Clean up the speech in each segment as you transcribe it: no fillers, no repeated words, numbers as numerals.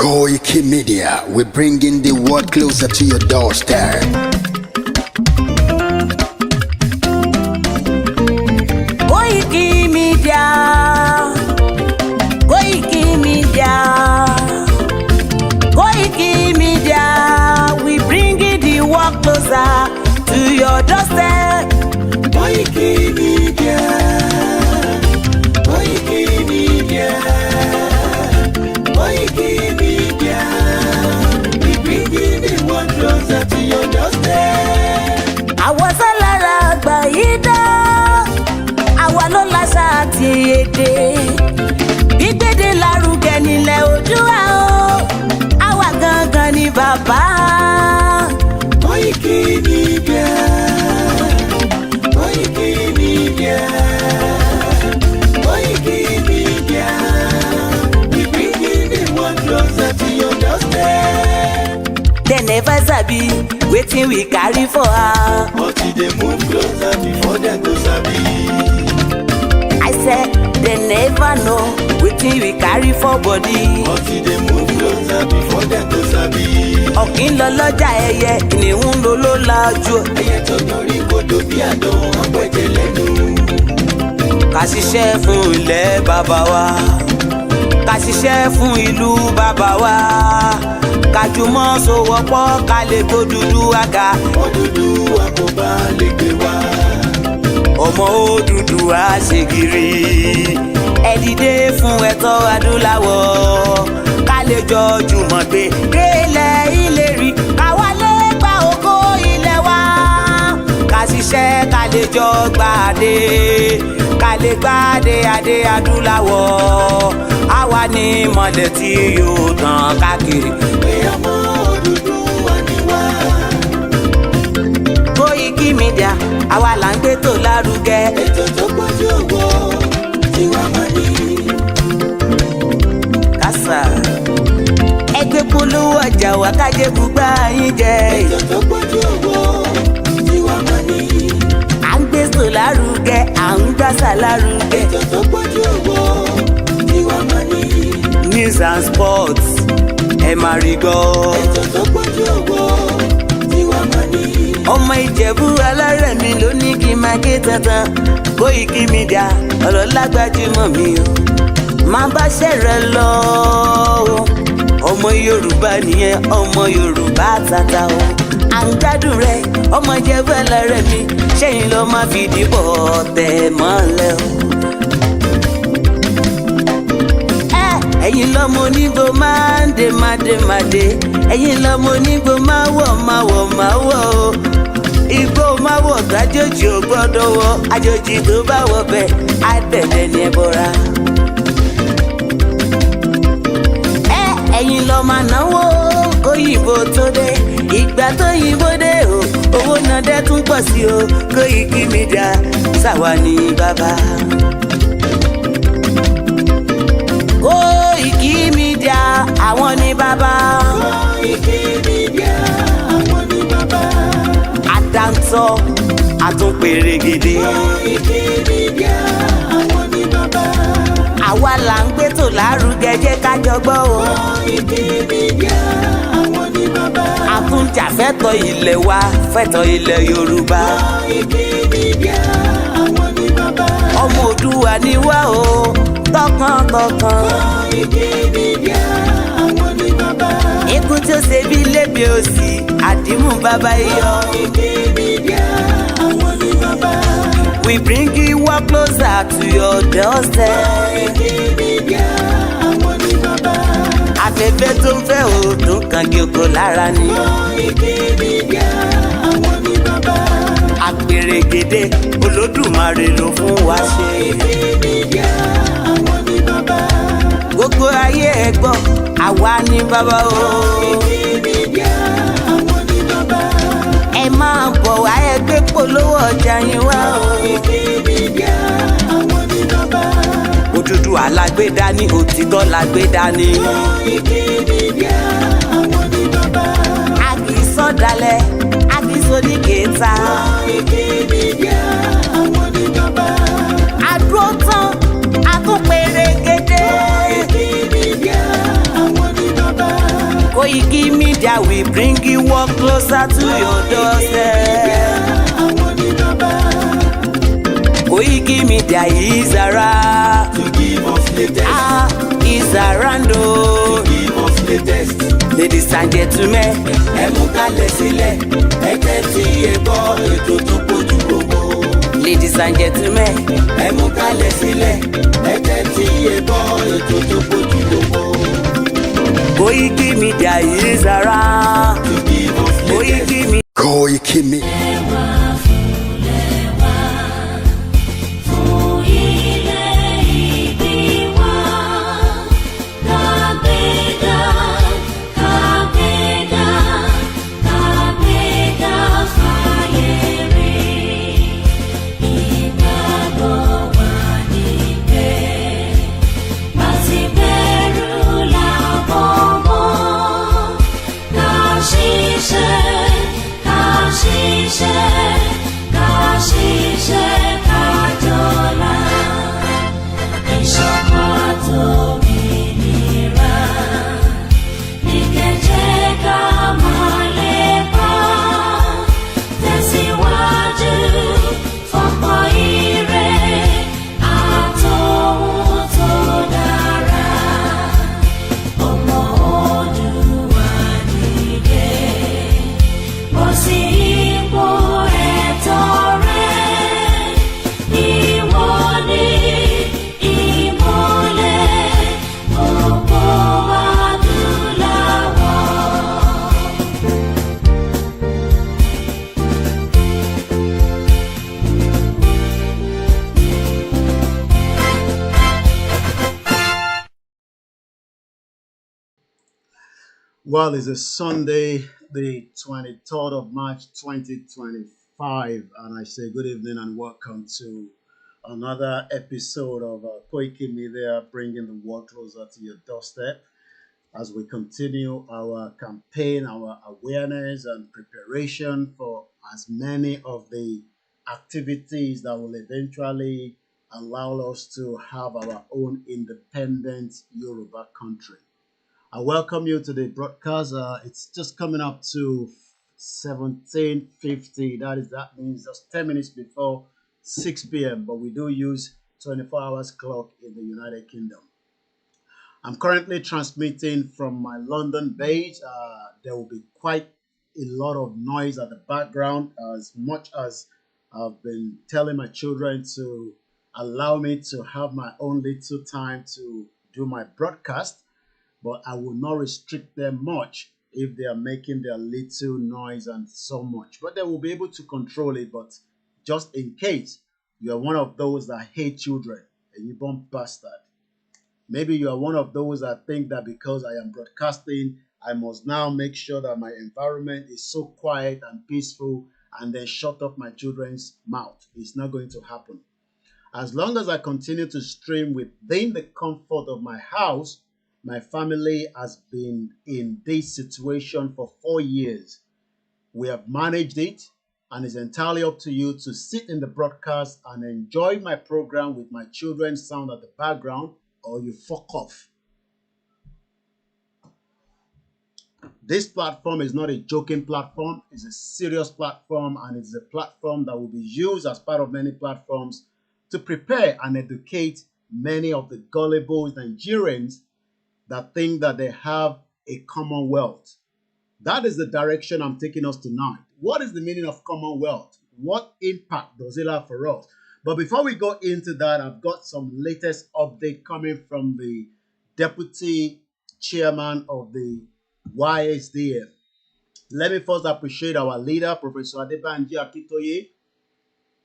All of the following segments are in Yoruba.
Koiki Media, we're bringing the world closer to your doorstep. Koiki Media, Koiki Media, Koiki Media, we bringing the world closer to your doorstep. Koiki Media, Koiki Media, Koiki Media, we bringing the world closer to your doorstep. Àwa sálára àgbà yìí dá, àwa ló láṣà àti èdè. Gbígbédè lárugẹ nílẹ̀ Oòduà o, àwa gangan ni bàbá. Koiki Media, Koiki Media, Koiki Media, we bringing the world closer to your doorstep. They never sabi wetin we carry for her. But they move closer before they go sabi. I said they never know wetin we carry for body. But they move closer before they go sabi. Ọ̀kín lọ lọ́jà ẹyẹ, kìnìún ló ló lajú. Ẹyẹ tó torí kodò bí àdán ọ̀pẹ̀jẹ̀ lẹ́nu. Ká ṣiṣẹ́ fún ilẹ̀ bàbá wa, ká ṣiṣẹ́ fún ìlú bàbá wa, ká jùmọ̀ sowọ́pọ̀ ká lè kó Odùduwà ga. Odùduwà kò bá lè gbé wá. Ọmọ Odùduwà ṣe gírí, ẹ dìde fún ẹ̀tọ́ adúláwọ̀, ká lè jọ jùmọ̀ gbé délẹ̀ ìlérí, káwa lè gba ògo ilẹ̀ wa, ká ṣiṣẹ́ ká lè jọ gbàdé, ká lè gbàdé adé adúláwọ̀, àwa ni mọ̀lẹ̀ tí yóò tàn káàkiri. Pé ọmọ Odùduwà ni wá. Koiki Media, àwa là ń gbé tó lárugẹ. Ètò tó pọ̀jù owó tiwa mọ́ ni. Kásá ẹgbẹ́ polówó ọjà wa kájé bùgbà yín jẹ. Ètò tó pọ̀jù owó tiwa mọ́ ni. À ń gbé tó lárugẹ, à ń gbàsà lárugẹ. Ètò tó pọ̀jù owó tiwa mọ́ ni. News and sports ẹ máa rí gbọ́. Ètò tó pọ̀jù owó tiwa mọ́ ni. Ọmọ Ìjẹ̀bú alárẹ̀mí ló ní kí n máa ké tantan. Koiki Media ọlọ́lá gbajúmọ̀ mi o, máa bá ṣẹ̀rẹ̀ lọ o. Ọmọ Yorùbá nìyẹn, ọmọ Yorùbá tata o. À ń gbádùn rẹ, ọmọ Ìjẹ̀bú alárẹ̀mí, ṣẹ́yìn ló máa fi dìbò tẹ̀ mọ́lẹ̀ o. Ẹ̀yin lọ́mọ onígbò máa ń dé máa dé, ẹ̀yin lọ́mọ onígbò máa wọ̀ o. Igbó máa wọ̀ tájòjì ò gbọ́dọ̀ wọ̀, àjòjì tó bá wọ̀ bẹ́ẹ̀ á tẹ̀lé ní ẹbọra. Ẹ̀yin lọ máa náwó kóyìnbó tó dé, ìgbà tó yìnbó dé o, owó náà dẹ́ tún pọ̀ sí o. Koiki Media ṣàwa ní bàbá. Koiki Media àwọn ní bàbá. Koiki Media àwọn ní bàbá. Àdáńtọ́ àtúnpèrègèdè. Koiki Media àwọn ní bàbá. Àwa là ń gbé tò lárugẹ, jẹ́ ká jọ gbọ́ o. Koiki Media àwọn ní bàbá. Àtúnjàfẹ́tọ̀ ilẹ̀ wa, fẹ́tọ̀ ilẹ̀ Yorùbá. Koiki Media àwọn ní bàbá. Ọmọ Oòduà ni wá o, tọkàntọkàn. Koiki Media àwọn ní bàbá. Ikú tí ó ṣe bí lébi òsì, àdìmú bàbá iyọ̀. Koiki Media àwọn ní bàbá. We bring you work closer to your doorstep. Koiki Media àwọn ní bàbá. Afẹ́fẹ́ tó ń fẹ́ o, tó ń kan gíogò lára ni. Koiki Media àwọn ní bàbá. Àpèrègèdè Olódùmarè ló fún wa ṣe. Koiki Media àwọn ní bàbá. Gbogbo ayé ẹ gbọ́, àwa ní bàbá o. Koiki Media àwọn ní bàbá. Ẹ máa bọ̀ wá ẹgbẹ́ polówó ọjà yín wá o. Koiki Media àwọn ní bàbá. Odùduwà lágbédá ní, òtítọ́ lágbédá ní. Koiki Media àwọn ní bàbá. A kì í sọ̀dálẹ̀, a kì í sóníkèéta. Koiki Media àwọn ní bàbá. Àdúró tán, a tún pèrègèdè. Koiki Media àwọn ní bàbá. closer to your doorstep. Àwọn ní bàbá. Koiki Media is around. To give us latest. Is around. To give us latest. Ladies and gentlemen, Ẹ mú kalẹ̀ sílẹ̀, ẹ tẹ́tí ẹ gbọ́ ètò tó kojú gbogbo. ladies and gentlemen, Ẹ mú kalẹ̀ sílẹ̀, ẹ tẹ́tí ẹ gbọ́ ètò tó kojú gbogbo. Koiki Media is around. To give us latest. Koiki Media. Koiki me. Well, it's a Sunday, the 23rd of March 2025, and I say good evening and welcome to another episode of Koiki Media, bringing the world closer to your doorstep as we continue our campaign, our awareness and preparation for as many of the activities that will eventually allow us to have our own independent Yoruba country. I welcome you to the broadcast. It's just coming up to 17:50. That means just 10 minutes before 6 p.m. But we do use 24 hours clock in the United Kingdom. I'm currently transmitting from my London base. There will be quite a lot of noise at the background, as much as I've been telling my children to allow me to have my own little time to do my broadcast. But I will not restrict them much if they are making their little noise and so much. But they will be able to control it. But just in case you are one of those that hate children and you born bastard, maybe you are one of those that think that because I am broadcasting, I must now make sure that my environment is so quiet and peaceful and then shut up my children's mouth. It's not going to happen. As long as I continue to stream within the comfort of my house, my family has been in this situation for 4 years. We have managed it, and it's entirely up to you to sit in the broadcast and enjoy my program with my children's sound at the background, or you fuck off. This platform is not a joking platform. It's a serious platform, and it's a platform that will be used as part of many platforms to prepare and educate many of the gullible Nigerians that think that they have a Commonwealth. That is the direction I'm taking us tonight. What is the meaning of Commonwealth? What impact does it have for us? But before we go into that, I've got some latest update coming from the Deputy Chairman of the YSDF. Let me first appreciate our leader, Professor ADEBANJI Akintoye,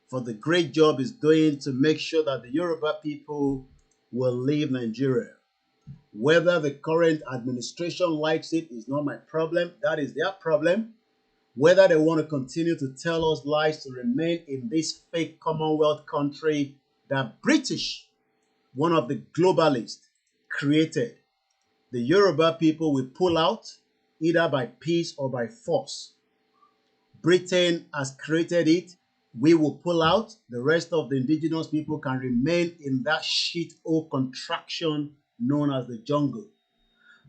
for the great job he's doing to make sure that the Yoruba people will leave Nigeria. Whether the current administration likes it is not my problem. That is their problem. Whether they want to continue to tell us lies to remain in this fake Commonwealth country that British, one of the globalists, created. The Yoruba people will pull out either by peace or by force. Britain has created it. We will pull out. The rest of the indigenous people can remain in that shithole contraction known as the jungle.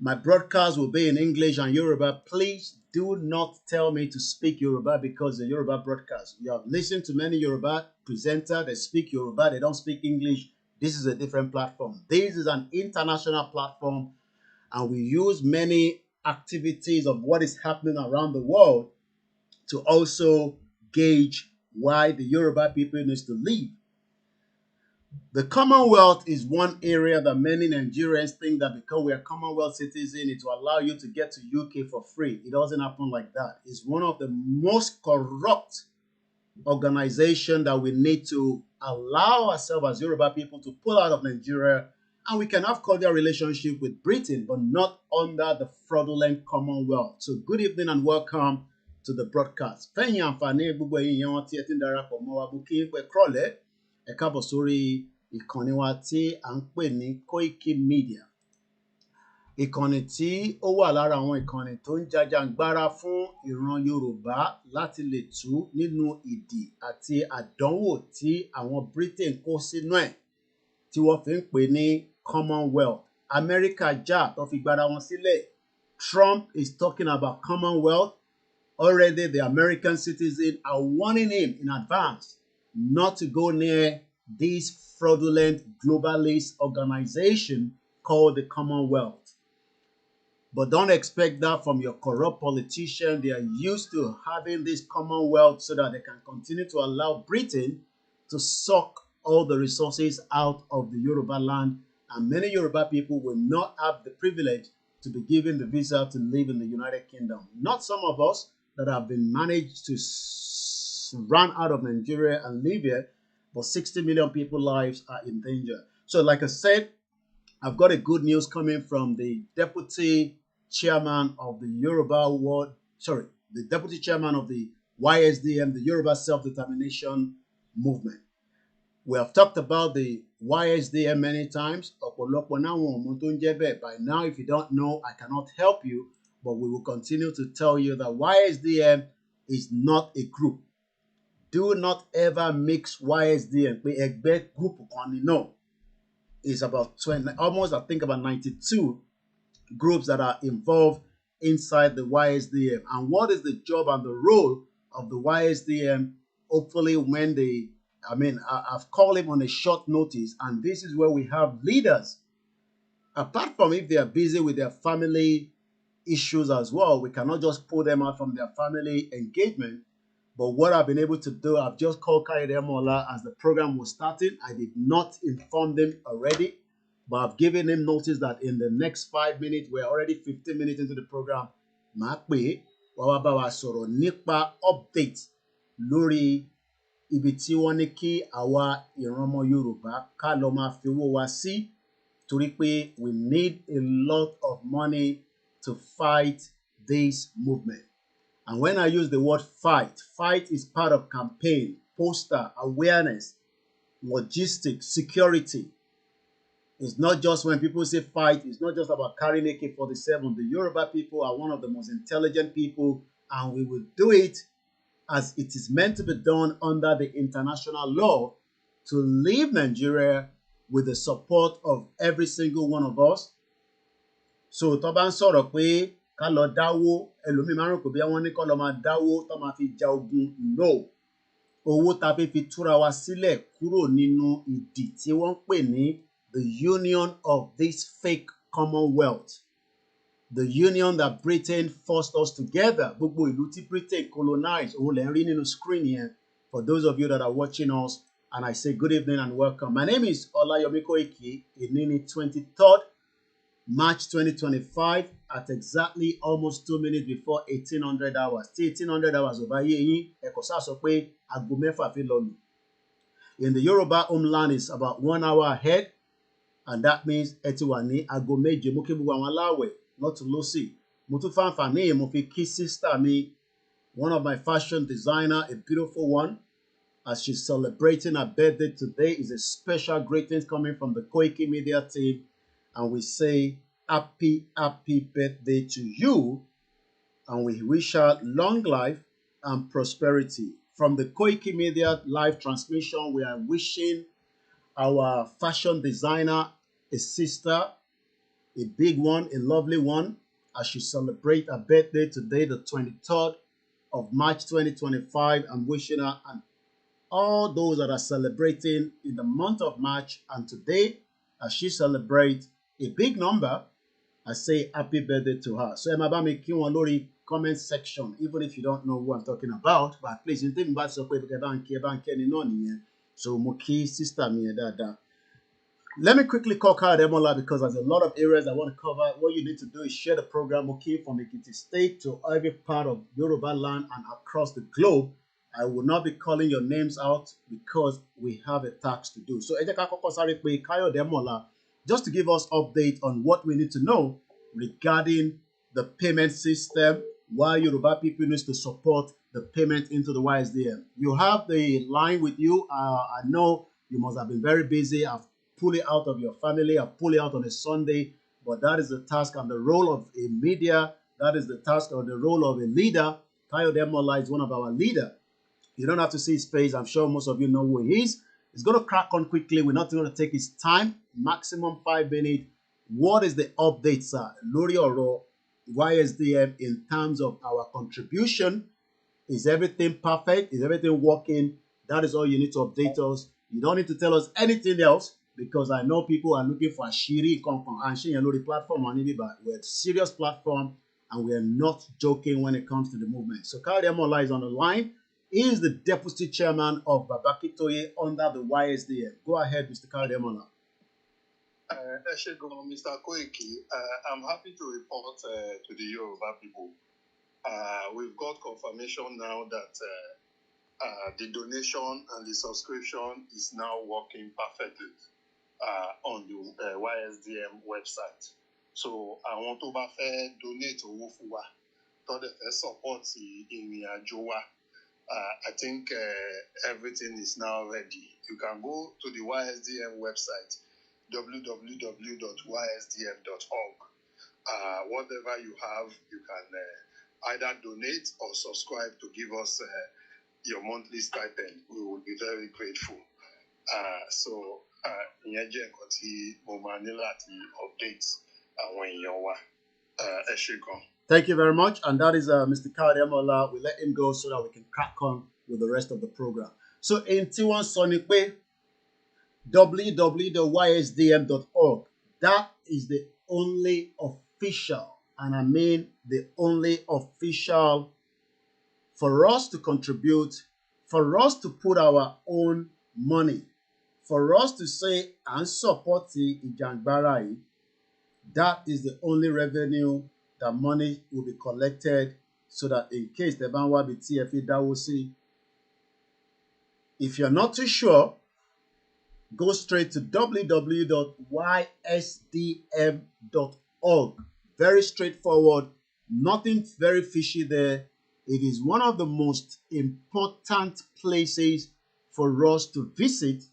My broadcast will be in English and Yoruba. Please do not tell me to speak Yoruba because the Yoruba broadcast. You have listened to many Yoruba presenters, they speak Yoruba, they don't speak English. This is a different platform. This is an international platform, and we use many activities of what is happening around the world to also gauge why the Yoruba people need to leave. The Commonwealth is one area that many Nigerians think that because we are Commonwealth citizens, it will allow you to get to UK for free. It doesn't happen like that. It's one of the most corrupt organizations that we need to allow ourselves as Yoruba people to pull out of Nigeria, and we can have cordial relationship with Britain, but not under the fraudulent Commonwealth. So good evening and welcome to the broadcast. Fẹ́yìn àǹfààní gbogbo èèyàn tí ẹ ti ń darapọ̀ mọ́ wa, bó kí n pẹ́ krọ́lẹ̀ ẹ káàbọ̀ sórí ìkànnì wa tí à ń pè ní Koiki Media. Ìkànnì tí ó wà lára àwọn ìkànnì tó ń jàjàǹgbara fún ìran Yorùbá láti lè tú nínú ìdì àti àdánwò tí àwọn Britain kó sínú ẹ̀ tí wọ́n fi ń pè ní Commonwealth. America jà tó fi gbára wọn sílẹ̀. Trump is talking about Commonwealth. Already the American citizens are warning him in advance not to go near this fraudulent globalist organization called the Commonwealth. But don't expect that from your corrupt politician. They are used to having this Commonwealth so that they can continue to allow Britain to suck all the resources out of the Yoruba land. And many Yoruba people will not have the privilege to be given the visa to live in the United Kingdom. Not some of us that have been managed to run out of Nigeria and live here, but 60 million people's lives are in danger. So like I said, I've got a good news coming from the deputy chairman of the the deputy chairman of the YSDM, the Yoruba Self-Determination Movement. We have talked about the YSDM many times. By now, if you don't know, I cannot help you, but we will continue to tell you that YSDM is not a group. Do not ever mix YSDM with a group. No. It's about 20, almost I think about 92 groups that are involved inside the YSDM. And what is the job and the role of the YSDM? Hopefully when I've called him on a short notice, and this is where we have leaders. Apart from if they are busy with their family issues as well, we cannot just pull them out from their family engagement. But what I've been able to do, I've just called Kayode Mola as the program was starting. I did not inform them already, but I've given him notice that in the next 5 minutes, we're already 15 minutes into the program. Màá wá bá wa sọ̀rọ̀ nípa update lórí ibi tí wọ́n ní kí àwa ìran ọmọ Yorùbá ká lọ máa fi owó wa sí, torí pé we need a lot of money to fight this movement. And when I use the word fight, fight is part of campaign, poster, awareness, logistics, security. It's not just when people say fight, it's not just about carrying AK-47. The Yoruba people are one of the most intelligent people, and we will do it as it is meant to be done under the international law to leave Nigeria with the support of every single one of us. So, tó bá ń sọ̀rọ̀ pé ká lọ dáwó, ẹlòmíì máa ń rò pé bí wọ́n ní kó lọ máa dáwó tó máa fi ja ogun. No. Owó tá a fi túra wa sílẹ̀ kúrò nínú ìdì tí wọ́n ń pè ní the union of this fake Commonwealth. The union that Britain forced us together. Gbogbo ìlú tí Britain colonized, òun lè ń rí nínú screen here. For those of you that are watching us, and I say good evening and welcome. My name is Olayomi Koiki. Ìní 23rd March 2025 at exactly almost 2 minutes before 1800 hours. Tí 1800 hours ò bá yé yín, ẹ kò sá sọ pé aago mẹ́fà fi lọ lù. In the Yoruba homeland is about 1 hour ahead, and that means ẹ ti wà ní aago méje. Mo kí gbogbo àwọn aláwẹ̀ lọ́tùn lósì. Mo tún fàǹfààní mo fi kí sister mi, one of my fashion designer, a beautiful one, as she's celebrating her birthday today. Is a special greetings coming from the Koiki Media team. And we say happy birthday to you, and we wish her long life and prosperity. From the Koiki Media live transmission, we are wishing our fashion designer, a sister, a big one, a lovely one, as you celebrate her birthday today, the 23rd of March 2025. I'm wishing her and all those that are celebrating in the month of March and today, as she celebrates a big number, I say happy birthday to her. So Emma Bami Kiwon Lori comment section, even if you don't know who I'm talking about, but please, you think about so quick so Muki sister me that. Let me quickly call Kyle Demola because there's a lot of areas I want to cover. What you need to do is share the program, okay, from Ekiti State to every part of Yoruba land and across the globe. I will not be calling your names out because we have a task to do. So, Ejeka Koko Sare pe Kayo Demola, just to give us update on what we need to know regarding the payment system, why Yoruba people need to support the payment into the YSDM. You have the line with you. I know you must have been very busy. I've pulled it out of your family. I've pulled it out on a Sunday. But that is the task and the role of a media. That is the task or the role of a leader. Kayo Demola is one of our leaders. You don't have to see his face. I'm sure most of you know who he is. He's going to crack on quickly. We're not going to take his time. Maximum 5 minutes. What is the update, sir? Lori Oro, YSDM in terms of our contribution. Is everything perfect? Is everything working? That is all you need to update us. You don't need to tell us anything else because I know people are looking for a shiri and sharing Lori platform on it, but we're a serious platform and we're not joking when it comes to the movement. So Kyle Demola is on the line. He is the deputy chairman of Akintoye under the YSDM. Go ahead, Mr. Kyle Demola. Mr. Koiki, I'm happy to report to the Yoruba people. We've got confirmation now that the donation and the subscription is now working perfectly on the YSDM website. So I want to donate to Wufuwa to the support in Ajowa. I think everything is now ready. You can go to the YSDM website, www.ysdm.org. Whatever you have, you can either donate or subscribe to give us your monthly stipend. We will be very grateful. Thank you very much. And that is Mr. Kyle Demola. We let him go so that we can crack on with the rest of the program. So in T1 Sonic Way, www.ysdm.org. That is the only official, and I mean the only official for us to contribute, for us to put our own money, for us to say and support the Ijangbara. That is the only revenue that money will be collected so that in case the Banwa be TFE Dawosi. If you're not too sure, go straight to www.ysdm.org. Very straightforward, nothing very fishy there. It is one of the most important places for us to visit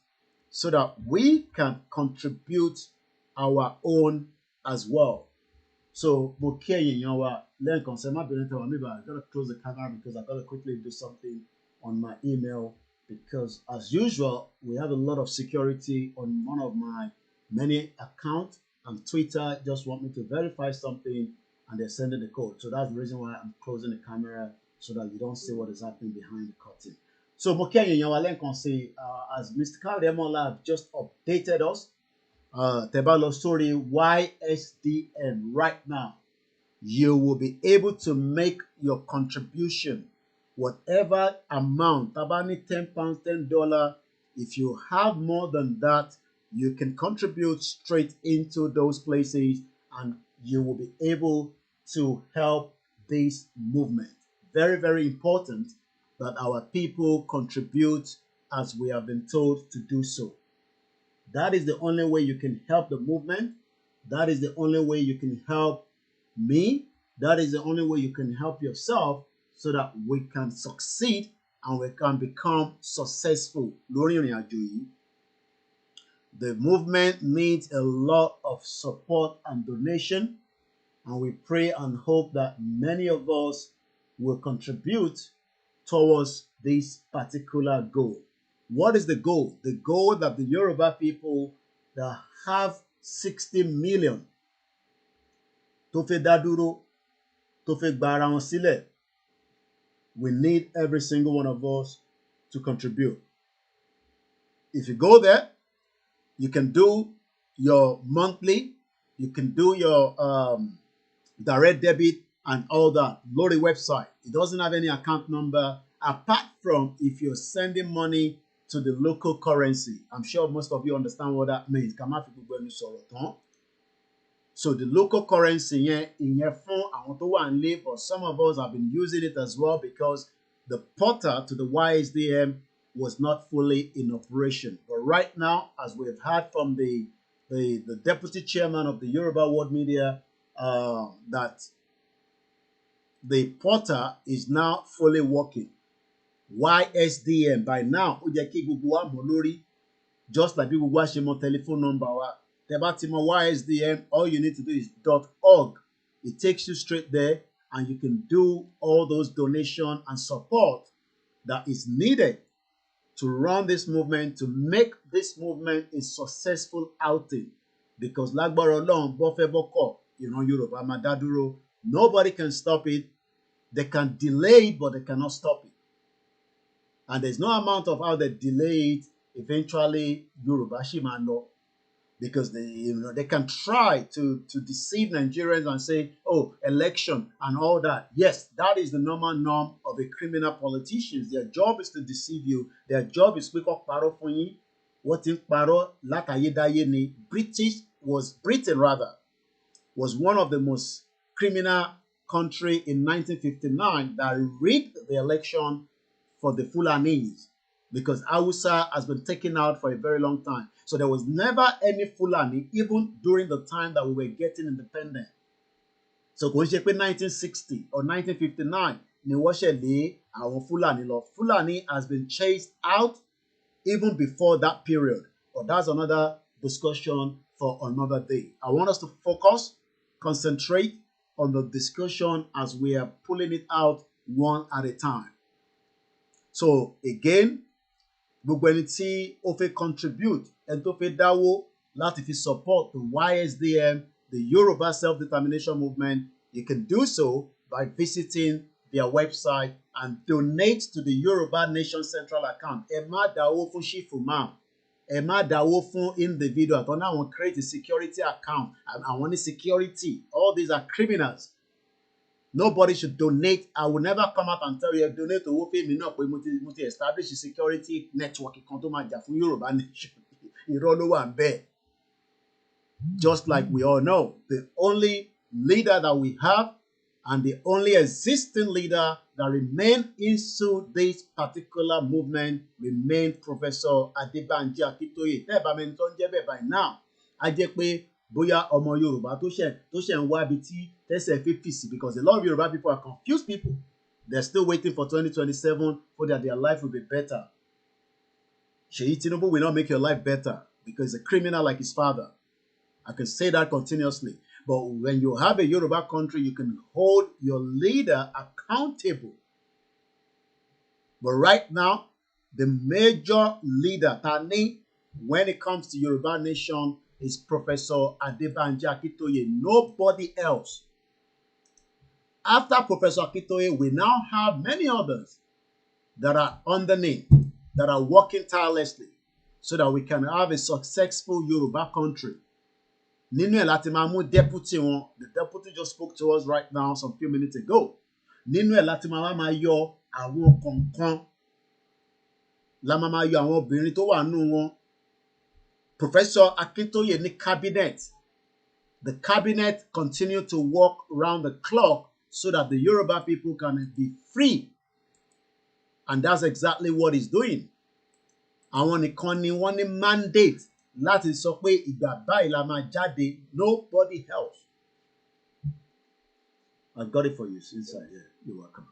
so that we can contribute our own as well. So, I gotta close the camera because I gotta quickly do something on my email because as usual, we have a lot of security on one of my many accounts and Twitter just want me to verify something and they're sending the code. So that's the reason why I'm closing the camera so that you don't see what is happening behind the curtain. So, as Mr. Kyle Demola just updated us, Tebalo story YSDM right now, you will be able to make your contribution, whatever amount, tabani £10, $10. If you have more than that, you can contribute straight into those places and you will be able to help this movement. Very, very important that our people contribute as we have been told to do so. That is the only way you can help the movement. That is the only way you can help me. That is the only way you can help yourself so that we can succeed and we can become successful. The movement needs a lot of support and donation, and we pray and hope that many of us will contribute towards this particular goal. What is the goal? The goal that the Yoruba people that have 60 million Tofedaduro tó fẹ́ gba ara wọn sílẹ̀. We need every single one of us to contribute. If you go there, you can do your monthly, you can do your direct debit and all that. Load the website. It doesn't have any account number apart from if you're sending money to the local currency. I'm sure most of you understand what that means. So the local currency, but some of us have been using it as well because the portal to the YSDM was not fully in operation. But right now, as we've heard from the deputy chairman of the Yoruba World Media, that the portal is now fully working. YSDM by now, just like people watching my telephone number. YSDM, all you need to do is .org. It takes you straight there, and you can do all those donation and support that is needed to run this movement, to make this movement a successful outing. Because Yoruba Madaduro, nobody can stop it. They can delay it, but they cannot stop it. And there's no amount of how they delay it, eventually Yoruba Shimano. Because they can try to deceive Nigerians and say, oh, election and all that. Yes, that is the normal norm of a criminal politicians. Their job is to deceive you. Their job is to make up paro for you. What in paro lataye ni Britain was one of the most criminal country in 1959 that rigged the election for the Fulanis, because Hausa has been taken out for a very long time. So there was never any Fulani, even during the time that we were getting independent. So kò ń ṣe pé 1960 or 1959 ni wọ́n ṣẹ̀ lé àwọn Fulani lọ. Fulani has been chased out even before that period. But that's another discussion for another day. I want us to focus, concentrate on the discussion as we are pulling it out one at a time. So again, gbogbo ẹni tí ó fẹ́ contribute, ẹni tó fẹ́ dáwó láti fi support the YSDM, the Yoruba Self-Determination Movement, you can do so by visiting their website and donate to the Yoruba Nation Central account. Ẹ má dáwó fún ṣífù máa, ẹ má dáwó fún individual tó náà wọ́n create a security account and àwọn ní security. All these are criminals. Nobody should donate. I will never come out and tell you donate to owó fèmí náà pé mo ti establish a security network kan tó máa jà fún Yoruba Nation. Irọ́ ló wà ńbẹ̀. Just like we all know, the only leader that we have and the only existing leader that remain into this particular movement remain Professor Adebanji Akintoye. Tẹ́ ẹ bá mẹ́ni tó ń jẹ́ bẹ́ẹ̀ by now, á jẹ́ pé bóyá ọmọ Yorùbá tó ṣẹ̀ ń wá ibi tí tẹ́sẹ̀ fi fìsì, because a lot of Yoruba people are confused people. They're still waiting for 2027 so that their life will be better. Seyi Tinubu will not make your life better because he's a criminal like his father. I can say that continuously. But when you have a Yoruba country, you can hold your leader accountable. But right now, the major leader, Tani, when it comes to Yoruba Nation, is Professor Adebanji Akintoye. Nobody else. After Professor Akintoye, we now have many others that are underneath, that are working tirelessly so that we can have a successful Yoruba country. Nínú ẹ̀ láti máa mú deputy wọn. The deputy just spoke to us right now some few minutes ago. Nínú ẹ̀ láti máa yọ àwọn kọ̀ọ̀kan. La máa yọ àwọn obìnrin tó wà nínú wọn. Professor Akintoye ní cabinet. The cabinet continue to work round the clock so that the Yoruba people can be free. And that's exactly what he's doing. Àwọn nìkan ni wọ́n ní mandate láti sọ pé ìgbà báyìí la máa jáde. Nobody else. I've got it for you inside here. You're welcome.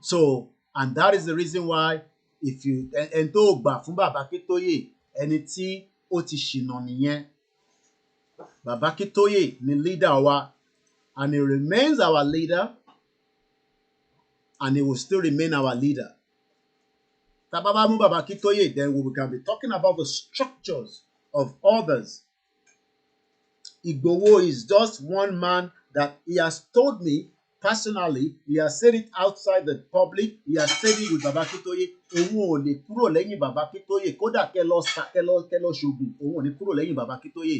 So, and that is the reason why if you ẹni tó gbà fún Bàbá Akintoye, ẹni tí ó ti ṣìnà nìyẹn. Bàbá Akintoye ni leader wa, and he remains our leader, and he will still remain our leader. Tababa mú Bàbá Akintoye, then we can be talking about the structures of others. Igboho is just one man that he has told me personally, he has said it outside the public, he has said it with Baba Akintoye, òun ò lè kúrò lẹ́yìn Baba Akintoye, kódà kẹ́ lọ ṣògùn, òun ò ní kúrò lẹ́yìn Baba Akintoye,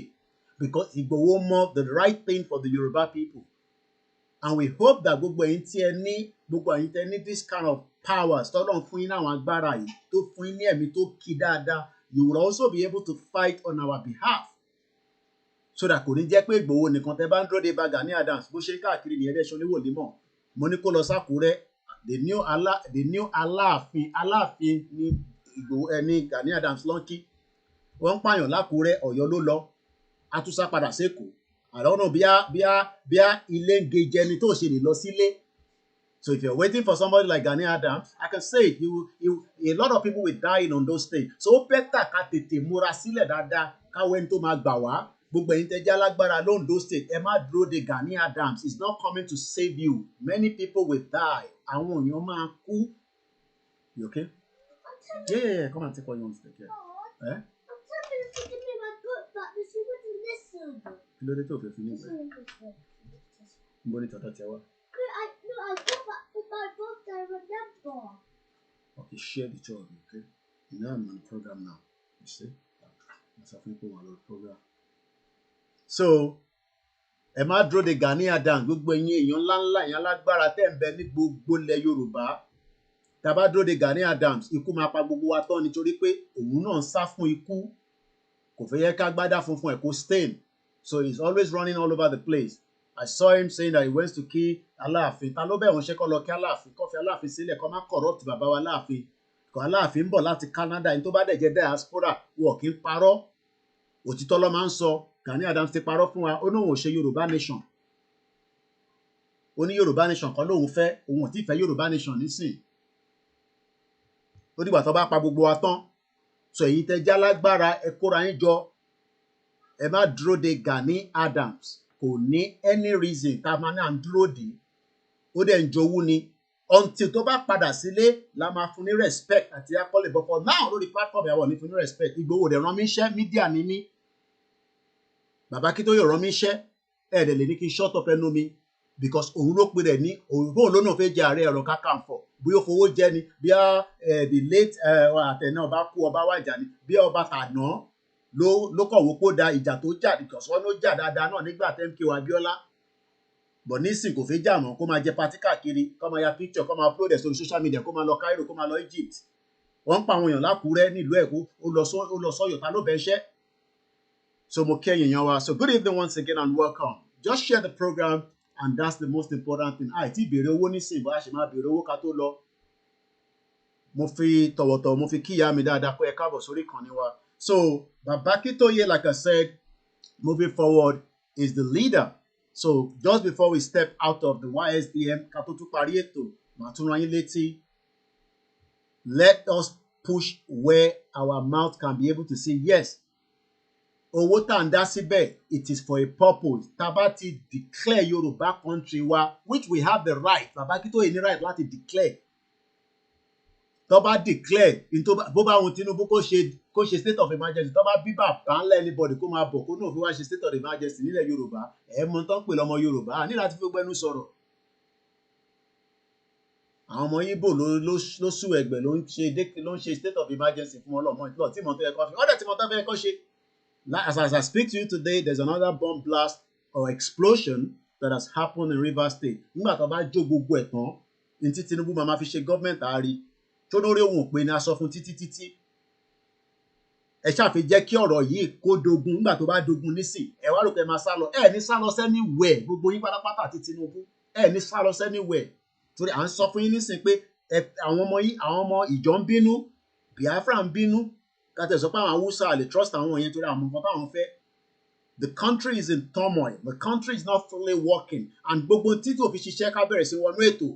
because Igboho mọ the right thing for the Yoruba people. And we hope that gbogbo ẹ̀yin tí ẹ ní this kind of powers, tọ́lọ́run fún yín àwọn agbára yìí, tó fún yín ní ẹ̀mí tó kí dáadáa, you will also be able to fight on our behalf. So that kò ní jẹ́ pé Ìgbòho nìkan tẹ́ bá ń dúró de bá Gani Adams bó ṣe káàkiri nìyẹn bẹ́ẹ̀ ṣe oníwòlímọ̀. Mo ní kó lọ sákúrẹ́, the new Aláàfin ní Ìgbòho ní Gani Adams lọ́nkí. Wọ́n ń pààyàn lákúrẹ́, Ọ̀yọ́ ló lọ. A tún sá padà sékòó. Àlọ́nà bíá ilé ń gejẹ ẹni tó ṣe lè lọ sílé. So if you're waiting for somebody like Gani Adams, I can say a lot of people will die in Ondo State. So ó better ká tètè múra sílẹ̀ dáadáa káwé ní tó máa gbà wá. Gbogbo ẹ̀yin tẹ́ jẹ́ alágbára l'Ondo State, ẹ má dúró de Gani Adams. It's not coming to save you. Many people will die. Àwọn èèyàn máa kú. You okay? Yeah. Come and take what you want to take. Eh? I'm telling you to give me my book back, but she wouldn't listen. Kí ló dé tó fẹ́ fi ní ìwé? Níbo ni tọ̀dọ̀ tiẹ̀ wá? I go back with my book, I remember. Okay, share the job, okay? You know I'm on the program now. You see? That's a people on the program. So, ẹ má dúró de Gani Adams, gbogbo ẹ̀yin èèyàn ńláńlá ẹ̀yin alágbára tẹ́ ń bẹ ní gbogbo ilẹ̀ Yorùbá. Tá a bá dúró de Gani Adams, ikú máa pa gbogbo wa tán nítorí pé òun náà ń sá fún ikú. Kò fẹ́ yẹ ká gbádá funfun ẹ̀ kó stain. So he's always running all over the place. I saw him saying that he wants to kill Aláàfin. Ta ló bẹ̀ wọ́n ṣe kọ́ lọ kí Aláàfin, kó fi Aláàfin sílẹ̀, kó má corrupt bàbá wa Aláàfin. Kò Aláàfin ń bọ̀ láti Canada, ẹni tó bá dẹ̀ jẹ́ diaspora, wọ́n kì í parọ́. Òtítọ́ ló máa ń sọ. Gani Adams ti parọ́ fún wa, ó ní òun ò ṣe Yorùbá nation. Ó ní Yorùbá nation kan lóun fẹ́, òun ò tí fẹ́ Yorùbá nation nísìn. Ó dìgbà tó bá pa gbogbo wa tán. So èyí tẹ́ jẹ́ alágbára, ẹ kóra yín jọ. Ẹ má dúró de Gani Adams. Kò ní any reason tá a máa ní à ń dúró dè. Ó dẹ̀ ń jowú ni. Until tó bá padà sílé, la máa fún ní respect àti akọ́lé. But for now, lórí platform ìyàwó ní fún ní respect. Ìgbòho dẹ̀ rán mi iṣẹ́, mídíà ni mí. Bàbá Akintoye rán mi iṣẹ́, ẹ̀ẹ́dẹ̀ lè ní kí n shut up ẹnu mi. Because òun ló pe rẹ̀ ní, òun ló náà fẹ́ jẹ Ààrẹ Ọ̀nà Kakanfò. Bí ó fowó jẹ ni, bí the late àtẹ̀nà ọba kú ọba wájà ni, bí ọba tàná ló kọ̀wé kó da ìjà tó jà, because wọ́n ló jà dáadáa náà nígbà MKO Abiola. But nísìn kò fẹ́ jà mọ́, kó máa jẹ pátí káàkiri, kó máa ya picture, kó máa upload ẹ̀ sórí social media, kó máa lọ Cairo, kó máa lọ Egypt. Wọ́n ń pa àwọn èèyàn lákùúrẹ́ nílùú Èkó, ó lọ sọ́yọ̀, ta ló bẹ́ ṣẹ́? So mo kẹ́yìn èèyàn wa. So good evening once again and welcome. Just share the program and that's the most important thing. Àìtí ìbéèrè owó nísìn, bó a ṣe máa béèrè owó ká tó lọ. Mo fi tọ̀wọ̀tọ̀wọ̀, mo fi kíyà mi dáadáa pé ẹ káàbọ̀ sórí ìkànnì wa. So Baba Akintoye, like I said, moving forward, is the leader. So just before we step out of the YSDM, ká tó tún parí ètò, màá tún rán yín létí. Let us push where our mouth can be able to say yes. Owó tá ń dá síbẹ̀, it is for a purpose. Tá bá ti declare Yorùbá country wa, which we have the right. Baba Akintoye ní right láti declare. Tó bá declare, bó bá wọn Tinubu kó ṣe state of emergency, tó bá bí bàbá ńlá anybody kó máa bọ̀ kó náà fi wá ṣe state of emergency nílẹ̀ Yorùbá. Ẹ mọ tán pè lọ́mọ Yorùbá, ní láti fi gbẹ́nu sọ̀rọ̀. Àwọn ọmọ Igbo ló sú ẹgbẹ́ ló ń ṣe state of emergency fún ọlọ́mọ ìlọ tí mo tó yẹ kó fi. Ọ̀dẹ̀ tí mo tó fẹ́ kó ṣe. As I speak to you today, there's another bomb blast or explosion that has happened in Rivers State. Nígbà tó bá jó gbogbo ẹ̀ tán, ní tí Tinubu máa fi ṣe government àárí. Tó lórí òun pé ní a sọ fún títí. Ẹ ṣáfi jẹ́ kí ọ̀rọ̀ yìí kó dogun nígbà tó bá dogun nísìn. Ẹ wá rò pé máa sá lọ. Ẹ ní sá lọ anywhere. Gbogbo yín pátápátá àti Tinubu. Ẹ ní sá lọ anywhere. Torí à ń sọ fún yín nísìn pé àwọn ọmọ ìjọ ń bínú, Biafra ń bínú. Kátẹ́ sọ pé àwọn Hausa lè trust àwọn yẹn torí àwọn nǹkan táwọn fẹ́. The country is in turmoil. The country is not fully working. And gbogbo títí òfin ṣiṣẹ́ ká bẹ̀rẹ̀ sí wọnú ètò.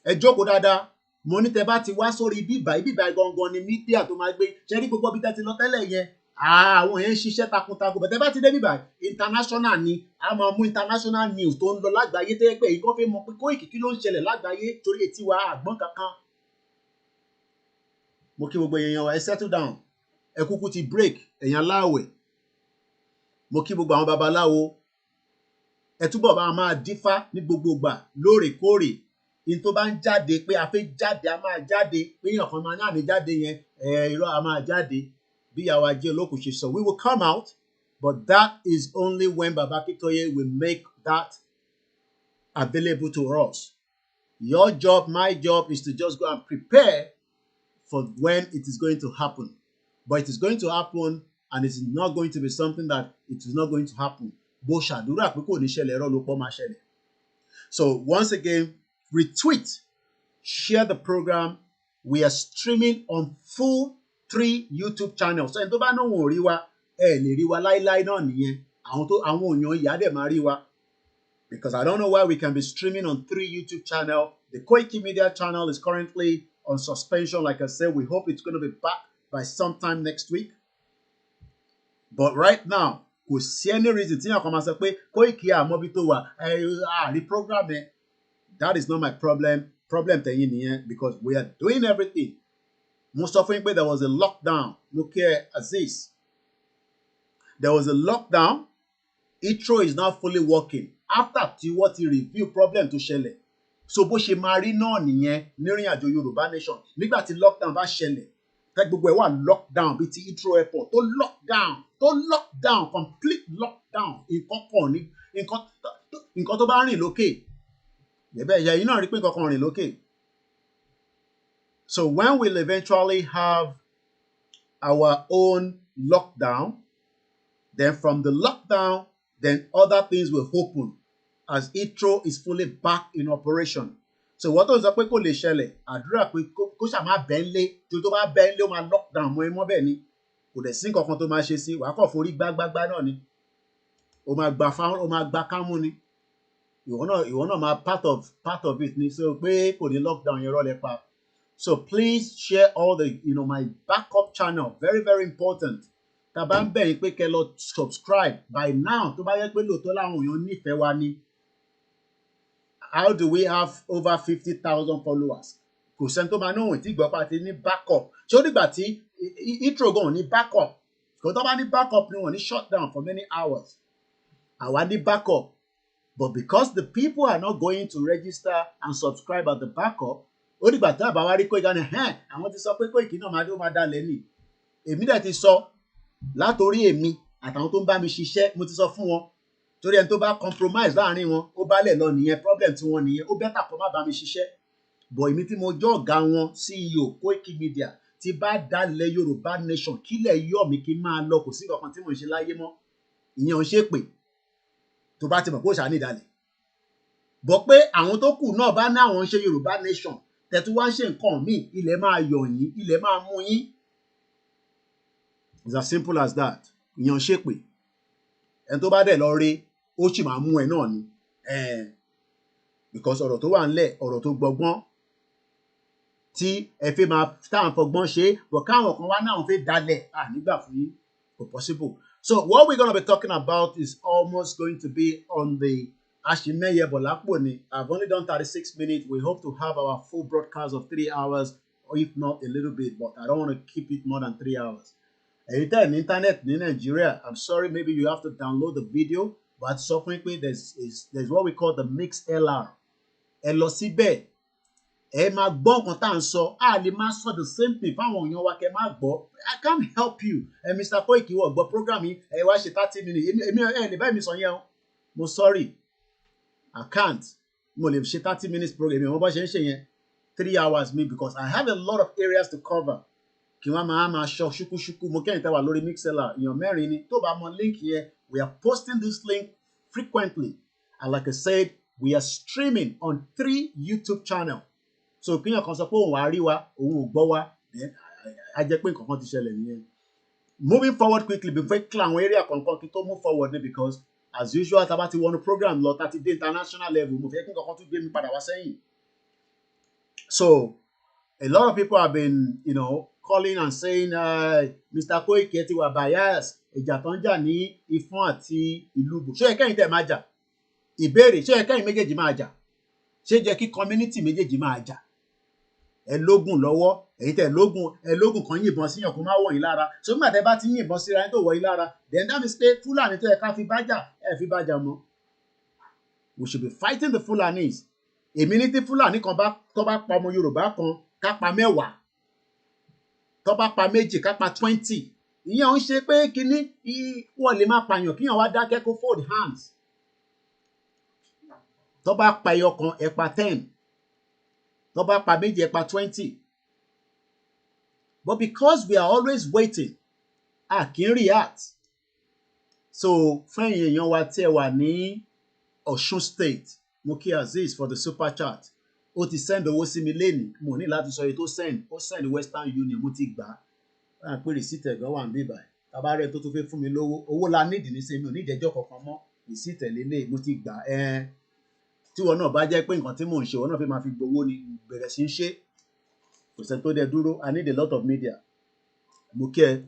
Ẹ jókòó dáadáa. Mo ní tẹ́ bá ti wá sórí bíbá gangan ni mídíà tó máa gbé. Ṣé rí gbogbo bí tẹ́ ti lọ tẹ́lẹ̀ yẹn? Àwọn yẹn ń ṣiṣẹ́ takuntakun. Bẹ̀tẹ́ bá ti dé bíbá international ni. A máa mú international news tó ń lọ lágbàáyé tẹ́ pé ìkọ́ fẹ́ mọ̀ pé kí ló ń ṣẹlẹ̀ lágbàáyé torí etí wa àgbọ̀n kankan. Mo kí gbogbo èèyàn wa ẹ settle down. Ẹ kúkú ti break ẹ̀yàn aláwẹ̀. Mo kí gbogbo àwọn babaláwo. ẹ túbọ̀ bá máa dífá ní gbogbo ìgbà lóòrèkóòrè in tó bá ń jáde pé a fẹ́ jáde a máa jáde pé èèyàn kan máa ní àní jáde yẹn irọ́ a máa jáde bí ìyàwó ajé olókùn ṣe sọ we will come out but that is only when Baba Akintoye will make that available to us. Your job, my job is to just go and prepare for when it is going to happen. But it is going to happen and it is not going to be something that it is not going to happen. Bó ṣàdúrà pé kò ní ṣẹlẹ̀ irọ́ ló pọ̀ máa ṣẹlẹ̀. So once again, retweet, share the program. We are streaming on full 3 YouTube channels. So ẹni tó bá náà wọ́n rí wa, ẹ lè rí wa láíláí náà nìyẹn. Àwọn èèyàn ìyá dẹ̀ máa rí wa. Because I don't know why we can be streaming on 3 YouTube channels. The Koiki Media channel is currently on suspension. Like I said, we hope it's going to be back by sometime next week. But right now, kò sí any reason tí yàn kan máa sọ pé Koiki àmọ́bí tó wà àrí program ẹ̀. That is not my problem. Problem tẹ̀yìn nìyẹn because we are doing everything. Mo sọ fún yín pé there was a lockdown. Mo kí ẹ Aziz. There was a lockdown. Intro is now fully working. After tí wọ́n ti review problem tó ṣẹlẹ̀. So bó ṣe máa rí náà nìyẹn nírìn àjò Yorùbá nation. Nígbà tí lockdown bá ṣẹlẹ̀, tẹ́ gbogbo ẹ̀ wà lockdown bíi ti Heathrow airport tó lockdown complete lockdown nǹkan tó bá rìn lókè. Ẹ̀yà yìí náà rí pé nǹkan kan rìn lókè. So when we'll eventually have our own lockdown, then from the lockdown, then other things will open as Heathrow is fully back in operation. So what tó ń sọ pé kò lè ṣẹlẹ̀, àdúrà pé kó ṣáà má bẹ́ẹ̀ lé, tó bá bẹ́ẹ̀ lé ó máa lockdown mọ́ ẹ mọ́ bẹ́ẹ̀ ni. Kò dẹ̀ sí nǹkan kan tó máa ṣe sí, wàá kàn forí gbágbágbá náà ni. Ó máa gbá kámú ni. Ìwọ náà máa part of it ni. So pé kò ní lockdown yẹn rọ́lẹ̀ pa. So please share all the, my backup channel. Very, very important. Tá bá ń bẹ̀ yín pé kẹ́ lọ subscribe by now tó bá yẹ pé lóòótọ́ láwọn èèyàn nífẹ̀ẹ́ wa ni. How do we have over 50,000 followers? Kò sẹ́ni tó máa náwó tí ìgbọ́pá ti ní backup. Ṣé ó dìgbà tí intro gan ní backup? Kò tó bá ní backup ni wọ́n ní shut down for many hours. Àwa ní backup. But because the people are not going to register and subscribe at the backup, ó dìgbà tí àbá wa rí Koiki ní àwọn ti sọ pé Koiki náà máa dalẹ̀ ni. Èmi dẹ̀ ti sọ látorí èmi àtàwọn tó ń bá mi ṣiṣẹ́ mo ti sọ fún wọn. Torí ẹni tó bá compromise láàrin wọn ó bá lẹ̀ lọ nìyẹn problem tí wọ́n nìyẹn ó bẹ́tà kó má bá mi ṣiṣẹ́. But èmi tí mo jọ́ ọ̀gá wọn CEO Koiki Media ti bá dalẹ̀ Yorùbá nation kílẹ̀ yọ̀ mí kí n máa lọ kò sí kankan tí mo ń ṣe láyé mọ́. Ìyẹn ò ń ṣe pé tó bá ti mọ̀ pé ó ṣàní ìdálẹ̀. Bọ̀ pé àwọn tó kù náà bá ní àwọn ń ṣe Yorùbá nation tẹ̀tú wá ń ṣe nǹkan míì ilẹ̀ máa yọ̀ yín ilẹ̀ máa mú yín. It's as simple as that. Ìyẹn ò ń ṣe pé ẹni tó bá dẹ̀ lọ rí ó sì máa mú ẹ náà ni. Because ọ̀rọ̀ tó wà ńlẹ̀ ọ̀rọ̀ tó gbọgbọ́n tí ẹ fẹ́ máa táwọn fọgbọ́n ṣe but káwọn kan wá náà fẹ́ dalẹ̀ nígbà fún yín kò possible. So what we're going to be talking about is almost going to be on the Ashimeye Bolapo ni. I've only done 36 minutes. We hope to have our full broadcast of 3 hours or if not a little bit, but I don't want to keep it more than 3 hours. Anytime internet in Nigeria, I'm sorry, maybe you have to download the video, but suffering there's what we call the mixed LR. Ẹ lọ síbẹ̀, ẹ máa gbọ́ nǹkan tá à ń sọ, a lè máa sọ the same thing fáwọn èèyàn wa kẹ́ máa gbọ́. I can't help you. Mr. Koiki wọ̀ gbọ́ program yìí, ẹ wá ṣe 30 minutes. Èmi ẹ lè bá mi sọ yẹn o. Mo sorry. I can't. Mo lè ṣe 30 minutes program. Èmi ò mọ bó ṣe ń ṣe yẹn 3 hours me because I have a lot of areas to cover. Kí wọ́n máa ṣọ ṣúkúṣúkú. Mo kẹ́yìn tẹ́wà lórí Mixlr. Èèyàn mẹ́rin ni. Tó bá mọ link yẹn, we are posting this link frequently. And like I said, we are streaming on 3 YouTube channels. So kíyàn kan sọ pé òun wá rí wa, òun ò gbọ́ wa, á jẹ́ pé nǹkan kan ti ṣẹlẹ̀ nìyẹn. Moving forward quickly, before clear àwọn area kankan kí tó move forward ni because as usual tá bá ti wọnú program lọ tá ti dé international level, mo fẹ́ kí nǹkan kan tún gbé mi padà wá sẹ́yìn. So a lot of people have been, calling and saying, Mr. Koiki ti wà bias, ìjà tó ń jà ní Ifọ̀n àti Ìlúbù. Ṣé ẹ kẹ́yìn tẹ́ máa jà? Ìbéèrè, ṣé ẹ kẹ́yìn méjèèjì máa jà? Ṣé jẹ́ kí community méjèèjì máa jà? Ẹ lógun lọ́wọ́, èyí tẹ́ lógun kan yìnbọn síyàn kó má wọ̀ yín lára. So nígbà tẹ́ bá ti yìnbọn síra yín tó wọ̀ yín lára, then that means pé Fúlàní tó yẹ ká fi bá jà, ẹ fi bá jà mọ́. We should be fighting the Fulanis. Èmi ní tí Fulani kan tó bá pa ọmọ Yorùbá kan ká pa mẹ́wàá. Tó bá pa méjì ká pa 20. Ìyẹn ò ń ṣe pé kíní wọ́n lè máa pààyàn kíyàn wá dákẹ́ kó fold hands. Tó bá pa ẹyọ kan ẹ pa 10. Tó bá pa méjì ẹ pa 20. But because we are always waiting, a kì í react. So fún ẹ̀yin èèyàn wa tí ẹ wà ní Ọ̀ṣun State, mo kí Azeez for the super chat. Ó ti send owó sí mi lénìí, mo ní láti sọ èyí tó send. Ó send Western Union, mo ti gbà á. Báyà pé receipt ẹ̀gán wà níbí báyìí. Tàbá rẹ̀ tó tún fẹ́ fún mi lówó. Owó la nídìí ní sẹ́mi, ò ní ìjẹ́jọ́ kankan mọ́. Receipt lélẹ̀, mo ti gbà á. Tí wọn náà bá jẹ́ pé nǹkan tí mò ń ṣe, wọn náà fẹ́ máa fi gbowó ni bẹ̀rẹ̀ sí ń ṣe. Kò sẹ́ni tó dẹ dúró. I need a lot of media. Mo kí ẹ,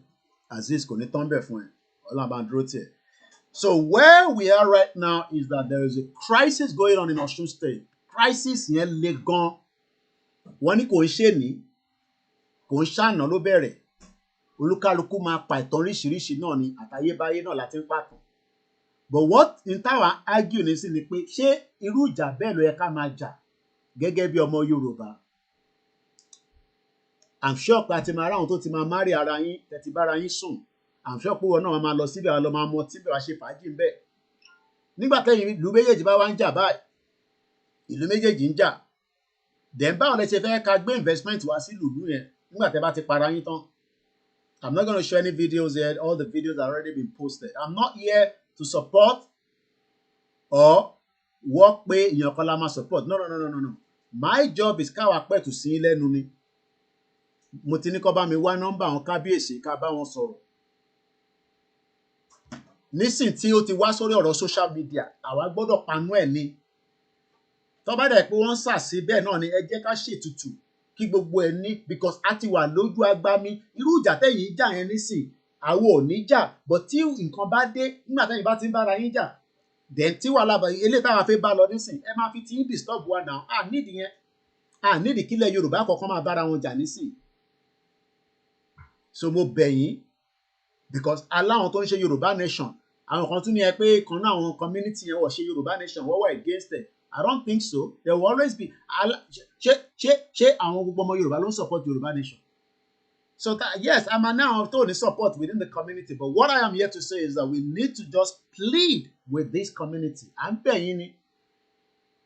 Azeez kò ní tán bẹ̀ fún ẹ. Ọlọ́run bá ń dúró tiẹ̀. So where we are right now is that there is a crisis going on in Osun State. Crisis yẹn le gan. Wọ́n ní kò ń ṣe ní, kò ń ṣàná ló bẹ̀rẹ̀. Olúkálukú máa pa ìtàn oríṣiríṣi náà ni àtayébáyé náà láti ń pàtàn. But what in táwa argue ní sí ni pé ṣé irú ìjà bẹ́ẹ̀ ló yẹ ká máa jà gẹ́gẹ́ bí ọmọ Yorùbá? I'm sure pé àti máa ráhùn tó ti máa marry ara yín, tẹ̀tí bára yín sùn. I'm sure pé wọn náà máa lọ síbẹ̀, lọ máa mọ tí bẹ̀ wá ṣe fàájì ń bẹ̀. Nígbà tẹ́yìn ìlú méjèèjì bá wá ń jà báyìí, ìlú méjèèjì ń jà. Then báwo lẹ ṣe fẹ́ ká gbé investment wá sí ìlú yẹn nígbà tẹ́ bá ti para yín tán? I'm not going to show any videos here. All the videos have already been posted. I'm not here to support or work pé èèyàn kan la máa support. No. My job is káwa pẹ̀tù sí lẹ́nu ni. Mo ti ní kó bá mi wá nọ́mbà àwọn kábíyèsí ká bá wọn sọ̀rọ̀. Nísìn tí ó ti wá sórí ọ̀rọ̀ social media, àwa gbọ́dọ̀ panú ẹ̀ ni. Tó bá dẹ̀ pé wọ́n sàsí bẹ́ẹ̀ náà ni ẹ jẹ́ ká ṣètùtù kí gbogbo ẹ̀ ní, because a ti wà lójú agbami. Irú ìjà tẹ́yìn jà yẹn nísìn, àwọn ò ní jà, but tí nǹkan bá dé nígbà tẹ́yìn bá ti ń bára yín jà, then tí wàhálà bá eléyìí táwa fẹ́ bá lọ nísìn, ẹ máa fi tí ń disturb wa náà. À nídìí yẹn, à nídìí kílẹ̀ Yorùbá kọ̀ọ̀kan máa bára wọn jà nísìn. So mo bẹ̀ yín, because aláwọn tó ń ṣe Yorùbá nation, àwọn kan tún ní ẹ pé kan náà àwọn community yẹn wọ̀ ṣe Yorùbá nation, wọ́n wà against it. I don't think so. There will always be. Ṣé àwọn gbogbo ọmọ Yorùbá ló ń support Yorùbá nation? So that, yes, I'm now told the support within the community. But what I am here to say is that we need to just plead with this community. À ń bẹ̀ yín ni.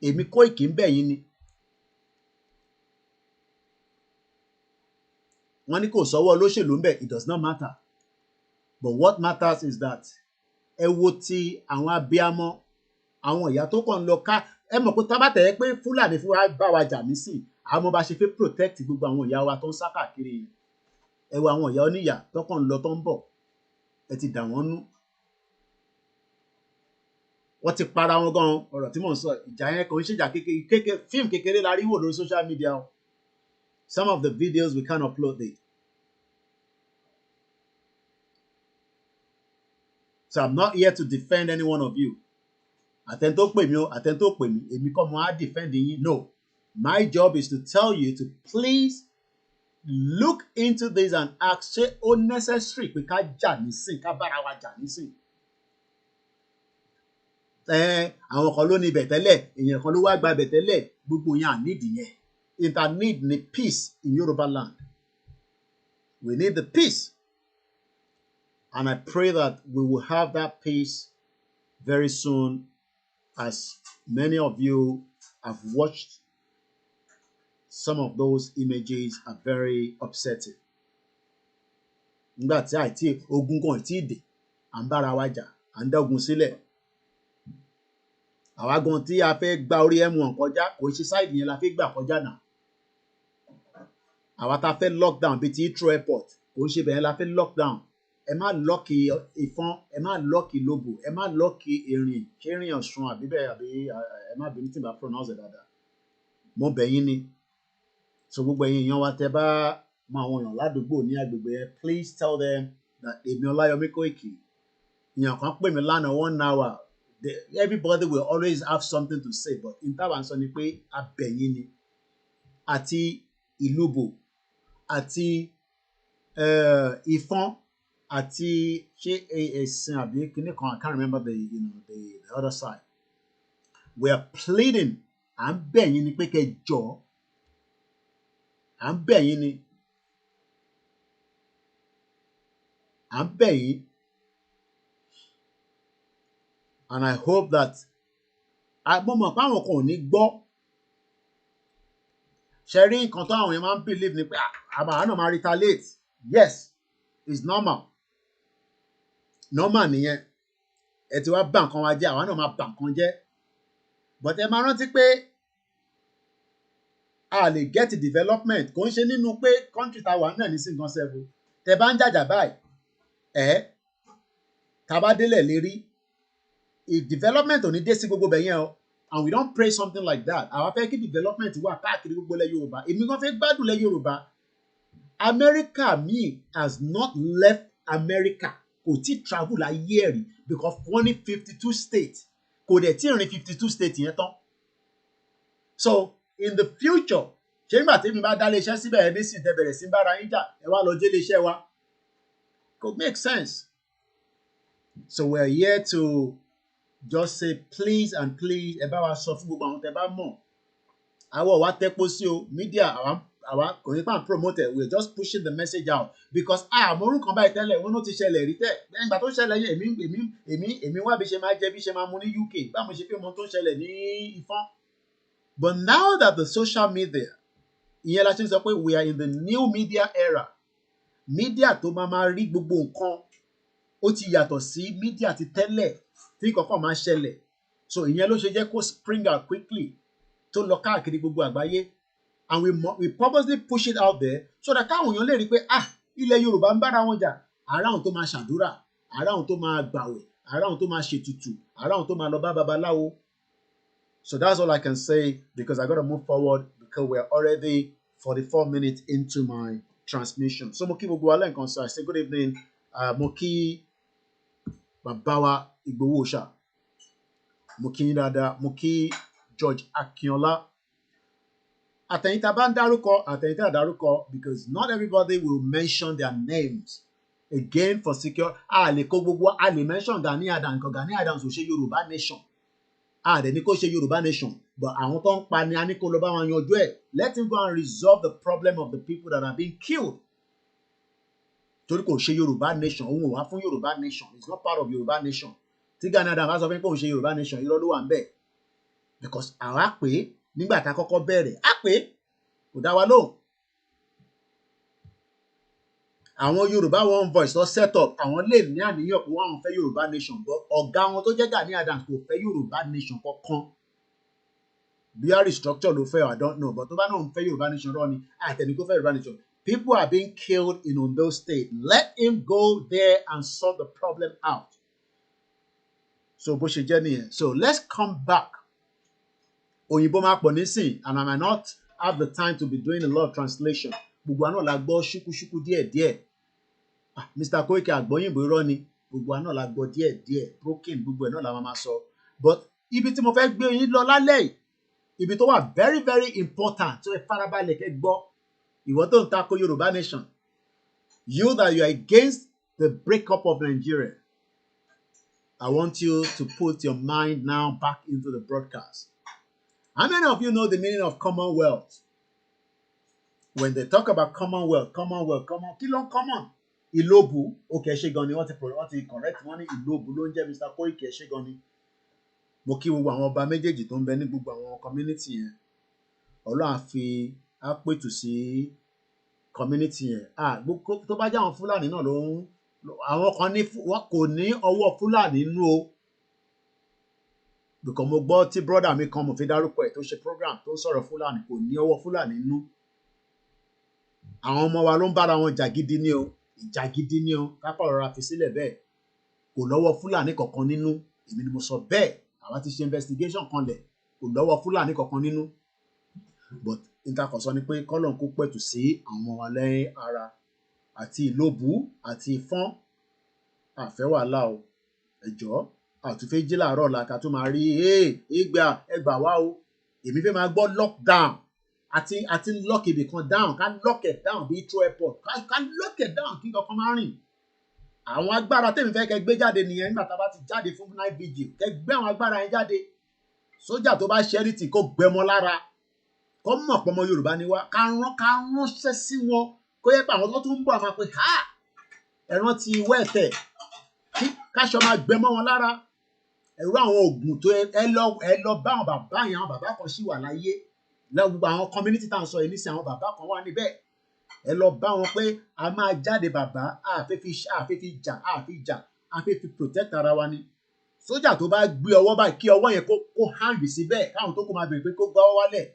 Èmi Koiki ń bẹ̀ yín ni. Wọ́n ní kò sọ́wọ́ olóṣèlú ń bẹ̀. It does not matter. But what matters is that ẹ wo ti àwọn abiyamọ, àwọn ìyá tó kàn ń lọ ká. Ẹ mọ̀ pé tá bá tẹ̀ ẹ́ pé Fúlàní fún wa bá wa jà nísìn, àwọn bá ṣe fẹ́ protect gbogbo àwọn ìyá wa tó ń sá káàkiri yẹn. Ẹ wo àwọn ìyá oníyà tó kàn ń lọ tó ń bọ̀. Ẹ ti dà wọ́n nú. Wọ́n ti para wọn gan. Ọ̀rọ̀ tí mò ń sọ, ìjà yẹn kò ń ṣèjà kékeré, fíìmù kékeré la rí wò lórí social media. Some of the videos we can upload it. So I'm not here to defend any one of you. Àtẹn tó pè mí o, àtẹn tó pè mí, èmi kọ́ mo á defend yín. No. My job is to tell you to please look into this and ask, ṣé ó necessary pé ká jà nísìn, ká bára wa jà nísìn? Àwọn kan ló ní ibẹ̀ tẹ́lẹ̀, èèyàn kan ló wá gba ibẹ̀ tẹ́lẹ̀, gbogbo yẹn à need yẹn. It need ni peace in Yoruba land. We need the peace. And I pray that we will have that peace very soon, as many of you have watched. Some of those images are very upsetting. Nígbà tí àìtí ogun kan tí dé, à ń bára wa jà, à ń dá ogun sílẹ̀. Àwa gan tí a fẹ́ gba orí M1 kọjá, kò ṣe side yẹn la fẹ́ gbà kọjá náà. Àwa tá fẹ́ lockdown bíi ti Heathrow airport, kò ṣe bẹ́ẹ̀ la fẹ́ lockdown. Ẹ má lọ́ọ̀kì Ìfọ̀n, ẹ má lọ́ọ̀kì Lóbò, ẹ má lọ́ọ̀kì Ìrìn, ṣé Ìrìn Ọ̀ṣun àbí bẹ́ẹ̀ àbí ẹ má bínú tí n bá pronounce dáadáa. Mo bẹ̀ yín ni. So gbogbo ẹ̀yin èèyàn wa tẹ́ bá mọ àwọn èèyàn ládùúgbò ní agbègbè yẹn, please tell them that èmi Ọláyọmí Kóìkì. Èèyàn kan pè mí lánàá 1 hour. Everybody will always have something to say, but in táwa ń sọ ni pé a bẹ̀ yín ni. Àti Ìlúbò, àti Ìfọ̀n, àti ṣé ẹ̀sìn àbí kíní kan, I can't remember the other side. we are pleading. À ń bẹ̀ yín ni pé kẹ́ jọ̀ọ́. À ń bẹ̀ yín ni. À ń bẹ̀ yín. And I hope that mo mọ̀ pé àwọn kan ò ní gbọ́. Ṣé rí nǹkan tó àwọn yẹn máa ń believe ni pé àwa náà máa retaliate. Yes, it's normal. Normal nìyẹn. Ẹ ti wá bà nǹkan wa jẹ́, àwa náà máa bà nǹkan jẹ́. But ẹ máa rántí pé a lè get development kò ń ṣe nínú pé country ta wà náà ní sí nǹkan sẹ́fù. Tẹ bá ń jàjà báyìí, tá bá délẹ̀ lérí, development ò ní dé sí gbogbo bẹ̀yẹn o. And we don't pray something like that. Àwa fẹ́ kí development wà káàkiri gbogbo ilẹ̀ Yorùbá. Èmi gan fẹ́ gbádùn ilẹ̀ Yorùbá. America mi has not left America. Kò tí travel ayé ẹ̀rí because wọ́n ní 52 states. Kò dẹ̀ tí rìn 52 states yẹn tán. So in the future, ṣé nígbà tí mi bá dá iléeṣẹ́ síbẹ̀ ẹ̀ nísìnyí tẹ́ bẹ̀rẹ̀ sí bára yín jà ẹ wá lọ jẹ́ iléeṣẹ́ wa. Could make sense. So we are here to just say please and please ẹ bá wa sọ fún gbogbo àwọn tẹ́ bá mọ̀. Àwa wa tẹ́pọ̀ sí o media àwa kò ní pa promote it. We are just pushing the message out because àmọ́ orúkọ báyìí tẹ́lẹ̀ wọ́n ló ti ṣẹlẹ̀ rí tẹ́ nígbà tó ṣẹlẹ̀ yẹn èmi wá bí ṣe máa jẹ bí ṣe máa mu ní UK báwo ṣe fi mọ tó ṣẹlẹ̀ ní Ifọ̀n. But now that the social media ìyẹn la ṣe ń sọ pé we are in the new media era. Media tó máa rí gbogbo nǹkan ó ti yàtọ̀ sí media ti tẹ́lẹ̀ tí kọ̀ọ̀kan máa ṣẹlẹ̀. So ìyẹn ló ṣe jẹ́ kó spring out quickly tó lọ káàkiri gbogbo àgbáyé. And we purposely push it out there so that káwọn èèyàn lè rí i pé ilẹ̀ Yorùbá ń bára wọn jà. Àrà àwọn tó máa ṣàdúrà, àrà àwọn tó máa gbàwẹ̀, àrà àwọn tó máa ṣètùtù, àrà àwọn tó máa lọ bá babaláwo. So that's all I can say because I got to move forward because we are already 44 minutes into my transmission. So mo kí gbogbo wa lẹ́ẹ̀kan sọ I say good evening. Mo kí bàbá wa Ìgbòho Òòṣà. Mo kí yín dáadáa. Mo kí George Akínọlá. Àtẹ̀yìn tá bá ń dárúkọ, àtẹ̀yìn tá dárúkọ because not everybody will mention their names. Again for secure, a lè kó gbogbo a lè mention Gani Adams because Gani Adams ò ṣe Yorùbá nation. Dẹ̀ ní kó ṣe Yorùbá nation but àwọn tó ń pa ni a ní kó lọ bá wọn yanjú ẹ̀. Let him go and resolve the problem of the people that are being killed. Torí kò ṣe Yorùbá nation, òun ò wá fún Yorùbá nation. It's not part of Yorùbá nation. Tí Gani Adams bá sọ fún pé òun ṣe Yorùbá nation, irọ́ ló wà ń bẹ̀. Because àwa pé nígbà tá a kọ́kọ́ bẹ̀rẹ̀, pé kò dá wa lóhùn. Àwọn Yorùbá One Voice lọ set up, àwọn lè ní àníyàn pé wọ́n fẹ́ Yorùbá nation but ọ̀gá wọn tó jẹ́ Gani Adams kò fẹ́ Yorùbá nation kankan. Bí a restructure ló fẹ́ I don't know but tó bá náà ń fẹ́ Yorùbá nation rọ́ ni àtẹ̀ní kó fẹ́ Yorùbá nation. People are being killed in Ondo State. Let him go there and sort the problem out. So bó ṣe jẹ́ nìyẹn. So let's come back. Òyìnbó máa pọ̀ nísìn and I might not have the time to be doing a lot of translation. Gbogbo àná la gbọ́ ṣúkúṣúkú díẹ̀díẹ̀. Mr. Koiki àgbọ́yìnbó irọ́ ni. Gbogbo àná la gbọ́ díẹ̀díẹ̀. Broken gbogbo ẹ̀ náà la máa sọ. But ibi tí mo fẹ́ gbé yín lọ lálẹ́ yìí, ibi tó wà very very important tó ẹ farabalẹ̀ kẹ́ gbọ́. Ìwọ tó ń tako Yorùbá nation. You that you are against the breakup of Nigeria. I want you to put your mind now back into the broadcast. How many of you know the meaning of Commonwealth? When they talk about Commonwealth, kí ló ń common? Ìlóbù, okay, ṣé gan ni wọ́n ti correct wọ́n ní Ìlóbù ló ń jẹ́ Mr. Koiki ṣé gan ni. Mo kí gbogbo àwọn ọba méjèèjì tó ń bẹ ní gbogbo àwọn community yẹn. Ọlọ́run á fi á pètù sí community yẹn. Tó bá jẹ́ àwọn Fúlàní náà ló ń àwọn kan ní wọn kò ní ọwọ́ Fúlàní nínú o. Because mo gbọ́ tí brother mi kan mo fi dárúkọ ẹ̀ tó ṣe program tó ń sọ̀rọ̀ Fúlàní kò ní ọwọ́ Fúlàní nínú. Àwọn ọmọ wa ló ń bára wọn jà gidi ni o. Ìjà gidi ni o. Kápá ọ̀rọ̀ fi sílẹ̀ bẹ́ẹ̀. Kò lọ́wọ́ Fúlàní kankan nínú. Èmi ni mo sọ bẹ́ẹ̀. Àwa ti ṣe investigation kan lẹ̀. Kò lọ́wọ́ Fúlàní kankan nínú. But ìtakọ̀sọ ni pé kọ́lọ̀ kó pẹ̀tù sí àwọn ọmọ wa lẹ́yìn ara àti Ìlóbù àti Ìfọ̀n. Àfẹ́ wàhálà o. Ẹ jọ̀ọ́ àtúnfẹ́ jí láàárọ̀ ọ̀la ká tó máa rí ẹgbà wá o. Èmi fẹ́ máa gbọ́ lockdown àti lock ibì kan down ká lock it down bí Heathrow airport ká lock it down kí kankan máa rìn. Àwọn agbára tèmi fẹ́ kẹ́ gbé jáde nìyẹn nígbà tá a bá ti jáde fún night vigil kẹ́ gbé àwọn agbára yẹn jáde. sójà tó bá ṣẹ́rí tí kò gbẹmọ lára kó mọ̀ pé ọmọ Yorùbá ni wá ká ránṣẹ́ sí wọn kó yẹ pé àwọn tó tún ń bọ̀ máa pé ha ẹ̀ràn ti wẹ́ẹ̀tẹ̀ kí káṣọ máa gbẹmọ wọn lára ẹ̀rọ àwọn oògùn tó ẹ lọ bá àwọn bàbá yẹn àwọn bàbá kan sì wà láyé lọ́wọ́ gbogbo àwọn community tá à ń sọ yìí nísìnyí àwọn bàbá kan wà níbẹ̀ ẹ lọ bá wọn pé a máa jáde bàbá àfẹ́ fi jà àfẹ́ fi protect ara wa ni sójà tó bá gbé ọwọ́ báyìí kí ọwọ́ yẹn kó hang síbẹ̀ káwọn tó kó máa bèrè pé kó gbá ọwọ́ wálẹ̀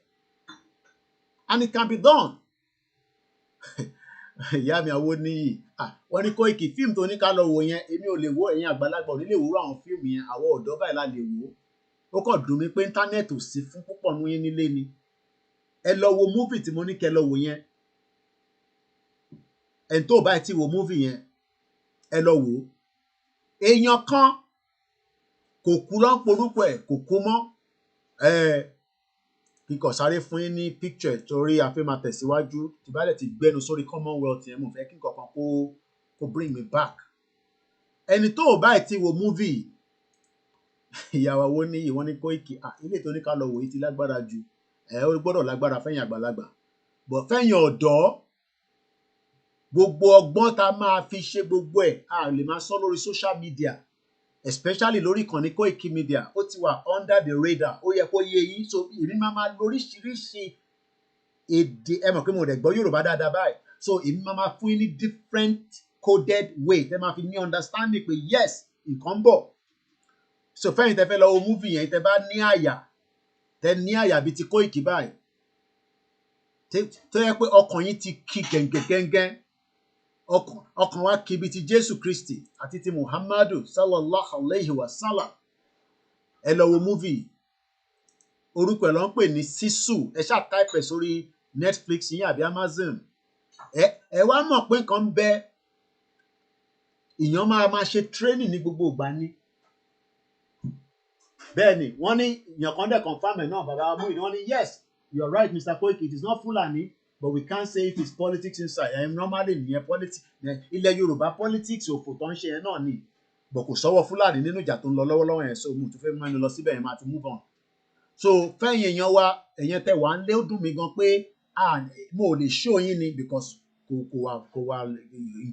and it can be done ìyá mi àwo níyì wọ́n ní Koiki fíìmù tó ní ká lọ wò yẹn èmi ò lè wo ẹ̀yin àgbàlagbà ò ní lè wúrọ̀ àwọn fíìmù yẹn àwọn ọ̀dọ́ báyìí la lè wò ó kàn dùn mí pé íńtánẹ́ẹ̀tì ò sí fún púpọ̀ nú yín nílé ni ẹ lọ wo múfì tí mo ní kẹ́ lọ wò yẹn ẹ̀ tó báyìí ti wo múfì yẹn ẹ lọ wò ó èèyàn kan kò kú lọ́n porúkọ ẹ̀ kò kú mọ́ kíkọ̀ sáré fún yín ní picture torí a fẹ́ máa tẹ̀síwájú tí bá dẹ̀ ti gbẹ́nu sórí Commonwealth yẹn mo fẹ́ kí nǹkan kan kó bring me back ẹni tó ò báyìí ti wo múvì ìyàwó wo ní ìwọ́n ní Koiki ilé tó ní ká lọ wò yìí ti lágbára ju ó gbọ́dọ̀ lágbára fẹ́yìn àgbàlagbà bọ̀ fẹ́yìn ọ̀dọ́ gbogbo ọgbọ́n tá a máa fi ṣe gbogbo ẹ̀ a lè máa sọ lórí social media especially lórí ìkànnì Koiki Media ó ti wà under the radar ó yẹ kó yé yín so èmi máa lóríṣiríṣi èdè ẹ mọ̀ pé mo dẹ̀ gbọ́ Yorùbá dáadáa báyìí so èmi máa fún yín ní different coded way tẹ́ máa fi ní understanding pé yes nǹkan bọ̀ so fẹ́yìn tẹ́ fẹ́ lọ wo movie yẹn tẹ́ bá ní àyà bíi ti Koiki báyìí tó yẹ pé ọkàn yín ti kí gẹ̀ǹgẹ̀gẹ̀ǹgẹ̀ ọkàn wa kí bíi ti Jésù Kristi àti ti Muhammadu sallallahu alayhi wa sallam ẹ lọ wo movie orúkọ ẹ̀ ló ń pè ní Sisu ẹ ṣáà type ẹ̀ sórí Netflix yín àbí Amazon ẹ wá mọ̀ pé nǹkan ń bẹ ìyàn máa ṣe training ní gbogbo ìgbà ni bẹ́ẹ̀ ni wọ́n ní ìyàn kan dẹ̀ confam ẹ̀ náà bàbá wa mú ìdí wọ́n ní yes you are right Mr. Koiki it is not Fulani but we can't say if it's politics inside normally nìyẹn politics ilẹ̀ Yorùbá politics òfò tó ń ṣe yẹn náà ni but kò sọ́wọ́ Fúlàní nínú ìjà tó ń lọ lọ́wọ́lọ́wọ́ yẹn so mo tún fẹ́ mẹ́nu lọ síbẹ̀ yẹn máa ti move on so fẹ́yìn èèyàn wa èèyàn tẹ wà ń lé ó dùn mí gan pé mo ò lè show yín ni because kò wà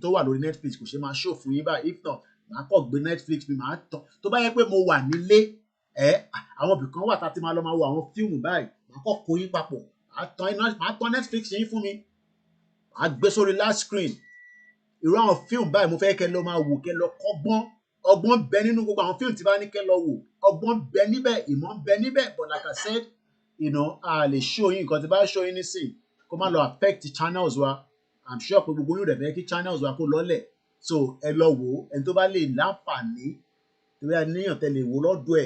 tó wà lórí Netflix kò ṣe máa show fún yín báyìí if not màá kọ́ gbé Netflix mi màá tán tó bá yẹ pé mo wà nílé àwọn ibìkan wà tá a ti máa lọ máa wo àwọn fíìmù báyìí màá kọ́ kó yín papọ̀ màá tán Netflix yín fún mi màá gbé sórí large screen irú àwọn fíìmù báyìí mo fẹ́ kẹ́ lọ máa wò kẹ́ lọ kọ́gbọ́n ọgbọ́n bẹ nínú gbogbo àwọn fíìmù tí bá ní kẹ́ lọ wò ọgbọ́n bẹ níbẹ̀ ìmọ̀ bẹ níbẹ̀ but like I said a lè show yín nǹkan tí bá show yín nísìn kó má lọ affect channels wa I'm sure pé gbogbo yín rẹ̀ fẹ́ kí channels wa kó lọ́lẹ̀ so ẹ lọ wò ó ẹni tó bá lè láǹfààní tó bá níyàn tẹ́ lè wò lọ́dọ̀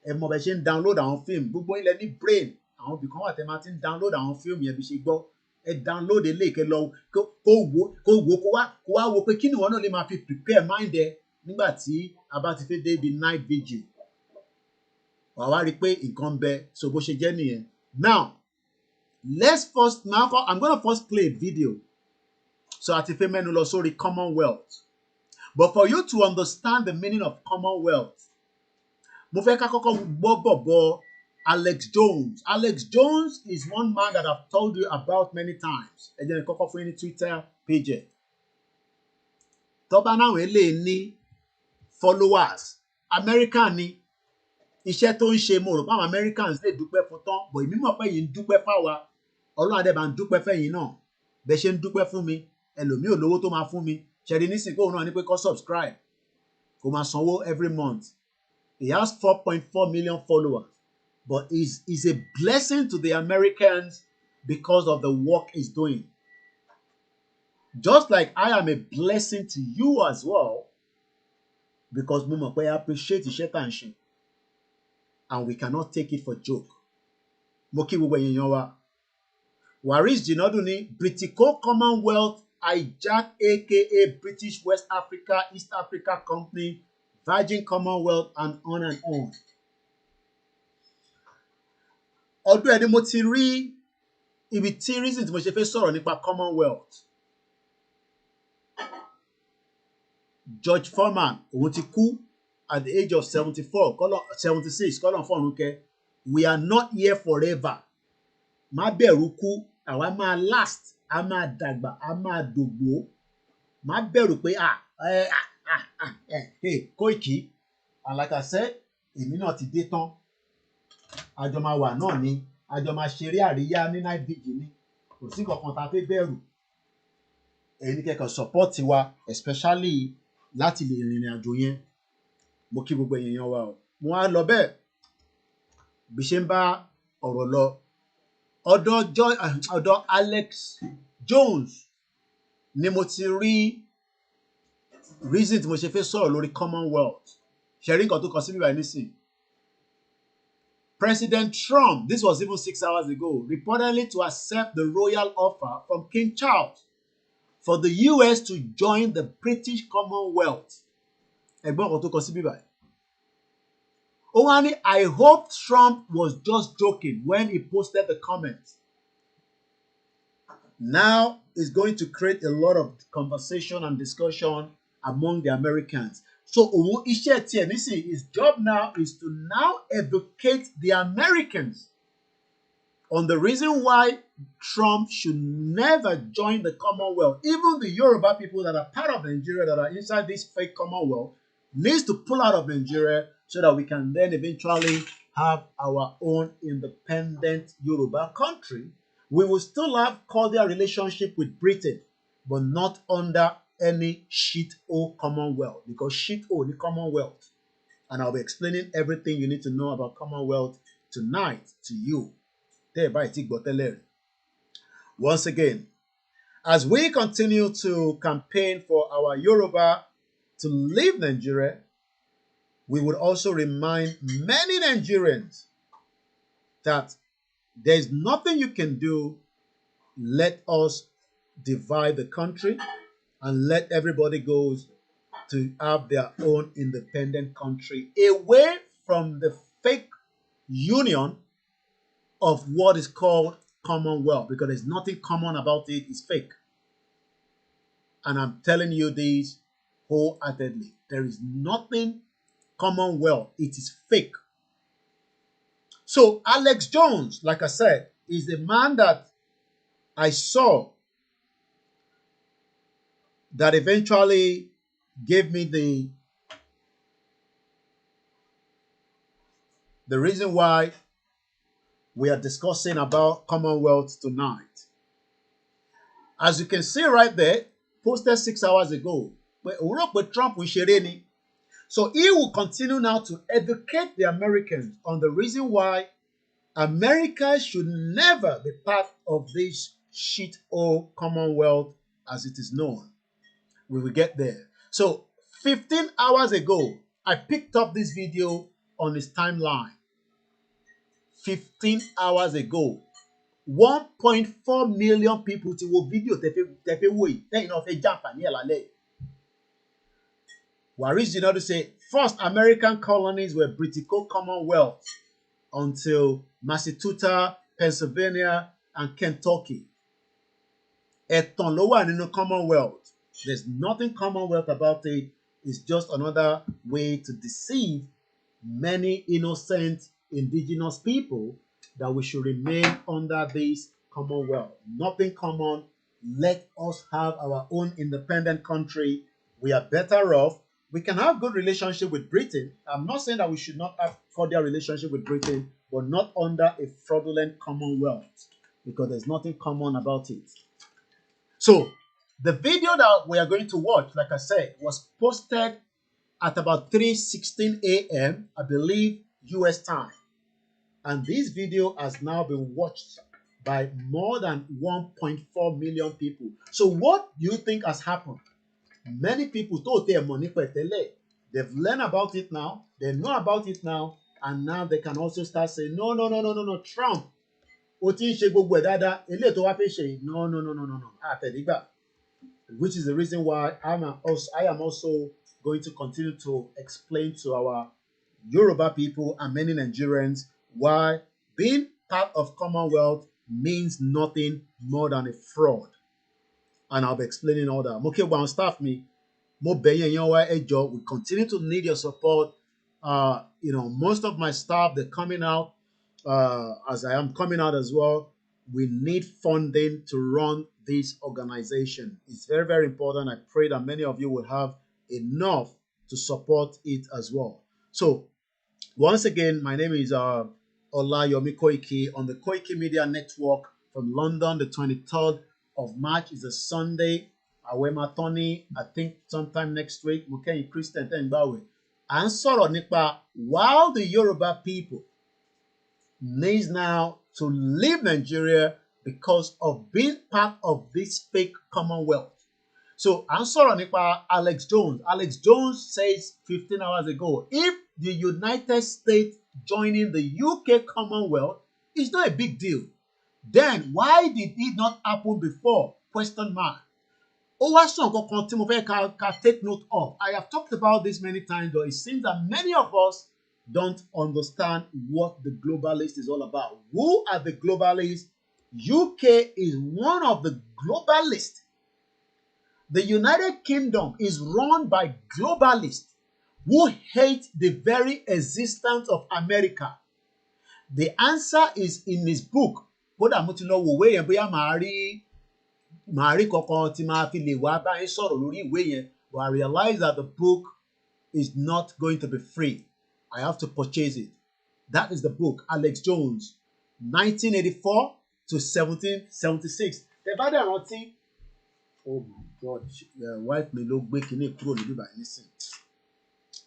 ẹ mọ̀ bẹ́ ṣe ń download àwọn fíìmù gbogbo ilẹ̀ ní brain àwọn ibì kan wà tẹ́ máa ti ń download àwọn fíìmù yẹn bí ṣe gbọ́ ẹ download eléyìí kẹ́ lọ kó wá wo pé kí ni wọn náà lè máa fi prepare mind ẹ nígbà tí a bá ti fẹ́ dé ibi night vigil wà wá rí i pé nǹkan bẹ so bó ṣe jẹ́ nìyẹn now let's first I'm gonna first play a video so àti fẹ́ mẹ́nu lọ sórí Commonwealth but for you to understand the meaning of Commonwealth mo fẹ́ ká kọ́kọ́ gbọ́ bọ̀bọ̀ Alex Jones is one man that I've told you about many times ẹ jẹ́ ní kọ́kọ́ fún yín ní Twitter page ẹ̀ tọ́ba náà eléyìí ní followers American ni iṣẹ́ tó ń ṣe mo rò pé àwọn Americans lè dúpẹ́ fún tán bọ̀ èmi mọ̀ pé yìí ń dúpẹ́ fáwa Ọlọ́run àdẹ́bà ń dúpẹ́ fẹ́yìn náà bẹ́ẹ̀ ṣe ń dúpẹ́ fún mi ẹlòmíì ò lówó tó máa fún mi ṣẹ̀rí nísìnyí kóun náà ní pé kó subscribe kó máa sanwó every month he has 4.4 million followers but is a blessing to the Americans because of the work he's doing just like I am a blessing to you as well because mo mọ̀ pé I appreciate iṣẹ́ tá à ń ṣe and we cannot take it for joke mo kí gbogbo èèyàn wa Waris Jinadu ní Britico Commonwealth hijack aka British West Africa East Africa Company Virgin Commonwealth and on ọdún ẹni mo ti rí ibi tí reason tí mo ṣe fẹ́ sọ̀rọ̀ nípa Commonwealth George Foreman òun ti kú at the age of 76 kọ́lọ̀ fọ́ọ̀rùn kẹ́ We are not here forever. Má bẹ̀rù kú, àwa máa last, a máa dàgbà, a máa dògbò. Má bẹ̀rù pé Koiki. And like I said, èmi náà ti dé tán. Àjọ máa wà náà ni, àjọ máa ṣeré àríyá ní night vigil ni. Kò sí kankan tá a fẹ́ bẹ̀rù. Èyí ni kẹ́kọ̀ọ́ support wa, especially láti lè rìnrìn àjò yẹn. Mo kí gbogbo èèyàn wa o. Mo á lọ bẹ́ẹ̀ bí ṣe ń bá ọ̀rọ̀ lọ. Ọ̀dọ̀ Alex Jones ni mo ti rí reason tí mo ṣe fẹ́ sọ̀rọ̀ lórí Commonwealth. Ṣe rí nǹkan tó kọ sí bíbá nísìn. President Trump, this was even 6 hours ago, reportedly to accept the royal offer from King Charles for the US to join the British Commonwealth. Ẹ̀gbọ́n nǹkan tó kọ sí bíbá. Ó wá ní, I hope Trump was just joking when he posted the comment. Now it's going to create a lot of conversation and discussion among the Americans. So òun iṣẹ́ tiẹ̀ nísìnyí, his job now is to now educate the Americans on the reason why Trump should never join the Commonwealth. Even the Yoruba people that are part of Nigeria that are inside this fake Commonwealth needs to pull out of Nigeria so that we can then eventually have our own independent Yoruba country. We will still have cordial relationship with Britain, but not under any shit-o Commonwealth, because shit-o the Commonwealth. And I'll be explaining everything you need to know about Commonwealth tonight to you. Once again, as we continue to campaign for our Yoruba to leave Nigeria, we would also remind many Nigerians that there's nothing you can do. Let us divide the country and let everybody go to have their own independent country away from the fake union of what is called Commonwealth, because there's nothing common about it. It's fake. And I'm telling you this wholeheartedly. There is nothing Commonwealth. It is fake. So Alex Jones, like I said, is a man that I saw that eventually gave me the reason why we are discussing about Commonwealth tonight. As you can see right there, posted 6 hours ago, with Trump with Shereni. So he will continue now to educate the Americans on the reason why America should never be part of this shit-o Commonwealth as it is known. We will get there. So 15 hours ago, I picked up this video on his timeline. 15 hours ago, 1.4 million people ti wo video tefe wo yi tẹ́yìn náà fẹ́ jàǹfààní ẹ̀ lálẹ́. Waris did not say first American colonies were British Commonwealth until Massachusetts, Pennsylvania, and Kentucky. Ẹ̀tàn ló wà nínú Commonwealth. There's nothing Commonwealth about it. It's just another way to deceive many innocent indigenous people that we should remain under this Commonwealth. Nothing common. Let us have our own independent country. We are better off. We can have good relationship with Britain. I'm not saying that we should not have cordial relationship with Britain, but not under a fraudulent Commonwealth, because there's nothing common about it. So the video that we are going to watch, like I said, was posted at about 3:16 a.m., I believe, US time. And this video has now been watched by more than 1.4 million people. So what do you think has happened? Many people thought they money per tele. They've learned about it now. They know about it now. And now they can also start saying, no, Trump. No. Which is the reason why I am also going to continue to explain to our Yoruba people and many Nigerians why being part of Commonwealth means nothing more than a fraud. And I'll be explaining all that. Okay, well, staff me. We continue to need your support. Most of my staff, they're coming out as I am coming out as well, we need funding to run this organization. It's very, very important. I pray that many of you will have enough to support it as well. So, once again, my name is Olayomi Koiki on the Koiki Media Network from London. The 23rd of March is a Sunday. Awema Tony, I think sometime next week, Mukeyi Christian Tengbawe. And sọ̀rọ̀ nípa while the Yoruba people needs now to leave Nigeria because of being part of this fake Commonwealth. So, I'm sorry nípa Alex Jones. Alex Jones says 15 hours ago, if the United States joining the UK Commonwealth is not a big deal, then why did it not happen before? Question mark. Ó wá sọ nǹkan kan tí mo fẹ́ ká take note of. I have talked about this many times, but it seems that many of us don't understand what the globalist is all about. Who are the globalists? UK is one of the globalists. The United Kingdom is run by globalists who hate the very existence of America. The answer is in his book. Kódà mo ti lọ wo ìwé yẹn bóyá màá rí kankan tí màá fi lè wá báyìí sọ̀rọ̀ lórí ìwé yẹn, but I realize that the book is not going to be free. I have to purchase it. That is the book, Alex Jones, 1984 to 1776. Tẹ́ bá dẹ̀ rántí, oh my God, wife mi ló gbé kinní kúrò ní bíbá nísìn.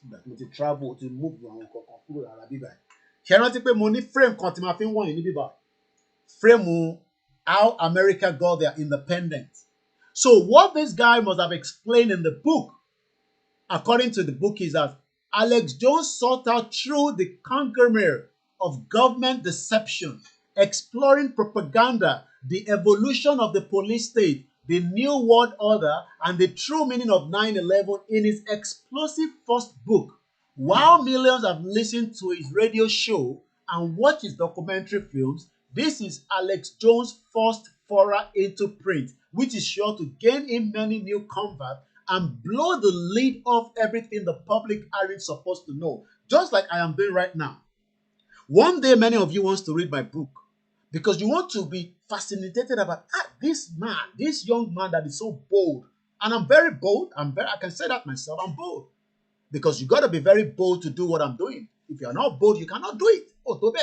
Ìgbà tí mo ti travel, ti move àwọn kankan kúrò lára bíbá. Ṣé rántí pé mo ní frame kan tí màá fi ń wọ̀nyí ní bíbá? Frame how America got their independence. So what this guy must have explained in the book, according to the book, is that Alex Jones sought out through the conglomerate of government deception, exploring propaganda, the evolution of the police state, the New World Order, and the true meaning of 9/11 in his explosive first book. While millions have listened to his radio show and watched his documentary films, this is Alex Jones' first foray into print, which is sure to gain him many new converts and blow the lid off everything the public aren't supposed to know, just like I am doing right now. One day, many of you want to read my book because you want to be fascinated about this man, this young man that is so bold. And I'm very bold. I can say that myself. I'm bold. Because you got to be very bold to do what I'm doing. If you're not bold, you cannot do it. Oh, Tobe.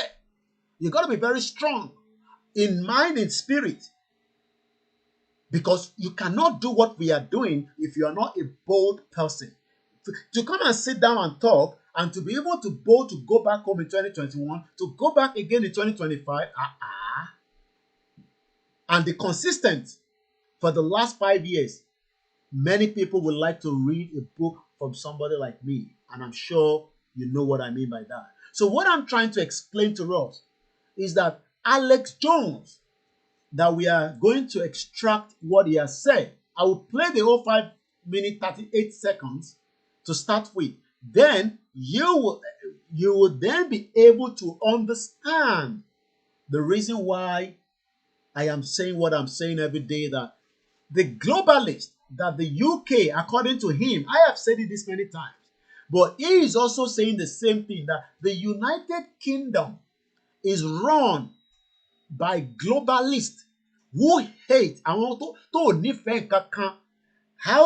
You got to be very strong in mind and spirit. Because you cannot do what we are doing if you are not a bold person. To come and sit down and talk and to be able to bold to go back home in 2021, to go back again in 2025, and the consistent for the last 5 years, many people would like to read a book from somebody like me. And I'm sure you know what I mean by that. So what I'm trying to explain to us is that Alex Jones, that we are going to extract what he has said. I will play the whole 5 minutes 38 seconds to start with. Then you will then be able to understand the reason why I am saying what I'm saying every day, that the globalist, that the UK, according to him, I have said it this many times, but he is also saying the same thing, that the United Kingdom is run by globalists who hate. How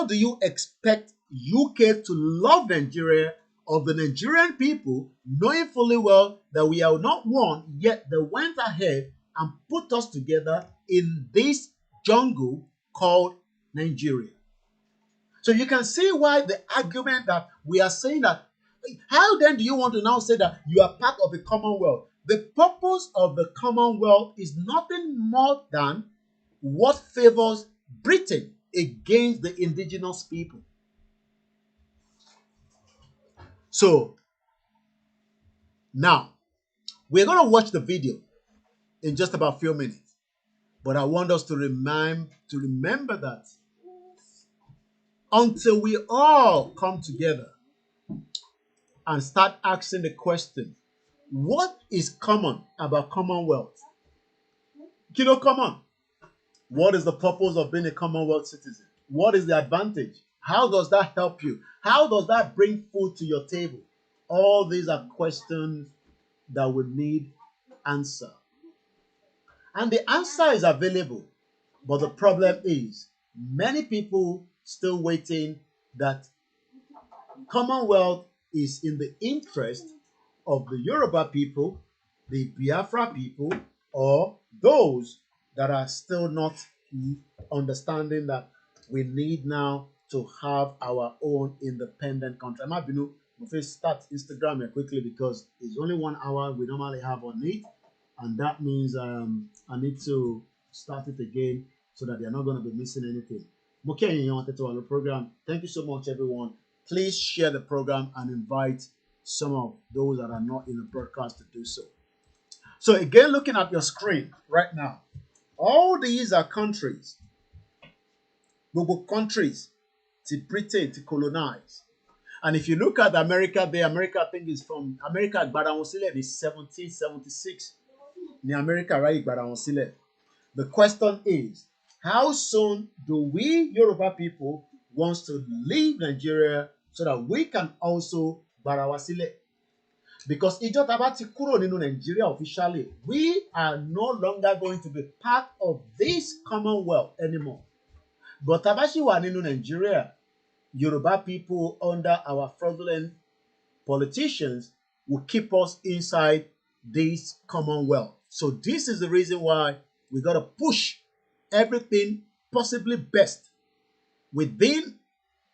do you expect UK to love Nigeria, of the Nigerian people, knowing fully well that we are not one, yet they went ahead and put us together in this jungle called Nigeria? So you can see why the argument that we are saying that, how then do you want to now say that you are part of the Commonwealth? The purpose of the Commonwealth is nothing more than what favors Britain against the indigenous people. So now we're going to watch the video in just about a few minutes, but I want us to remember that until we all come together and start asking the question, what is common about Commonwealth? Kilo common. What is the purpose of being a Commonwealth citizen? What is the advantage? How does that help you? How does that bring food to your table? All these are questions that we need answer. And the answer is available. But the problem is, many people still waiting that Commonwealth is in the interest of the Yoruba people, the Biafra people, or those that are still not understanding that we need now to have our own independent country. I'm happy to start Instagram here quickly because it's only 1 hour we normally have on it, and that means I need to start it again so that they're not going to be missing anything. Program. Thank you so much, everyone. Please share the program and invite some of those that are not in the broadcast to do so. So again, looking at your screen right now, all these are countries, global countries, to Britain to colonize. And if you look at America there, America I think is from America, Gbadawonsile is 1776. In America, right, Gbadawonsile. The question is, how soon do we Yoruba people want to leave Nigeria so that we can also Gbadawonsile? Because Ijo Tabati Kuro nínú Nigeria officially, we are no longer going to be part of this Commonwealth anymore. But Tabashi wa nínú Nigeria, Yoruba people under our fraudulent politicians will keep us inside this Commonwealth. So this is the reason why we got to push everything possibly best within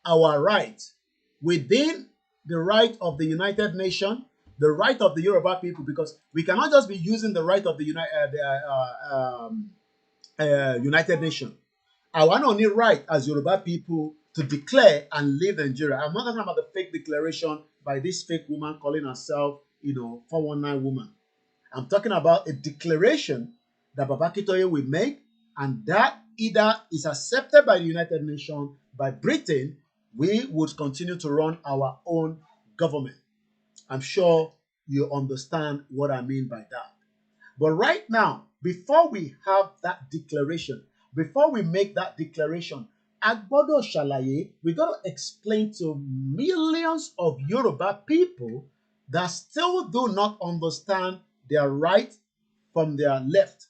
our rights, within the right of the United Nations, the right of the Yoruba people, because we cannot just be using the right of the United Nations. I want only right as Yoruba people to declare and leave Nigeria. I'm not talking about the fake declaration by this fake woman calling herself, 419 woman. I'm talking about a declaration that Akintoye will make, and that either is accepted by the United Nations, by Britain, we would continue to run our own government. I'm sure you understand what I mean by that. But right now, before we have that declaration, before we make that declaration, Agbodo Shalaye, we got to explain to millions of Yoruba people that still do not understand their right from their left.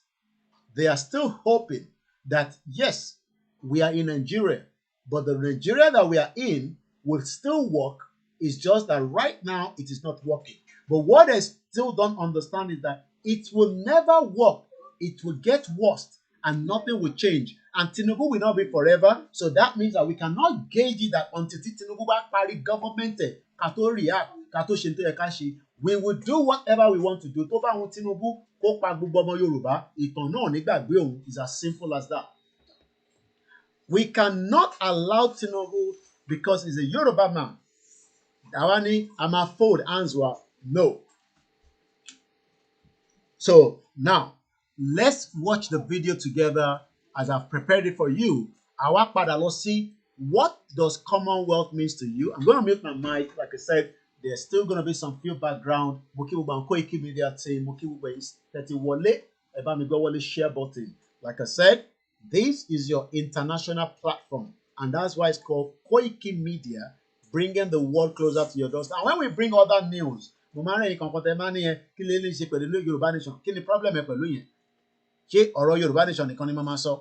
They are still hoping that, yes, we are in Nigeria, but the Nigeria that we are in will still work. It's just that right now it is not working. But what they still don't understand is that it will never work. It will get worse and nothing will change. And Tinubu will not be forever. So that means that we cannot gauge it that until Tinubu back party government, kato react, kato shinte ekashi, we will do whatever we want to do. Tó bá wọn Tinubu kó pa gbogbo ọmọ Yorùbá, ìtàn náà nígbàgbé òun is as simple as that. We cannot allow Tinubu because he's a Yoruba man. Dawani, I'm a fold answer. No. So now, let's watch the video together as I've prepared it for you. Àwa padà lọ sí, what does Commonwealth means to you? I'm going to mute my mic. Like I said, there's still going to be some few background. Mo kí gbogbo àwọn Koiki Media team, mo kí gbogbo yín tẹ́tí wọlé, ẹ bá mi gbọ́ wọlé share button. Like I said, this is your international platform, and that's why it's called Koiki Media, bringing the world closer to your doorstep. And when we bring other news, mo máa ń rẹ̀ nǹkan kan tẹ́ máa ní yẹn kí lè ṣe pẹ̀lú Yorùbá Nation, kí ni problem ẹ pẹ̀lú yẹn? Ṣé ọ̀rọ̀ Yorùbá Nation nìkan ni mo máa sọ?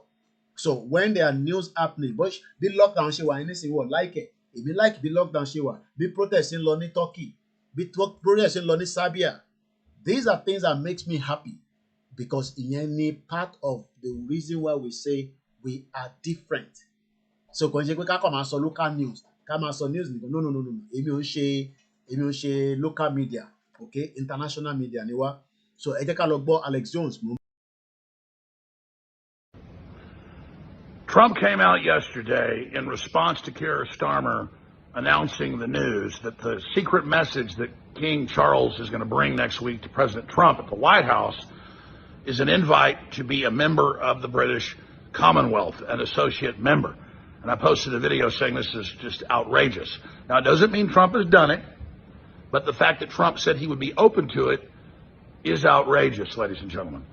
So when there are news happening, but bí lockdown ṣe wà ní nísìnyí wọ̀ láìkẹ̀, èmi like bí lockdown ṣe wà, bí protest ń lọ ní Turkey, bí protest ń lọ ní Serbia. These are things that makes me happy because ìyẹn ni part of the reason why we say we are different. So kò ń ṣe pé ká kàn máa sọ local news, ká máa sọ news nìkan. No. Èmi ò ń ṣe local media, okay? International media ni wá. So ẹ jẹ́ ká lọ gbọ́ Alex Jones. Trump came out yesterday in response to Keir Starmer announcing the news that the secret message that King Charles is going to bring next week to President Trump at the White House is an invite to be a member of the British Commonwealth, an associate member. And I posted a video saying this is just outrageous. Now, it doesn't mean Trump has done it, but the fact that Trump said he would be open to it is outrageous, ladies and gentlemen.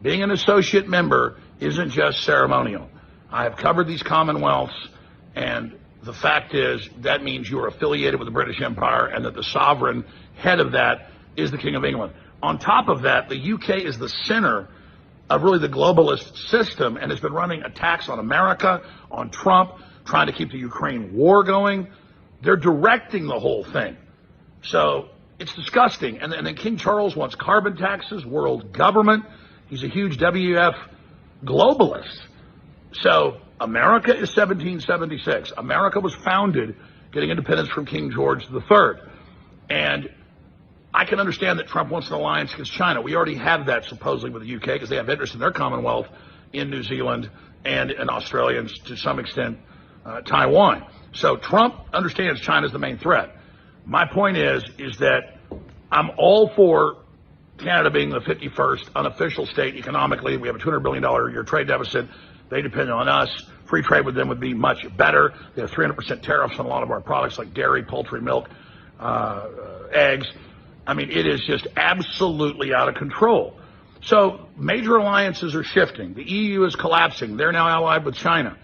Being an associate member isn't just ceremonial. I have covered these commonwealths, and the fact is that means you are affiliated with the British Empire and that the sovereign head of that is the King of England. On top of that, the UK is the center of really the globalist system and has been running attacks on America, on Trump, trying to keep the Ukraine war going. They're directing the whole thing. So it's disgusting. And then King Charles wants carbon taxes, world government. He's a huge WF globalist. So America is 1776. America was founded getting independence from King George III. And I can understand that Trump wants an alliance against China. We already have that supposedly with the UK because they have interest in their Commonwealth in New Zealand and in Australia and to some extent Taiwan. So Trump understands China's the main threat. My point is that I'm all for Canada being the 51st unofficial state economically. We have a $200 billion a year trade deficit. They depend on us. Free trade with them would be much better. They have 300% tariffs on a lot of our products like dairy, poultry, milk, eggs. I mean, it is just absolutely out of control. So major alliances are shifting. The EU is collapsing. They're now allied with China.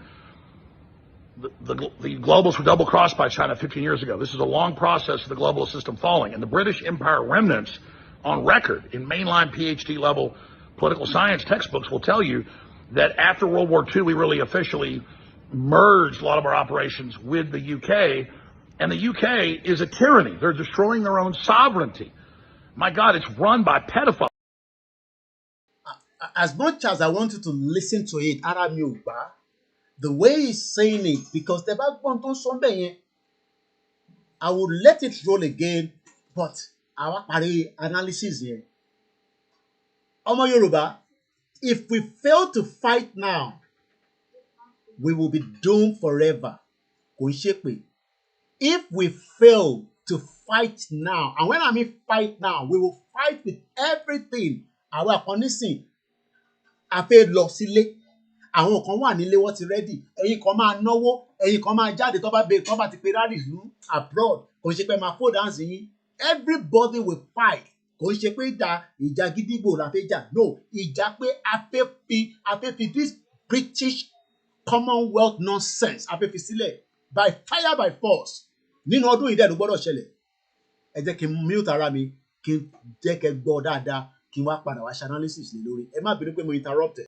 The globalists were double-crossed by China 15 years ago. This is a long process of the globalist system falling. And the British Empire remnants on record in mainline PhD level political science textbooks will tell you that after World War II, we really officially merged a lot of our operations with the UK. And the UK is a tyranny. They're destroying their own sovereignty. My God, it's run by pedophiles. As much as I wanted to listen to it, the way he's saying it, because the backbone on Sunday, I would let it roll again, but our analysis here. Omo Yoruba, if we fail to fight now, we will be doomed forever. If we fail to fight now, and when I mean fight now, we will fight with everything. Our condition, a fẹ́ lọ sílé. Àwọn kan wà nílé wọ́n ti ready. Ẹ̀yin kan máa náwó, ẹ̀yin kan máa jáde tó bá ti pe rally abroad. Kò ṣe pé máa fold hands yín. Everybody will fight. Kò ṣe pé ìjà gídígbò la fẹ́ jà. No, ìjà pé a fẹ́ fi this British Commonwealth nonsense a fẹ́ fi sílẹ̀ by fire by force. Nínú ọdún yìí dẹ̀ ló gbọ́dọ̀ ṣẹlẹ̀. Ẹ jẹ́ kí n mute ara mi, kí n jẹ́ kẹ́ gbọ́ dáadáa, kí n wá padà wá ṣe analysis lé lórí. Ẹ má bínú pé mo interrupted.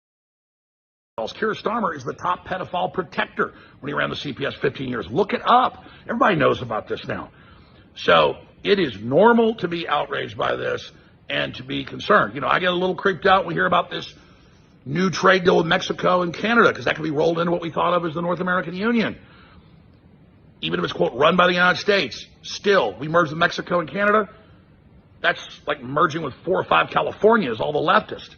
Keir Starmer is the top pedophile protector when he ran the CPS 15 years. Look it up. Everybody knows about this now. So it is normal to be outraged by this and to be concerned. You know, I get a little creeped out when we hear about this new trade deal with Mexico and Canada, because that could be rolled into what we thought of as the North American Union. Even if it's, quote, run by the United States, still, we merged with Mexico and Canada. That's like merging with 4 or 5 Californias, all the leftists.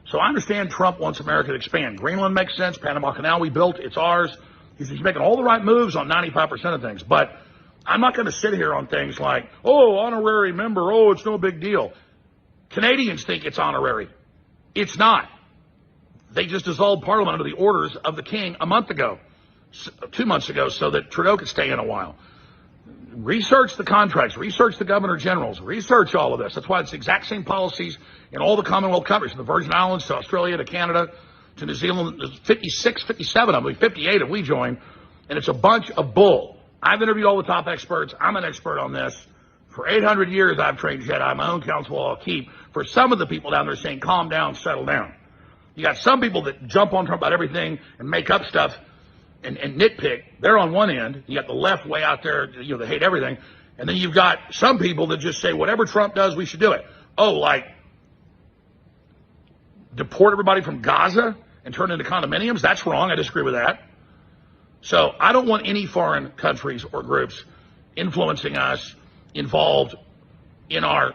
So I understand Trump wants America to expand. Greenland makes sense. Panama Canal we built, it's ours. He's making all the right moves on 95% of things. But I'm not going to sit here on things like, oh, honorary member, oh, it's no big deal. Canadians think it's honorary. It's not. They just dissolved Parliament under the orders of the King a month ago, 2 months ago, so that Trudeau could stay in a while. Research the contracts, research the governor generals, research all of this. That's why it's the exact same policies in all the Commonwealth countries, from the Virgin Islands to Australia to Canada to New Zealand. There's 56, 57 of them, 58 if we join, and it's a bunch of bull. I've interviewed all the top experts. I'm an expert on this. For 800 years, I've trained Jedi. My own counsel I'll keep. For some of the people down there saying, calm down, settle down. You got some people that jump on Trump about everything and make up stuff and nitpick. They're on one end. You got the left way out there, you know, they hate everything. And then you've got some people that just say, whatever Trump does, we should do it. Oh, like deport everybody from Gaza and turn into condominiums? That's wrong. I disagree with that. So I don't want any foreign countries or groups influencing us, involved in our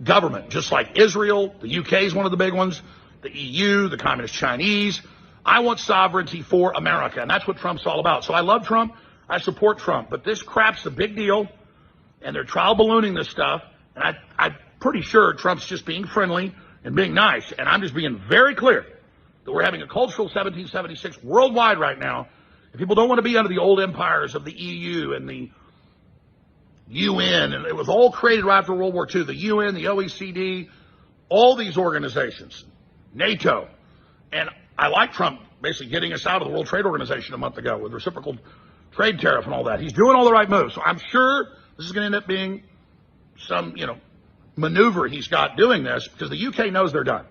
government, just like Israel. The UK is one of the big ones. The EU, the Communist Chinese. I want sovereignty for America, and that's what Trump's all about. So I love Trump. I support Trump. But this crap's a big deal, and they're trial ballooning this stuff. And I'm pretty sure Trump's just being friendly and being nice. And I'm just being very clear that we're having a cultural 1776 worldwide right now. And people don't want to be under the old empires of the EU and the UN. And it was all created right after World War II. The UN, the OECD, all these organizations, NATO. And I like Trump basically getting us out of the World Trade Organization a month ago with reciprocal trade tariff and all that. He's doing all the right moves. So I'm sure this is going to end up being some, maneuver he's got doing this, because the UK knows they're done.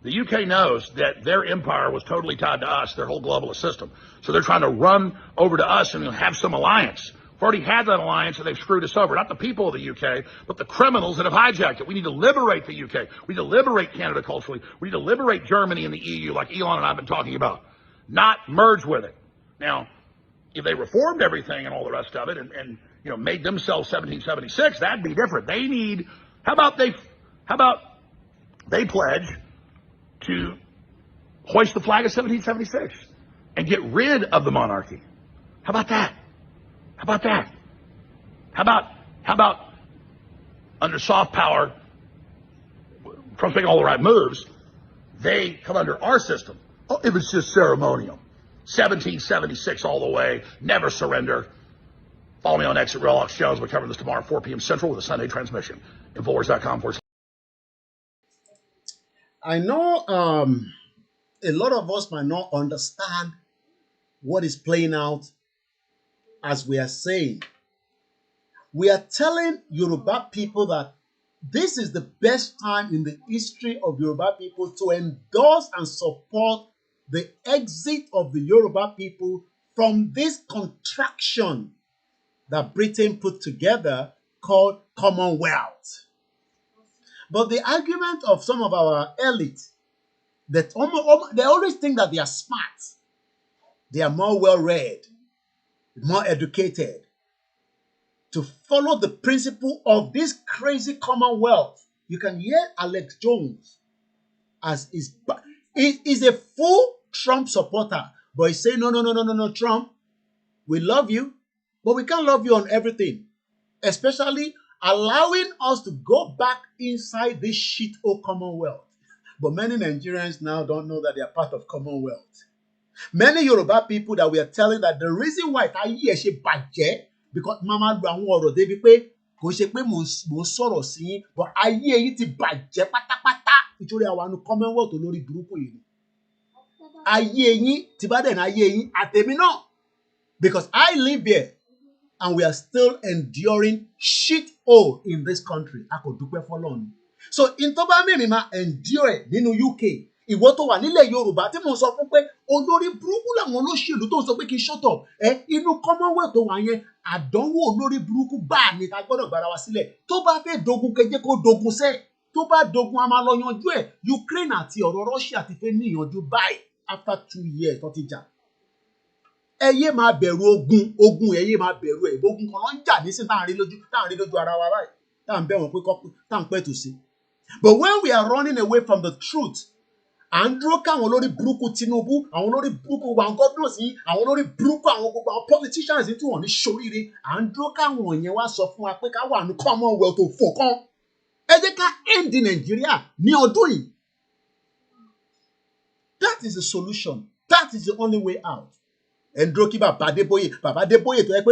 The UK knows that their empire was totally tied to us, their whole globalist system. So they're trying to run over to us and have some alliance. We've already had that alliance and they've screwed us over. Not the people of the UK, but the criminals that have hijacked it. We need to liberate the UK. We need to liberate Canada culturally. We need to liberate Germany and the EU like Elon and I have been talking about. Not merge with it. Now, if they reformed everything and all the rest of it and made themselves 1776, that'd be different. They need, how about they pledge to hoist the flag of 1776 and get rid of the monarchy. How about that? How about that? How about under soft power, Trump's making all the right moves, they come under our system. Oh, it was just ceremonial. 1776 all the way, never surrender. Follow me on X at Relox Jones. We'll cover this tomorrow at 4 p.m. Central with a Sunday transmission. Infowars.com. I know a lot of us might not understand what is playing out as we are saying. We are telling Yoruba people that this is the best time in the history of Yoruba people to endorse and support the exit of the Yoruba people from this contraction that Britain put together called Commonwealth. But the argument of some of our elite, that they always think that they are smart. They are more well-read, more educated, to follow the principle of this crazy Commonwealth. You can hear Alex Jones as is a full Trump supporter, but he's saying, no, Trump, we love you, but we can't love you on everything, especially allowing us to go back inside this shithole Commonwealth. But many Nigerians now don't know that they are part of Commonwealth. Many Yoruba people that we are telling that the reason why because Mama Brown they be kò ṣe pé mo sọ̀rọ̀ sí yín, but ayé yìí ti bàjẹ́ pátápátá nítorí àwọn Commonwealth olórí burúkú yìí. Ayé yín ti bá dẹ̀ ní ayé yín àtèmi náà, because I live here and we are still enduring shit hole in this country. A kò dúpẹ́ f'Ọlọ́run. So in tó bá mímì máa endure nínú UK, ìwọ tó wà nílẹ̀ Yorùbá tí mo sọ fún pé olórí burúkú làwọn olóṣèlú tó sọ pé kí n shut up, inú Commonwealth tó wà yẹn àdánwò olórí burúkú bá ní ta gbọ́dọ̀ gbára wa sílẹ̀. Tó bá fẹ́ dogun kẹjẹ kó dogun sẹ́, tó bá dogun a máa lọ yanjú ẹ̀. Ukraine àti ọ̀rọ̀ Russia ti fẹ́ ní ìyanjú báyìí after 2 years tó ti jà. Ẹ yé máa bẹ̀rù ogun ẹ yé máa bẹ̀rù ẹ̀. Ogun kan ló ń jà nísìn tá à ń rí lójú ara wa báyìí, tá à ń bẹ̀ wọ́n pé tá à ń pẹ́ tù sí. But when we are running away from the truth, à ń dúró káwọn olórí burúkú Tinubu, àwọn olórí burúkú àwọn governors yìí, àwọn olórí burúkú àwọn gbogbo àwọn politicians yìí tí wọ́n ní ṣoríire, à ń dúró káwọn yẹn wá sọ fún wa pé ká wà ní Commonwealth tó fò kan. Ẹ jẹ́ ká end Nàìjíríà ní ọdún yìí. That is the solution. That is the only way out. Ẹ ń dúró kí bàbá Adébóyè tó yẹ pé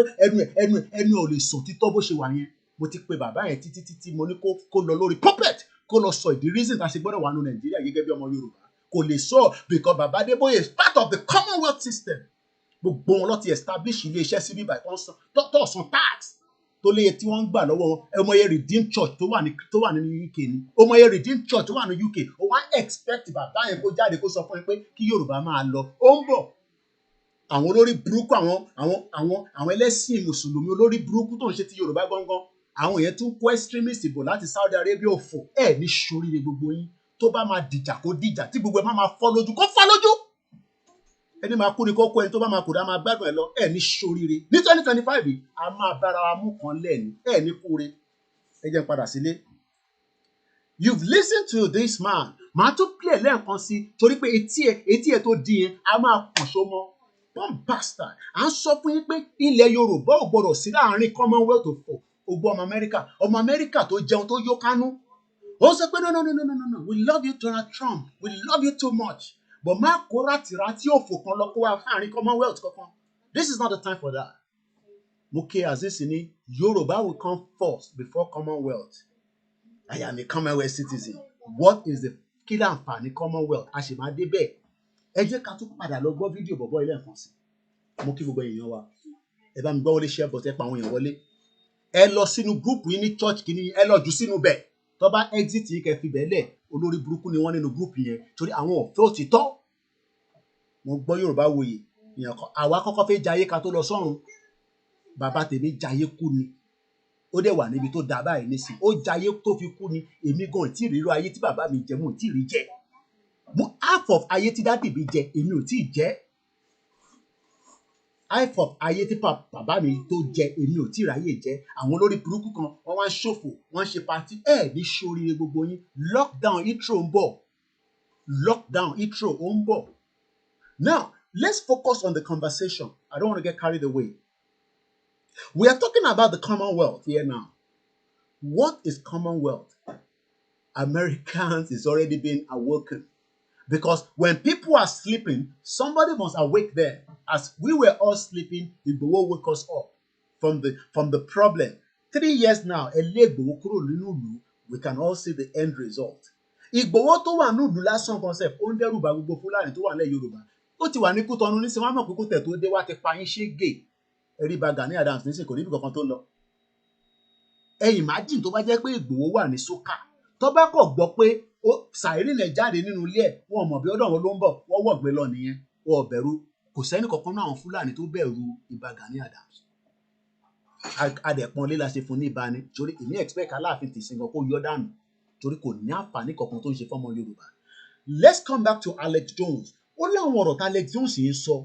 ẹnu ò lè sọ títọ́ bó ṣe wà yẹn. Mo ti pe bàbá yẹn títí mo ní kó lọ lórí puppet kó lọ sọ ìdí reason tá a ṣe gbọ́dọ̀ wà ní Nàìjíríà gẹ́gẹ́ bí ọmọ Yorùbá. Kò lè sọ because bàbá Adébóyè is part of the Commonwealth system. Gbogbo wọn ló ti establish ilé iṣẹ́ sí bíbá tó san tax tó léye tí wọ́n ń gbà lọ́wọ́ wọn. Ọmọye Redeemed Church tó wà ní UK ni. Ọmọye Redeemed Church tó wà ní UK. Ó wá expect bàbá yẹn kó jáde kó sọ fún yín pé kí Yorùbá máa lọ. Ó ń bọ̀. Àwọn olórí burúkú àwọn ẹlẹ́sìn Mùsùlùmí olórí burúkú tó ń ṣe ti Yorùbá gangan. Àwọn yẹn tún kó extremist bò láti Saudi Arabia òfò. Ní ṣoríire gbogbo yín. Tó bá máa dìjà kó dìjà, tí gbogbo ẹ máa fọ́ lójú kó fọ́ lójú. Ẹni máa kú ni kó kó ẹni tó bá máa kú dá máa gbádùn ẹ lọ. Ní ṣoríire. Ní 2025 yìí, a máa bára wa mú kan lẹ́ni. Ní kúre. Ẹ jẹ́ n padà sílé. You've listened to this man. Màá tún play lẹ́ẹ̀kan sí torí pé etí ẹ tó di yẹn, a máa pọ̀n ṣó mọ́. One bastard. À ń sọ fún yín pé ilẹ̀ Yorùbá ò gbọdọ̀ sí láàrin Commonwealth tó fò. Ogbó ọmọ Amẹ́ríkà tó jẹun tó yó kánú. Ó sọ pé no, we love you Donald Trump, we love you too much, but má kó rátìrátì òfò kan lọ kó wá fáàrin Commonwealth kankan. This is not the time for that. Mo ké Aziz ní Yorùbá will come first before Commonwealth. I am a Commonwealth citizen. What is the killer àǹfààní Commonwealth? A ṣì máa dé bẹ́ẹ̀. Ẹ jẹ́ ká tún padà lọ gbọ́ fídíò bọ̀bọ́ ilé ẹ̀kan sí. Mo kí gbogbo èèyàn wa. Ẹ bá mi gbọ́ wọlé share button, ẹ pa àwọn èèyàn wọlé. Ẹ lọ sínú group yìí ní church kìíní, ẹ lọ jù sínú bẹ́ẹ̀. tó bá exit yìí kẹ́ fi bẹ́lẹ̀ olórí burúkú ni wọ́n nínú group yẹn torí àwọn ò fẹ́ òtítọ́. Mo gbọ́ Yorùbá wòye ìyẹn kan àwa kọ́kọ́ fẹ́ jayé ká tó lọ sọ́run. Bàbá tèmi jayé kú ni ó dẹ̀ wà níbi tó dá báyìí nísìn ó jayé tó fi kú ni èmi gan tí ìrírú ayé tí bàbá mi jẹ mo tí ì rí jẹ mo half of ayé tí dádì mi jẹ èmi ò tí ì jẹ half of ayé tí bàbá mi tó jẹ èmi ò tí ì ráyè jẹ. Àwọn olórí burúkú kan wọ́n wá ń ṣòfò wọ́n ń ṣe party ní ṣoríire gbogbo yín. Lockdown intro ń bọ̀ lockdown intro ó ń bọ̀. Now let's focus on the conversation. I don't want to get carried away. We are talking about the Commonwealth here now. What is Commonwealth? Americans is already being awoken. Because when people are sleeping, somebody must awake them. As we were all sleeping, Igboho woke us up from the problem. 3 years now, we can all see the end result. Igboho tó wà nùdù lásán concept, ó ń dẹ́rù bà gbogbo Fúlàní tó wà nílẹ̀ Yorùbá. Ó ti wà ní Kútọ́nù nísìnyí, wọ́n mọ̀ pé kó tẹ̀ tó dé wá ti pa yín ṣégè. Ẹ̀rí bá Gani Adams nísìnyí kò níbi kankan tó lọ. Ẹ imagine tó bá jẹ́ pé Igboho wà ní Sókà. Tó bá kọ̀ gbọ́ pé Sàírì lẹ̀ jáde nínú ilé ẹ̀, wọn mọ̀ bí ọ̀dọ̀ wọn ló ń bọ̀, wọ́n wọ̀ gbé lọ nìyẹn. Wọ́n bẹ̀rù, kò sẹ́ni kankan náà àwọn Fúlàní tó bẹ̀rù Ìbà Gani Adams. Adẹ̀pọ̀n lé la ṣe fún ní ìbáni, torí èmi expect Aláàfin tìsín gan kó yọ dànù, torí kò ní àǹfààní kankan tó ń ṣe fọ́mọ Yorùbá. Let's come back to Alex Jones. Ó láwọn ọ̀rọ̀ tí Alex Jones yìí ń sọ.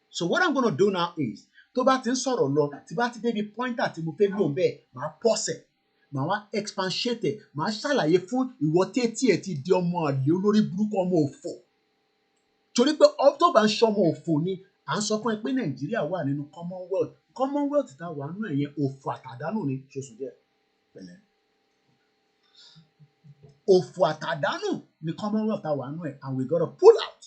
So what I'm gonna do now is, tó bá ti ń sọ̀rọ̀ lọ, tí bá ti débi pointer tí mo fẹ́ lò ń bẹ́ẹ̀, màá pause ẹ̀. Màá wá expatiate, màá ṣàlàyé fún ìwọ tétí ẹ ti di ọmọ àlè olórí burúkú ọmọ òfò. Torí pé tó bá ń ṣọmọ òfò ni à ń sọ fún ẹ pé Nàìjíríà wà nínú Commonwealth. Commonwealth tá wà nínú ẹ̀yẹn òfò àtàdánù ni ṣoṣù díẹ̀ pẹ̀lẹ́. Òfò àtàdánù ni Commonwealth tá wà nínú ẹ̀ and we gotta pull out.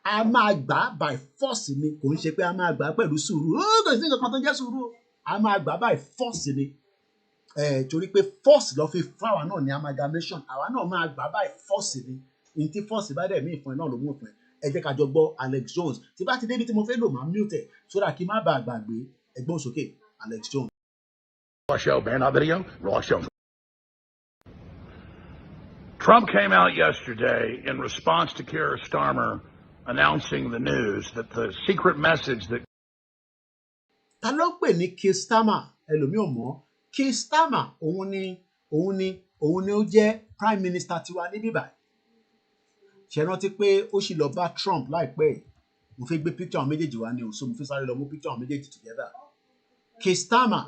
A máa gbà by force ni, kò ń ṣe pé a máa gbà pẹ̀lú sùúrù. Ó kò sí nǹkan tó jẹ́ sùúrù. A máa gbà by force ni. Torí pé force lọ fi fáwa náà ní amalgamation, àwa náà máa gbà by force ni. Ní tí force bá dẹ̀ mí ìfún ẹ náà ló mú ìfún ẹ. Ẹ jẹ́ ká jọ gbọ́ Alex Jones. Tí bá ti débi tí mo fẹ́ lò máa mute ẹ̀ sódà kí n má bàa gbàgbé ẹgbọ́n sókè Alex Jones. Trump came out yesterday in response to Keir Starmer announcing the news that the secret message that Ta ló ń pè ní Keir Starmer? Ẹlòmíì ò mọ̀. Keir Starmer òun ni ó jẹ́ prime minister tiwa ní bíbá. Ṣé rántí pé ó sì lọ bá Trump láìpẹ́ yìí? Mo fẹ́ gbé picture àwọn méjèèjì wá ní o, so mo fẹ́ sáré lọ mú picture àwọn méjèèjì together. Keir Starmer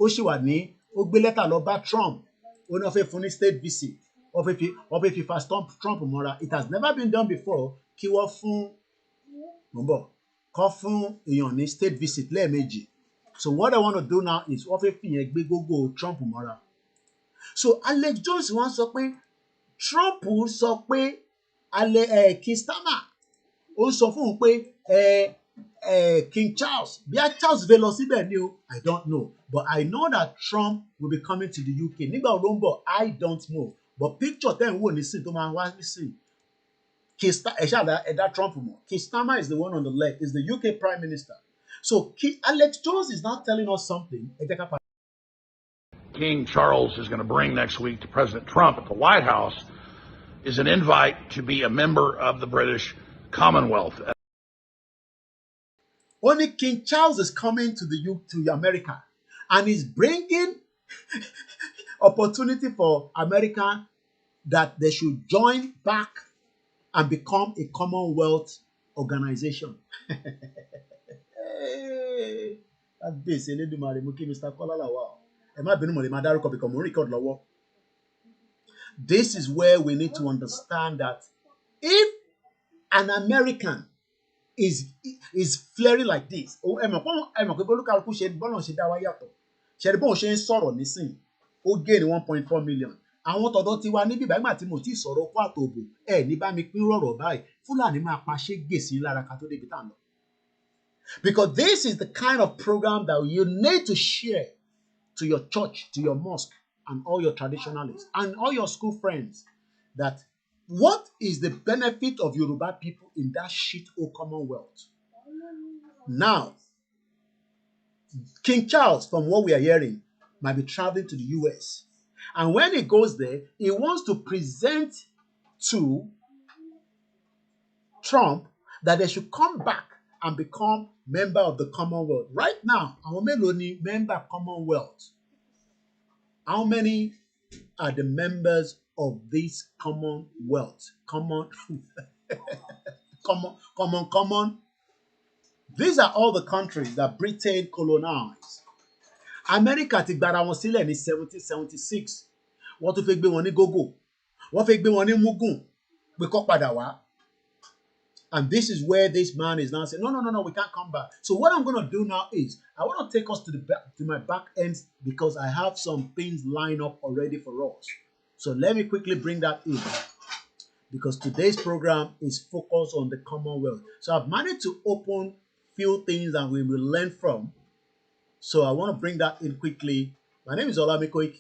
ó sì wà ní ó gbé lẹ́tà lọ bá Trump, ó ní wọ́n fẹ́ fún ní state visit, wọ́n fẹ́ fi fa Trump mọ́ra. It has never been done before kí wọ́n fún èèyàn ní state visit lẹ́ẹ̀mejì. So what I want to do now is wọ́n fẹ́ fi yẹn gbé gógó Trump mọ́ra. So Alex Jones wọ́n sọ pé Trump sọ pé Keir Starmer ó sọ fún un pé King Charles bí a Charles fẹ́ lọ síbẹ̀ ni o, I don't know, but I know that Trump will be coming to the UK. Nígbà wo ló ń bọ̀, I don't know, but picture tẹ́ ń wò nísìn tó máa wá nísìn. Ẹ̀dá Trump mọ̀. Keir Starmer is the one on the left, is the UK Prime Minister. So Alex Jones is now telling us something. King Charles is going to bring next week to President Trump at the White House is an invite to be a member of the British Commonwealth. Only King Charles is coming to America and is bringing opportunity for America that they should join back and become a Commonwealth organization. This is where we need to understand that if an American is flaring like this, gain 1.4 million. Àwọn tọ̀dọ̀ ti wá níbí báyìí tí mo ti sọ̀rọ̀ kó àtòbò ní bá mi pín rọ̀rọ̀ báyìí Fúlàní máa pa ṣégè sí lára ká tó débi tá ń lọ. Because this is the kind of program that you need to share to your church, to your mosque, and all your traditionalists, and all your school friends, that what is the benefit of Yoruba people in that shithole Commonwealth? Now, King Charles, from what we are hearing, might be traveling to the US. And when he goes there, he wants to present to Trump that they should come back and become member of the Commonwealth. Right now, àwọn mélòó ni member Commonwealth? How many are the members of this Commonwealth? Common. These are all the countries that Britain colonized. America ti gbara wọn sílẹ̀ ní 1776. Wọ́n tún fẹ́ gbé wọn ní gógó. Wọ́n fẹ́ gbé wọn ní mugun. Pé kó padà wá. And this is where this man is now saying, no, we can't come back. So what I'm going to do now is, I want to take us to the back, to my back ends, because I have some things lined up already for us. So let me quickly bring that in, because today's program is focused on the Commonwealth. So I've managed to open few things that we will learn from. So I want to bring that in quickly. My name is Olamide. If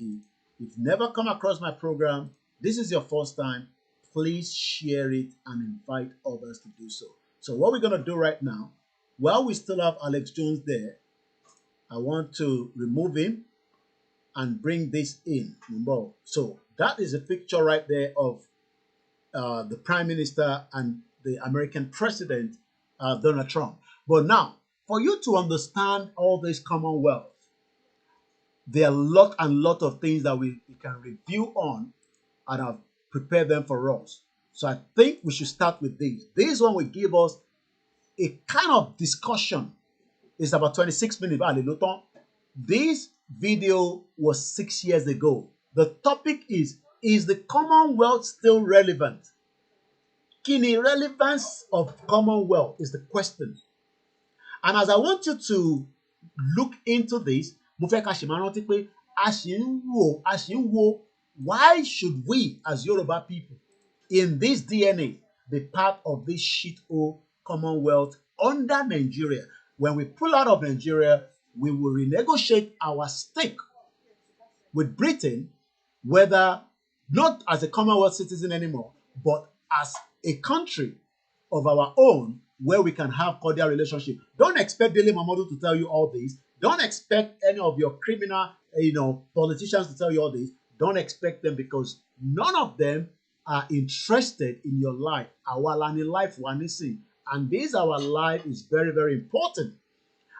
you've never come across my program, this is your first time, please share it and invite others to do so. So what we're going to do right now, while we still have Alex Jones there, I want to remove him and bring this in. So that is a picture right there of the Prime Minister and the American President, Donald Trump. But now, for you to understand all this Commonwealth, there are a lot of things that we can review on, and I've prepared them for us. So I think we should start with this. This one will give us a kind of discussion. It's about 26 minutes. This video was 6 years ago. The topic is the Commonwealth still relevant? Kini relevance of Commonwealth is the question. And as I want you to look into this, why should we as Yoruba people in this DNA be part of this shit-hole Commonwealth under Nigeria? When we pull out of Nigeria, we will renegotiate our stake with Britain, whether not as a Commonwealth citizen anymore, but as a country of our own where we can have cordial relationship. Don't expect Dele Momodu to tell you all this. Don't expect any of your criminal, politicians to tell you all this. Don't expect them, because none of them are interested in your life. Our life, and this our life is very, very important.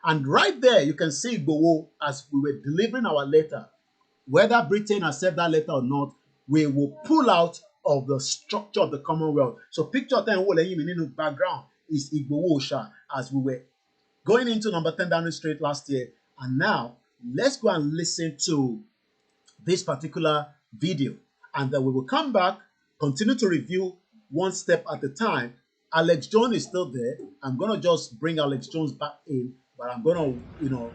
And right there, you can see IGBOHO as we were delivering our letter. Whether Britain accept that letter or not, we will pull out of the structure of the Commonwealth. So picture 10 in background is IGBOHO as we were going into number 10 Downing Street last year. And now, let's go and listen to this particular video, and then we will come back, continue to review one step at a time. Alex Jones is still there. I'm going to just bring Alex Jones back in, but I'm going to,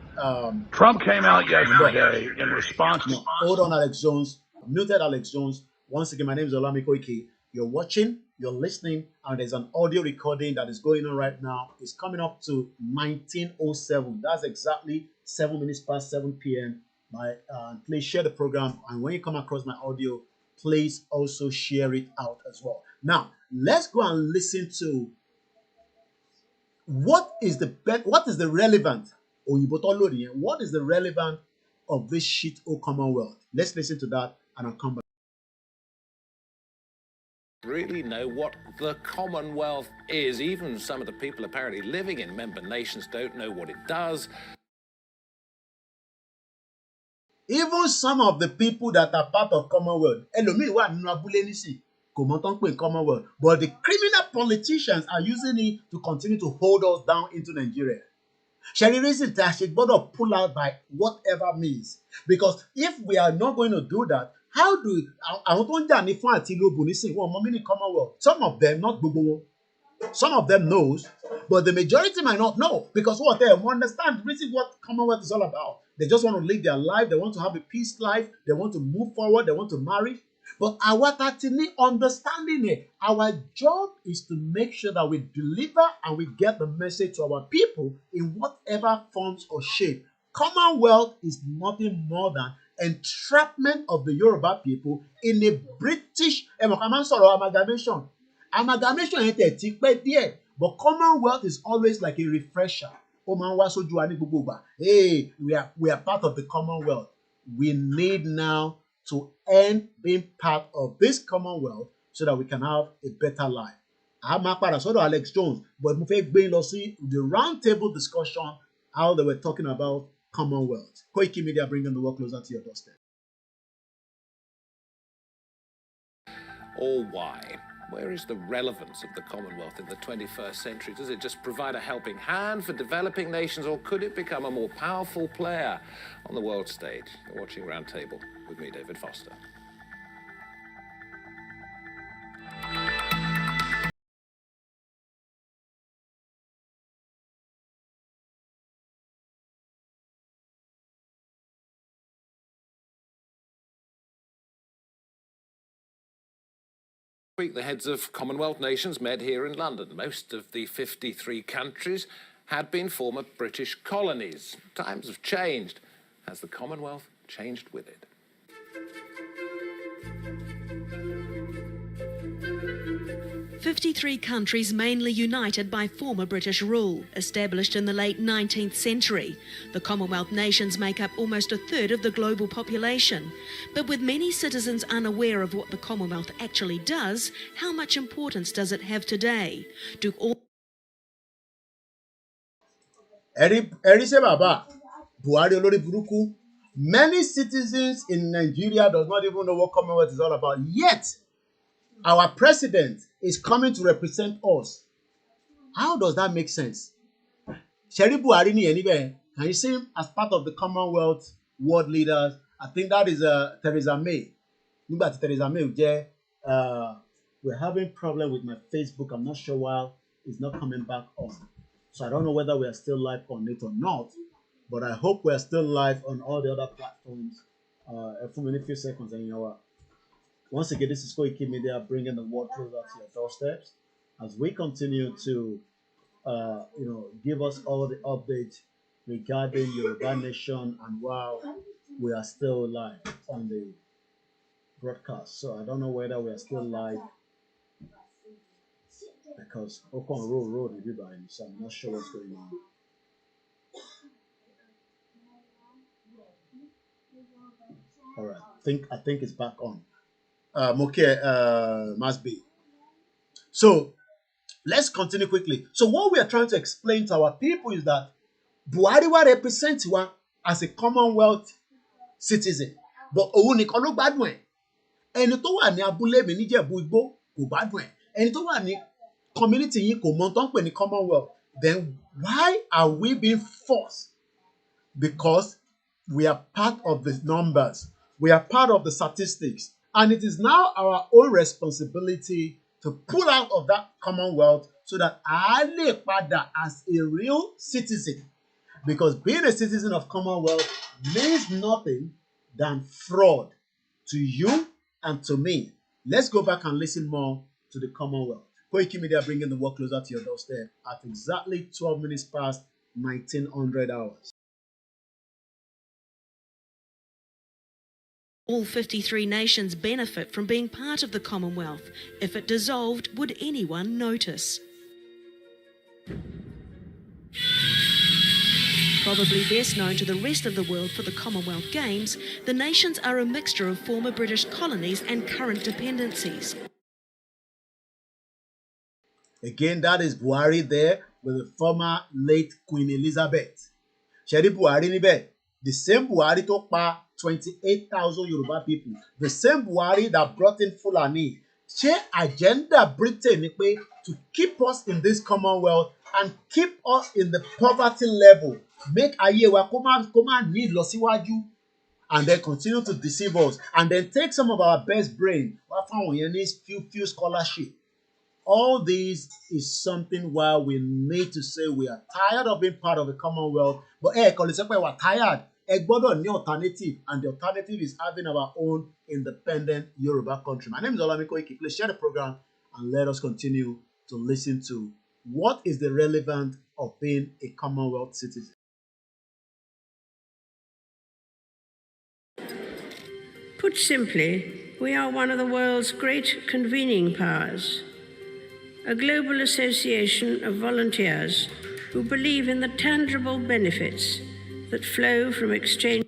Trump came out yesterday in response to... Hold on, Alex Jones. Muted Alex Jones. Once again, my name is Olamide. You're watching, you're listening, and there's an audio recording that is going on right now. It's coming up to 19:07. That's exactly 7 minutes past 7 p.m. Please share the program, and when you come across my audio, please also share it out as well. Now, let's go and listen to what is the relevant what is the relevance of this shit-hole Commonwealth. Let's listen to that, and I'll come back. Really know what the Commonwealth is. Even some of the people apparently living in member nations don't know what it does. Even some of the people that are part of Commonwealth, Commonwealth, but the criminal politicians are using it to continue to hold us down into Nigeria. Shall reason that she better pull out by whatever means? Because if we are not going to do that, how do Commonwealth? Some of them, not Google, some of them knows, but the majority might not know, because what they understand, this is what Commonwealth is all about. They just want to live their life, they want to have a peace life, they want to move forward, they want to marry. But our understanding it, our job is to make sure that we deliver and we get the message to our people in whatever forms or shape. Commonwealth is nothing more than entrapment of the Yoruba people in a British amalgamation. Amalgamation ain't a tick there, but Commonwealth is always like a refresher. Hey, we are part of the Commonwealth. We need now to end being part of this Commonwealth so that we can have a better life. I'm Alex Jones, but the round table discussion, how they were talking about Commonwealth. Koiki Media bringing the work closer to your doorstep. Or why? Where is the relevance of the Commonwealth in the 21st century? Does it just provide a helping hand for developing nations, or could it become a more powerful player on the world stage? You're watching Roundtable with me, David Foster. The heads of Commonwealth nations met here in London. Most of the 53 countries had been former British colonies. Times have changed. Has the Commonwealth changed with it? 53 countries mainly united by former British rule, established in the late 19th century. The Commonwealth nations make up almost a third of the global population. But with many citizens unaware of what the Commonwealth actually does, how much importance does it have today? Do all many citizens in Nigeria does not even know what Commonwealth is all about. Yet, our president is coming to represent us. How does that make sense? Sheribu Arini anyway, can you see him as part of the Commonwealth world leaders? I think that is Theresa May. Theresa May, we're having problem with my Facebook. I'm not sure why it's not coming back on. So I don't know whether we are still live on it or not. But I hope we're still live on all the other platforms. For a few seconds, and you know what? Once again, this is Koiki Media bringing the word closer to your doorsteps as we continue to, give us all the updates regarding Yoruba Nation and while we are still live on the broadcast. So I don't know whether we are still live because Okon Road is behind, so I'm not sure what's going on. All right, I think it's back on. Must be. So let's continue quickly. So what we are trying to explain to our people is that Buhari represents one as a Commonwealth citizen, but òun nìkan ló gbádùn ẹ̀. Ẹni tó wà ní abúlé mi níjẹ̀bú Igbó kò gbádùn ẹ̀. Ẹni tó wà ní community yìí kò mọ tó ń pè ní Commonwealth. Then why are we being forced? Because we are part of the numbers. We are part of the statistics. And it is now our own responsibility to pull out of that Commonwealth so that I lè padà as a real citizen. Because being a citizen of Commonwealth means nothing than fraud to you and to me. Let's go back and listen more to the Commonwealth. Koiki Media bringing the work closer to your doorstep at exactly 12 minutes past 1900 hours. All 53 nations benefit from being part of the Commonwealth. If it dissolved, would anyone notice? Probably best known to the rest of the world for the Commonwealth Games, the nations are a mixture of former British colonies and current dependencies. Again, that is Buhari there with the former late Queen Elizabeth. Sheri Buhari níbẹ̀, the same Buhari tó pa 28,000 Yoruba people, the same Buhari that brought in Fulani. Ṣé agenda Britain ni pé to keep us in this Commonwealth and keep us in the poverty level, make ayé wa kó má ní ìlọsíwájú, and then continue to deceive us, and then take some of our best brain wá fáwọn yẹn ní few scholarship. All this is something why we need to say we are tired of being part of the Commonwealth, but kò lè sọ pé we're tired. Gbọ́dọ̀ ní alternative, and the alternative is having our own independent Yoruba country. My name is Olamide Koiki. Please share the program and let us continue to listen to what is the relevance of being a Commonwealth citizen. Put simply, we are one of the world's great convening powers, a global association of volunteers who believe in the tangible benefits that flow from exchange.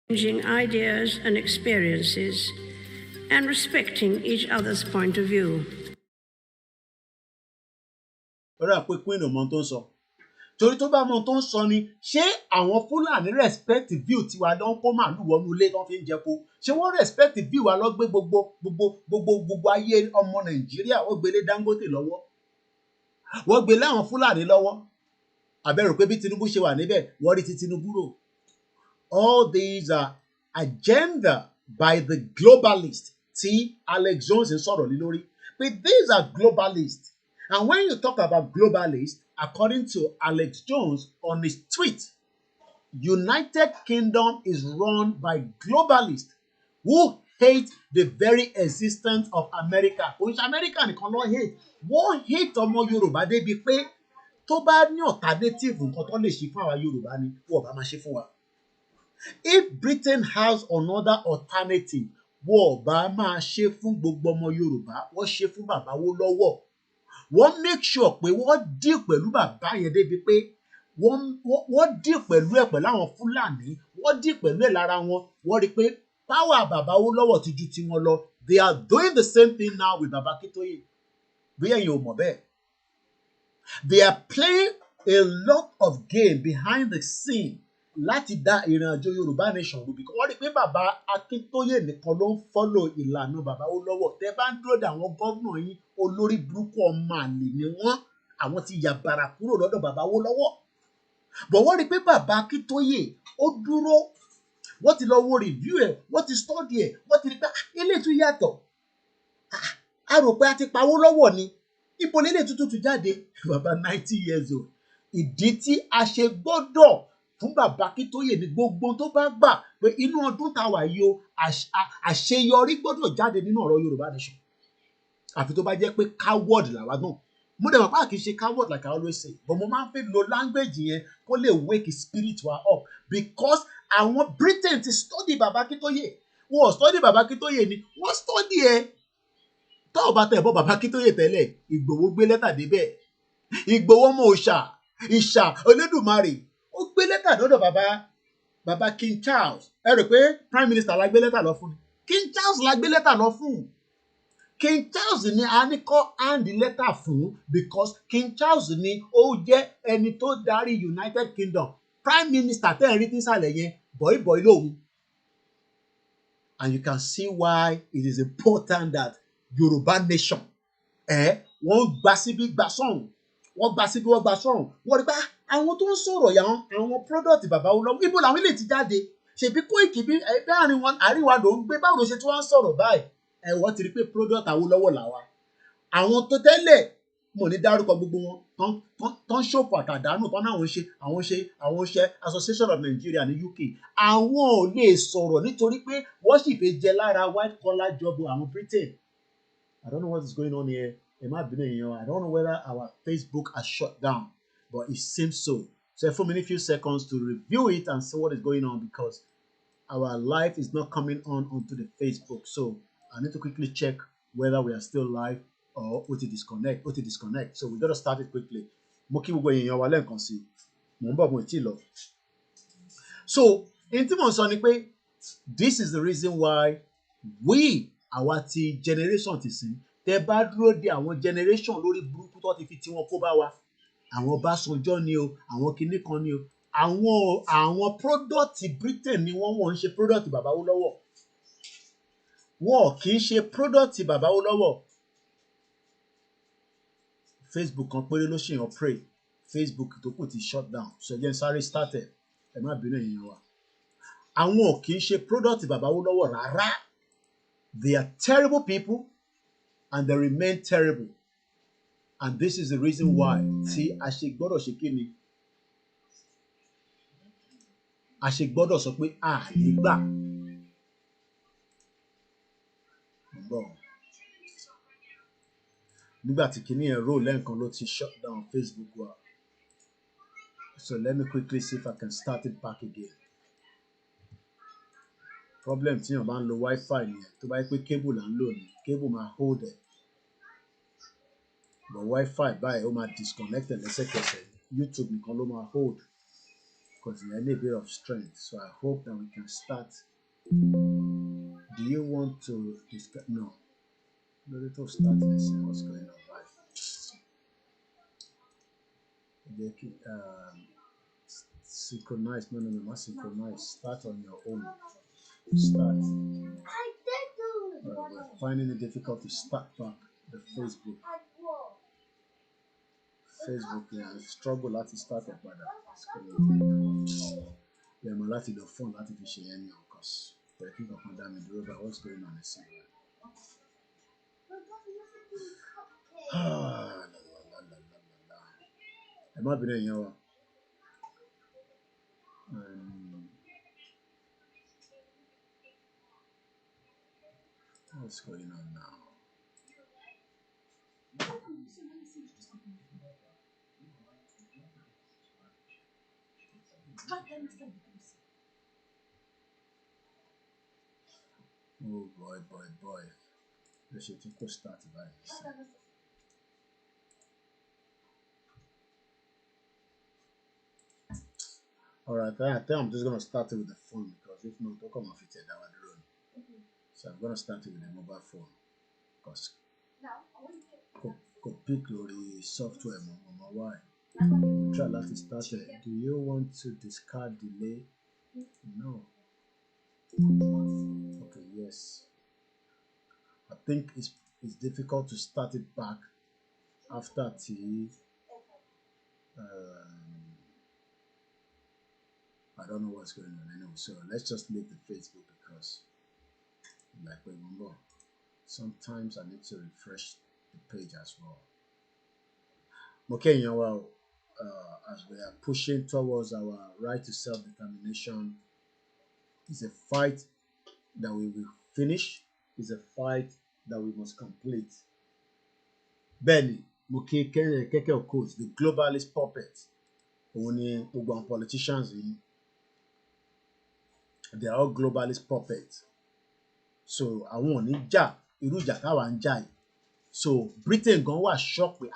exchanging ideas and experiences, and respecting each other's point of view. Ọ̀rẹ́ àpò Queen ò mọ tó ń sọ. Torí tó bá mọ tó ń sọ ni, ṣé àwọn Fúlàní respect view tiwa ló ń kó màálù wọnú ilé tó fi ń jẹko? Ṣé wọ́n respect view wa lọ gbé gbogbo ayé ọmọ Nàìjíríà wọ́n gbélé Dangote lọ́wọ́? Wọ́n gbélé àwọn Fúlàní lọ́wọ́? Àbẹ̀rù pé bí Tinubu ṣe wà níbẹ̀, wọ́n rí ti Tinubu rò. All these are agenda by the globalist tí Alex Jones ń sọ̀rọ̀ lé lórí. But these are globalists. And when you talk about globalists, according to Alex Jones on his tweet, United Kingdom is run by globalists who hate the very existence of America. Kò ń ṣe America nìkan ló hate. Wọ́n hate ọmọ Yorùbá débi pé tó bá ní alternative nǹkan tó lè ṣe fún àwa Yorùbá ni wọ́n bá máa ṣe fún wa. If Britain has another alternative, wọ́n bá máa ṣe fún gbogbo ọmọ Yorùbá, wọ́n ṣe fún bàbá Awólọ́wọ̀. Wọ́n make sure pé wọ́n deal pẹ̀lú bàbá yẹn débi pé wọ́n deal pẹ̀lú ẹ̀ pẹ̀lú àwọn Fúlàní, wọ́n deal pẹ̀lú ẹ̀ lára wọn, wọ́n rí pé power bàbá Awólọ́wọ̀ ti ju tiwọn lọ. They are doing the same thing now with Baba Akintoye. Bí ẹ̀yin ò mọ̀ bẹ́ẹ̀. They are playing a lot of game behind the scene láti dá ìrìnàjò Yorùbá nation rú, because wọ́n rí pé bàbá Akintoye nìkan ló ń follow ìlànà bàbá Awólọ́wọ̀. Tẹ́ bá ń dúró de àwọn gómìnà yín, olórí burúkú ọmọ àlè ni wọ́n. Àwọn ti yà bàrà kúrò lọ́dọ̀ bàbá Awólọ́wọ̀. But wọ́n rí pé bàbá Akintoye ó dúró, wọ́n ti lọ wo review ẹ̀, wọ́n ti study ẹ̀, wọ́n ti rí pé eléyìí tún yàtọ̀. A rò pé a ti pa Awólọ́wọ̀ ni. Ibo lélẹ̀ tuntun tún jáde. Bàbá 90 years old. Ìdí tí a ṣe gbọ́dọ̀ fún bàbá Akintoye ní gbogbo tó bá gbà pé inú ọdún tá a wà yìí o, àṣeyọrí gbọ́dọ̀ jáde nínú ọ̀rọ̀ Yorùbá nation. Àfi tó bá jẹ́ pé coward làwa náà. Mo dẹ̀ mọ̀ pé kì í ṣe coward like I always say, but mo máa ń fẹ́ lo language yẹn kó lè wake spirit wa up, because àwọn Britain ti study bàbá Akintoye. Wọ́n study bàbá Akintoye ni, wọ́n study ẹ̀. Tó o bá tẹ̀ bọ́ bàbá Akintoye tẹ́lẹ̀, Ìgbòho gbé lẹ́tà débẹ̀. Ìgbòho ọmọ òòṣà, ìṣà Olódùmarè, ó gbé lẹ́tà lọ́dọ̀ bàbá King Charles. Ẹ rò pé Prime Minister la gbé lẹ́tà lọ fún ni? King Charles la gbé lẹ́tà lọ fún. King Charles ni a ní kọ́ hand lẹ́tà fún, because King Charles ni ó jẹ́ ẹni tó darí United Kingdom. Prime Minister tẹ́ ẹ̀ rí tí sàlẹ̀ yẹn, bọ̀ìbọ̀ì lòun. And you can see why it is important that Yoruba nation, wọ́n gbà síbí gbà sọ́hùn, wọ́n gbà síbí wọ́n gbà sọ́hùn. Wọ́n rí pé àwọn tó ń sọ̀rọ̀ yà àwọn product bàbá Awólọ́wọ̀, ibo làwọn ilé ti jáde. Ṣèbí Kóìkì bí àríwá ló ń gbé, báwo ló ṣe tí wọ́n ń sọ̀rọ̀ báyìí? Wọ́n ti rí pé product Awólọ́wọ̀ làwa. Àwọn tó tẹ́lẹ̀ mo ní dárúkọ gbogbo wọn tán ṣòfò àtàdánù tán náà àwọn ṣe Association of Nigeria ní UK. Àwọn ò lè sọ̀rọ̀ nítorí pé wọ́n sì fẹ́ jẹ lára white collar job àwọn Britain. I don't know what is going on here. I don't know whether our Facebook has shut down, but it seems so. So for me, a few seconds to review it and see what is going on, because our live is not coming on onto the Facebook. So I need to quickly check whether we are still live or OT disconnect. So we got to start it quickly. So in tí this is the reason why our generation ti sìn, tẹ́ bá dúró de àwọn generation lórí burúkú tó ti fi tiwọn kó bá wa. Àwọn Ọbásanjọ́ ni o, àwọn kinní kan ni o. Àwọn product Britain ni wọ́n ń ṣe product bàbá Awólọ́wọ̀. Wọ́n kì í ṣe product bàbá Awólọ́wọ̀. Facebook kan péré ló ṣe operate. Facebook tó kù ti shut down. So again, sorry started. Ẹ má bínú èèyàn wa. Àwọn kì í ṣe product bàbá Awólọ́wọ̀ rárá. They are terrible people and they remain terrible. And this is the reason why tí a ṣe gbọ́dọ̀ ṣe kí ni? A ṣe gbọ́dọ̀ sọ pé a lè gbà. Nígbà tí kìíní ẹ̀ roll lẹ́ǹkan ló ti shut down Facebook wa. So let me quickly see if I can start it back again. Problem tí yàn bá ń lo Wi-Fi nìyẹn, tó bá yẹ pé cable là ń lò ní, cable máa hold ẹ̀. But Wi-Fi báyìí ó máa disconnect ẹ̀ lẹ́sẹ̀kẹsẹ̀. YouTube nìkan ló máa hold. because I need a bit of strength. So I hope that we can start. Do you want to discuss? No. No, let us start and see what's going on live. Synchronize. No, not synchronize. Start on your own. Start. We're finding it difficult to start back the Facebook. Yeah, I struggle láti start up padà. Yeah, I'm láti the phone láti fi ṣe yẹn ní ọkọ̀s. But I think I can damn it. What's going on this year? Ẹ má bínú ẹ̀yin wa. What's going on now? Oh boy. Let's see, to start by. Alright, I think I'm just gonna start it with the phone because if not, don't come off it at our drone. So I'm gonna start it with the mobile phone because could pick the software why. Try to start it. Do you want to discard delay? No. Okay, yes. I think it's difficult to start it back after I don't know what's going on anyway. So let's just leave the Facebook because like remember sometimes I need to refresh the page as well. Okay, well, as we are pushing towards our right to self-determination, it's a fight that we will finish. It's a fight that we must complete. Benny, Keke Okos, the globalist puppet, only politicians, they are all globalist puppets. So I want to irú ìjà táwa ń jà yìí. So Britain gan wà shocked pé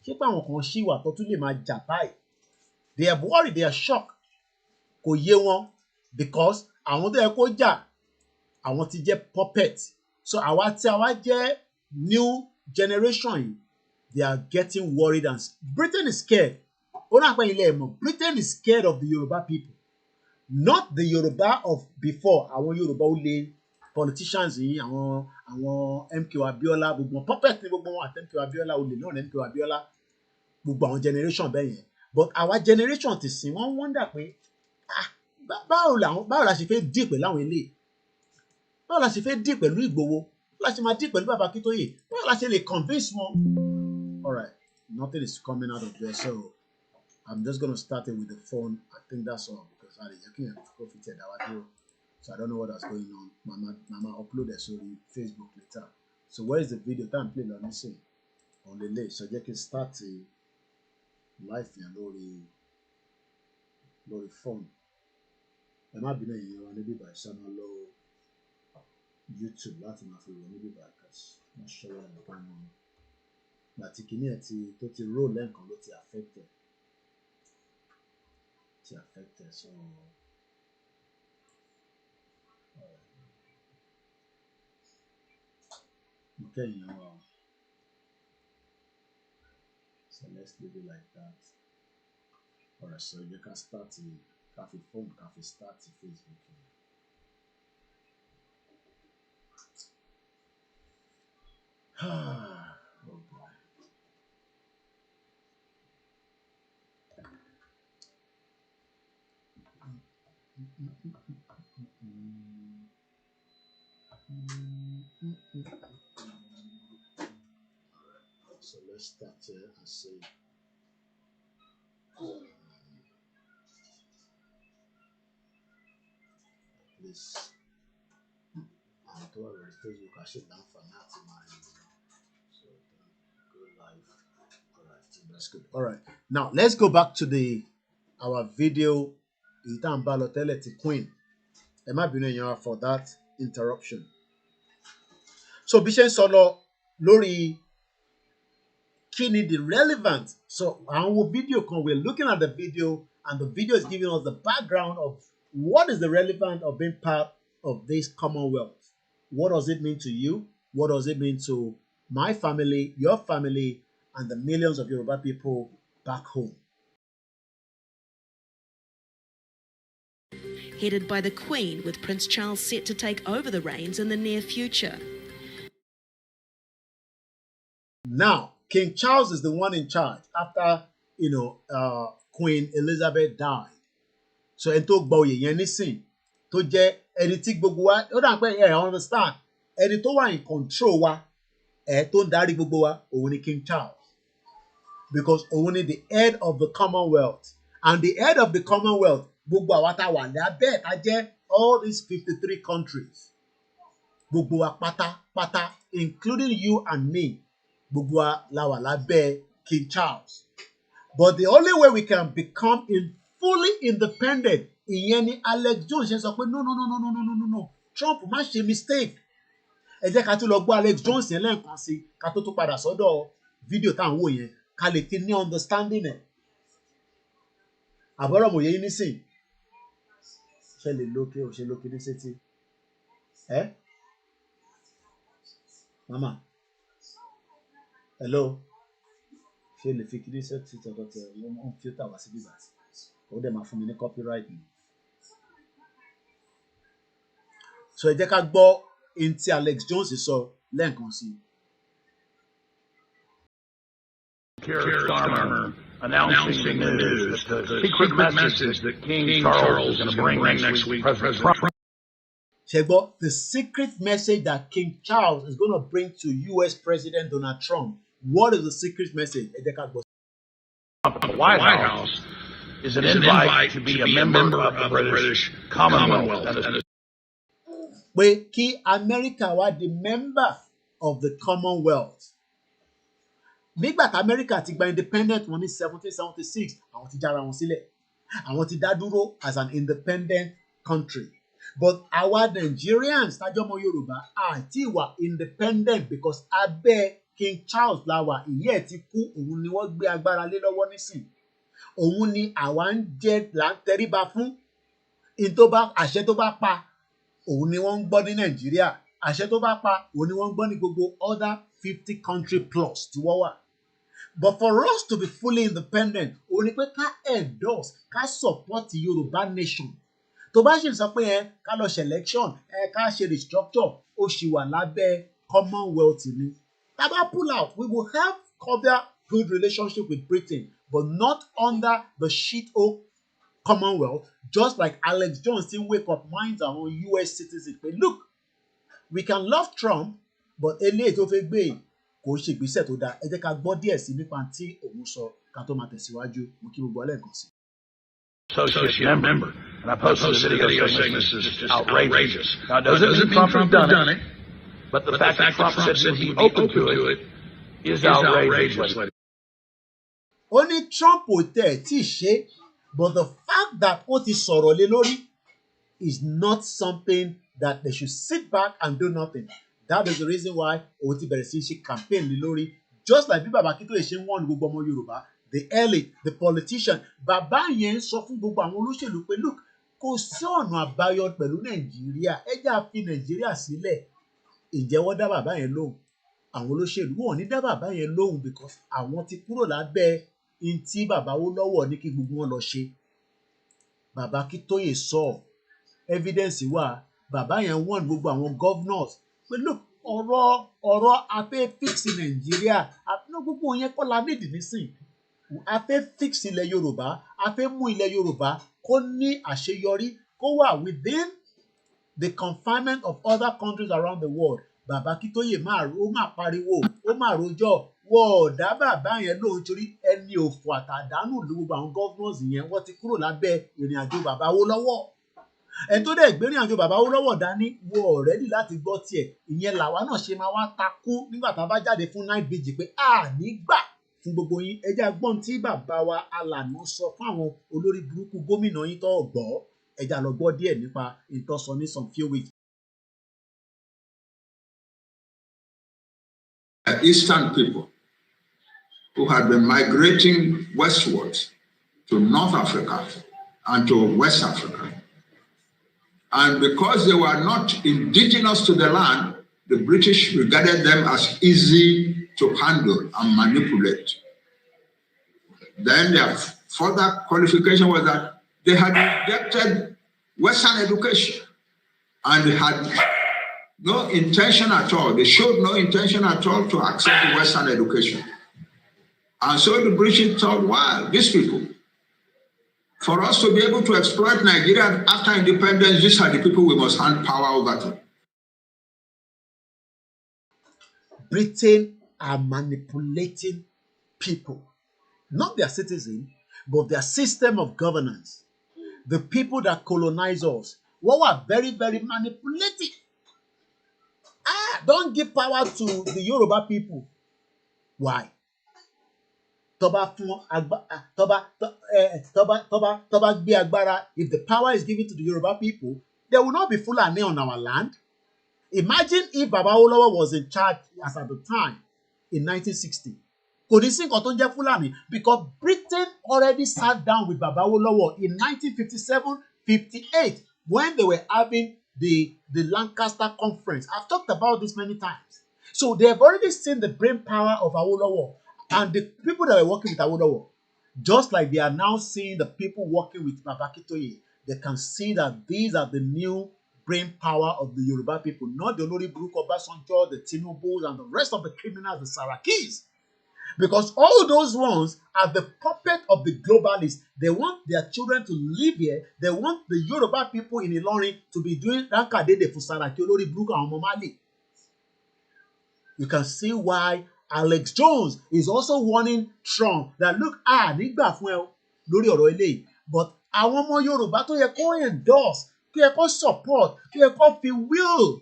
ṣé pé àwọn kan ṣì wà tó tún lè máa jà báyìí. They are worried, they are shocked. Kò yé wọn because àwọn tó yẹ kó jà àwọn ti jẹ́ puppet. So àwa jẹ́ new generation yìí, they are getting worried and Britain is scared. Britain is scared of the Yoruba people. Not the Yoruba of before. Àwọn Yoruba ó lè politicians yìí, àwọn MK Abiola, gbogbo puppet ni gbogbo wọn àti MK Abiola olè náà MK Abiola, gbogbo àwọn generation bẹ́ẹ̀ yẹn. But our generation ti sìn wọ́n wonder pé báwo la ṣe fẹ́ dì pẹ̀lú àwọn eléyìí? Báwo la ṣe fẹ́ dì pẹ̀lú Ìgbòho? Báwo la ṣe máa dì pẹ̀lú bàbá Akintoye? Báwo la ṣe lè convince wọn? All right, nothing is coming out of there, so I'm just gonna start it with the phone. I think that's all because I can't profit our deal. So I don't know what is going on. Mama uploaded so the Facebook later. So where is the video? Time play on missing on the list. So you can start the live and the phone. Ẹ má bínú ẹ̀yin wa níbí báyìí sábà lọ YouTube láti máa fi wọ níbí báyìí kàṣí wọ́n ṣọwọ́ ẹ̀ lọ́pọ̀ wọn. Gbàtí kìíní ẹ̀ tó ti roll lẹ́ǹkan ló ti affected. So okay, so let's leave it like that. All right, so you can start the coffee phone, coffee start the Facebook. Oh boy. So let's start here and see. Please. I'm doing Facebook. I should down for now tomorrow. So go live. All right, that's good. All right. Now let's go back to our video. Itan Balotelli Queen. Am I being for that interruption? So Bishen Solo Lori Kini the relevant. So our video we're looking at the video And the video is giving us the background of what is the relevance of being part of this Commonwealth. What does it mean to you? What does it mean to my family, your family, and the millions of Yoruba people back home? Headed by the Queen, with Prince Charles set to take over the reins in the near future. Now, King Charles is the one in charge after, Queen Elizabeth died. So, ẹni tó gba oyè yẹn nísìn, tó jẹ́ ẹni tí gbogbo wa, ó dà pé understand, ẹni tó wà in control wa, tó ń darí gbogbo wa, òun ni King Charles. Because òun ni the head of the Commonwealth. And the head of the Commonwealth, gbogbo àwa tá wà lábẹ́ ká jẹ́ all these 53 countries. Gbogbo wa pátápátá, including you and me, gbogbo wa la wà lábẹ́ King Charles. But the only way we can become fully independent, ìyẹn ni Alex Jones ṣe sọ pé no. Trump má ṣe mistake. Ẹ jẹ́ ká tún lọ gbọ́ Alex Jones yẹn lẹ́ẹ̀kan sí ká tó tún padà sọ́dọ̀ fídíò tá à ń wò yẹn ká lè fi ní understanding ẹ̀. Àbọ̀rọ̀ mòye yín nísìn. Ṣé lè lókè ò ṣe lókè ní sétí? Mama. Hello. Ṣé lè fi kiri sétí tọ̀dọ̀ tẹ̀ wọ́n filter wá sí bíbá? Ó dẹ̀ máa fún mi ní copyright ni. So ẹ jẹ́ ká gbọ́ in tí Alex Jones sọ lẹ́ẹ̀kan sí. Announcing the news that the secret message that King Charles is going to bring next week to President Trump. Ṣẹ́gbọ́, the secret message that King Charles is going to bring to U.S. President Donald Trump. What is the secret message? Ẹ jẹ́ ká gbọ́. The White House is an invite to be a member of the British Commonwealth. Pé kí Amẹ́ríkà wá di member of the Commonwealth. Nígbà tí Amẹ́ríkà ti gba independent wọn ní 1776, àwọn ti jára wọn sílẹ̀. Àwọn ti dá dúró as an independent country. But àwa Nigerians tájọ́ ọmọ Yorùbá àti wà independent because abẹ́ King Charles la wà, ìyẹ́ ẹ̀ ti kú, òun ni wọ́n gbé agbára lé lọ́wọ́ nísìn. Òun ni àwa ń jẹ́ là ń tẹríba fún. Àṣẹ tó bá pa, òun ni wọ́n ń gbọ́ ní Nàìjíríà. Àṣẹ tó bá pa, òun ni wọ́n ń gbọ́ ní gbogbo other 50 country plus tí wọ́n wà. But for us to be fully independent, òun ni pé ká endorse, ká support Yorùbá nation. Tó bá ṣe sọ pé ká lọ ṣe election, ká ṣe restructure, ó ṣì wà lábẹ́ Commonwealth ni. Tá bá pull out, we will have cordial good relationship with Britain, but not under the shit-hole Commonwealth, just like Alex Jones still wake up minds àwọn US citizens. But look, we can love Trump, but eléyìí tó fẹ́ gbé kò ṣe ìgbésẹ̀ tó dáa. Ẹ jẹ́ ká gbọ́ díẹ̀ sí nípa tí òun sọ ká tó máa tẹ̀síwájú. Mo kí gbogbo ẹlẹ́ẹ̀kan sí. Associate member, and I posted a video saying this is just outrageous. Now, doesn't mean Trump has done it, but the fact that Trump said he'll be open to it is outrageous. Ó ní Trump ò tẹ̀ tí ṣe, but the fact that ó ti sọ̀rọ̀ lé lórí is not something that they should sit back and do nothing. That is the reason why òun ti bẹ̀rẹ̀ sí ṣe campaign lé lórí. Just like bí bàbá Akintoye ṣe ń wọ́n gbogbo ọmọ Yorùbá, the elite, the politician, bàbá yẹn sọ fún gbogbo àwọn olóṣèlú pé look, kò sí ọ̀nà àbáyọ pẹ̀lú Nàìjíríà, ẹ jẹ́ á fi Nàìjíríà sílẹ̀. Ǹjẹ́ wọ́n dá bàbá yẹn lóhùn? Àwọn olóṣèlú wọn ò ní dá bàbá yẹn lóhùn because àwọn ti kúrò lábẹ́ in tí bàbá Awólọ́wọ̀ ní kí gbogbo wọn lọ ṣe. Bàbá Akintoye sọ evidence wà, bàbá yẹn wọ́n gbogbo àwọn governors pé look, ọ̀rọ̀ a fẹ́ fix Nàìjíríà, gbogbo yẹn kọ́ la nídìí nísìn. A fẹ́ fix ilẹ̀ Yorùbá, a fẹ́ mú ilẹ̀ Yorùbá kó ní àṣeyọrí, kó wà within the confinement of other countries around the world. Bàbá Akintoye ó máa pariwo, ó máa rojọ́, wọ́n dá bàbá yẹn lóhùn torí ẹni òfò àtàdánù ló gbogbo àwọn governors yẹn wọ́n ti kúrò lábẹ́ ìrìn àjò bàbá Awólọ́wọ̀. Ẹni tó dẹ̀ gbé ìrìn àjò bàbá Awólọ́wọ̀ dání wọ́n ready láti gbọ́ tiẹ̀. Ìyẹn làwa náà ṣe máa wá takú nígbà tá a bá jáde fún night vigil pé ní gbà fún gbogbo yín. Ẹ jẹ́ agbọ́n tí bàbá wa alànà sọ fún àwọn olórí burúkú gómìnà yín tó gbọ́. Ẹ jẹ́ á lọ gbọ́ díẹ̀ nípa ìtọ́sọ ní some few weeks. Eastern people who had been migrating westwards to to North Africa and to West Africa. And because they were not indigenous to the land, the British regarded them as easy to handle and manipulate. Then their further qualification was that they had rejected Western education and they had no intention at all. They showed no intention at all to accept Western education. And so the British thought, wow, these people, for us to be able to exploit Nigeria after independence, these are the people we must hand power over to. Britain are manipulating people, not their citizens, but their system of governance. The people that colonize us, who are very, very manipulative. Don't give power to the Yoruba people. Why? If the power is given to the Yoruba people, there will not be Fulani on our land. Imagine if Baba Oluwole was in charge as at the time in 1960. Could he sing Otonje Fulani? Because Britain already sat down with Baba Oluwole in 1957-58 when they were having the Lancaster Conference. I've talked about this many times. So they have already seen the brain power of Awolowo and the people that were working with Awolowo. Just like they are now seeing the people working with Akintoye, they can see that these are the new brain power of the Yoruba people, not the Olori Buruko Obasanjo, the Tinubu, and the rest of the criminals, the Sarakis. Because all those ones are the puppet of the globalists. They want their children to live here. They want the Yoruba people in Ilorin to be doing Rankadede for Saraki, Olori Buruko and Momali. You can see why Alex Jones is also warning Trump that look, nígbà fún ẹ lórí ọ̀rọ̀ eléyìí. But àwọn ọmọ Yorùbá tó yẹ kó endorse, tó yẹ kó support, tó yẹ kó fi will.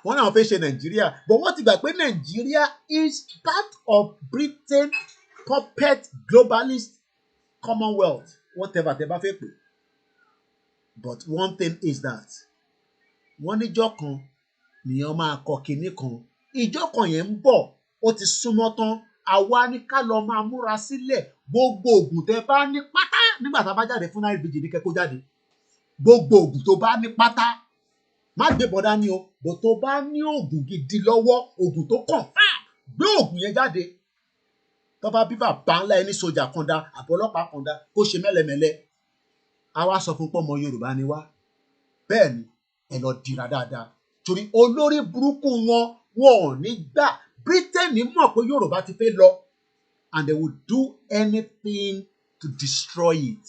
Wọ́n náà fẹ́ ṣe Nàìjíríà, but wọ́n ti gbà pé Nàìjíríà is part of Britain puppet globalist Commonwealth, whatever tẹ́ bá fẹ́ pè. But one thing is that wọ́n níjọ́ kan nìyẹn máa kọ kinní kan, ìjọ́ kan yẹn ń bọ̀, ó ti súnmọ́ tán, àwa ní ká lọ máa múra sílẹ̀, gbogbo ògùn tẹ́ bá ní pátá nígbà tá a bá jáde fún IGBOHO ní kẹ́kọ̀ọ́ jáde, gbogbo ògùn tó bá ní pátá. Má gbé bọ́dá ní o, bó tó bá ní oògùn gidi lọ́wọ́, oògùn tó confirm, gbé oògùn yẹn jáde. Tó bá bí bàbá ńlá ẹni sójà kan dá, àbọ̀lọ́pàá kan dá, kó ṣe mẹ́lẹ̀mẹ́lẹ̀. A wá sọ fún pọ́mọ Yorùbá ni wá. Bẹ́ẹ̀ ni, ẹ lọ dìrà dáadáa. Torí olórí burúkú wọn ò ní gbà. Britain mọ̀ pé Yorùbá ti fẹ́ lọ. And they will do anything to destroy it.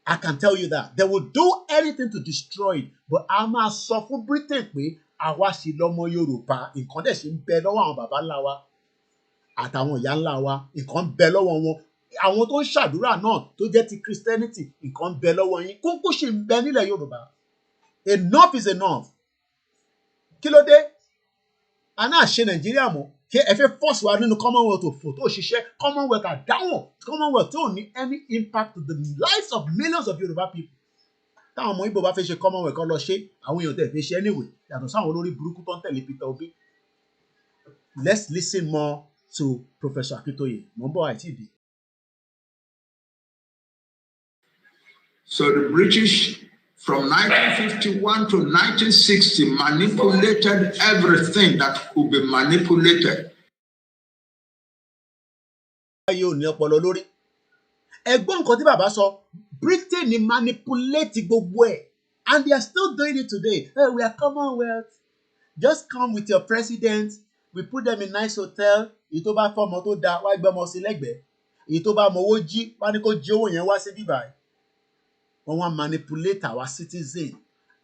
I can tell you that. They will do anything to destroy it. But a máa sọ fún Britain pé àwa sì lọ́mọ Yorùbá. Nǹkan dẹ̀ ṣì ń bẹ lọ́wọ́ àwọn bàbá ńlá wa àtàwọn ìyá ńlá wa. Nǹkan ń bẹ lọ́wọ́ wọn. Àwọn tó ń ṣàdúrà náà tó jẹ́ ti Christianity, nǹkan ń bẹ lọ́wọ́ yín. Kókó ṣì ń bẹ nílẹ̀ Yorùbá. Enough is enough. Kí ló dé? A náà ṣe Nàìjíríà mọ́. Ṣé ẹ fẹ́ force wa nínú Commonwealth òfò tó ṣiṣẹ́? Commonwealth àdáwọ̀n. Commonwealth tó ní any impact to the lives of millions of Yoruba people. Táwọn ọmọ Igbo bá fẹ́ ṣe Commonwealth kan lọ ṣe, àwọn èèyàn tẹ̀ fẹ́ ṣe anyway. Yàtọ̀ sáwọn olórí burúkú tó ń tẹ̀lé Peter Obi. Let's listen more to Professor Akintoye. Mo ń bọ̀ àìtí ìdí. So the British from 1951 to 1960 manipulated everything that could be manipulated. Ayé ò ní ọpọlọ lórí. Ẹgbọ́n nǹkan tí bàbá sọ, Britain ni manipulate gbogbo ẹ̀, and they are still doing it today. Hey, we are Commonwealth. Just come with your president. We put them in nice hotel. Èyí tó bá fọmọ tó da, wá gbé ọmọ sí lẹ́gbẹ̀ẹ́. Èyí tó bá mọ owó jí, wá ní kó jí owó yẹn wá sí bíbáyìí. Wọ́n wá manipulate our citizen.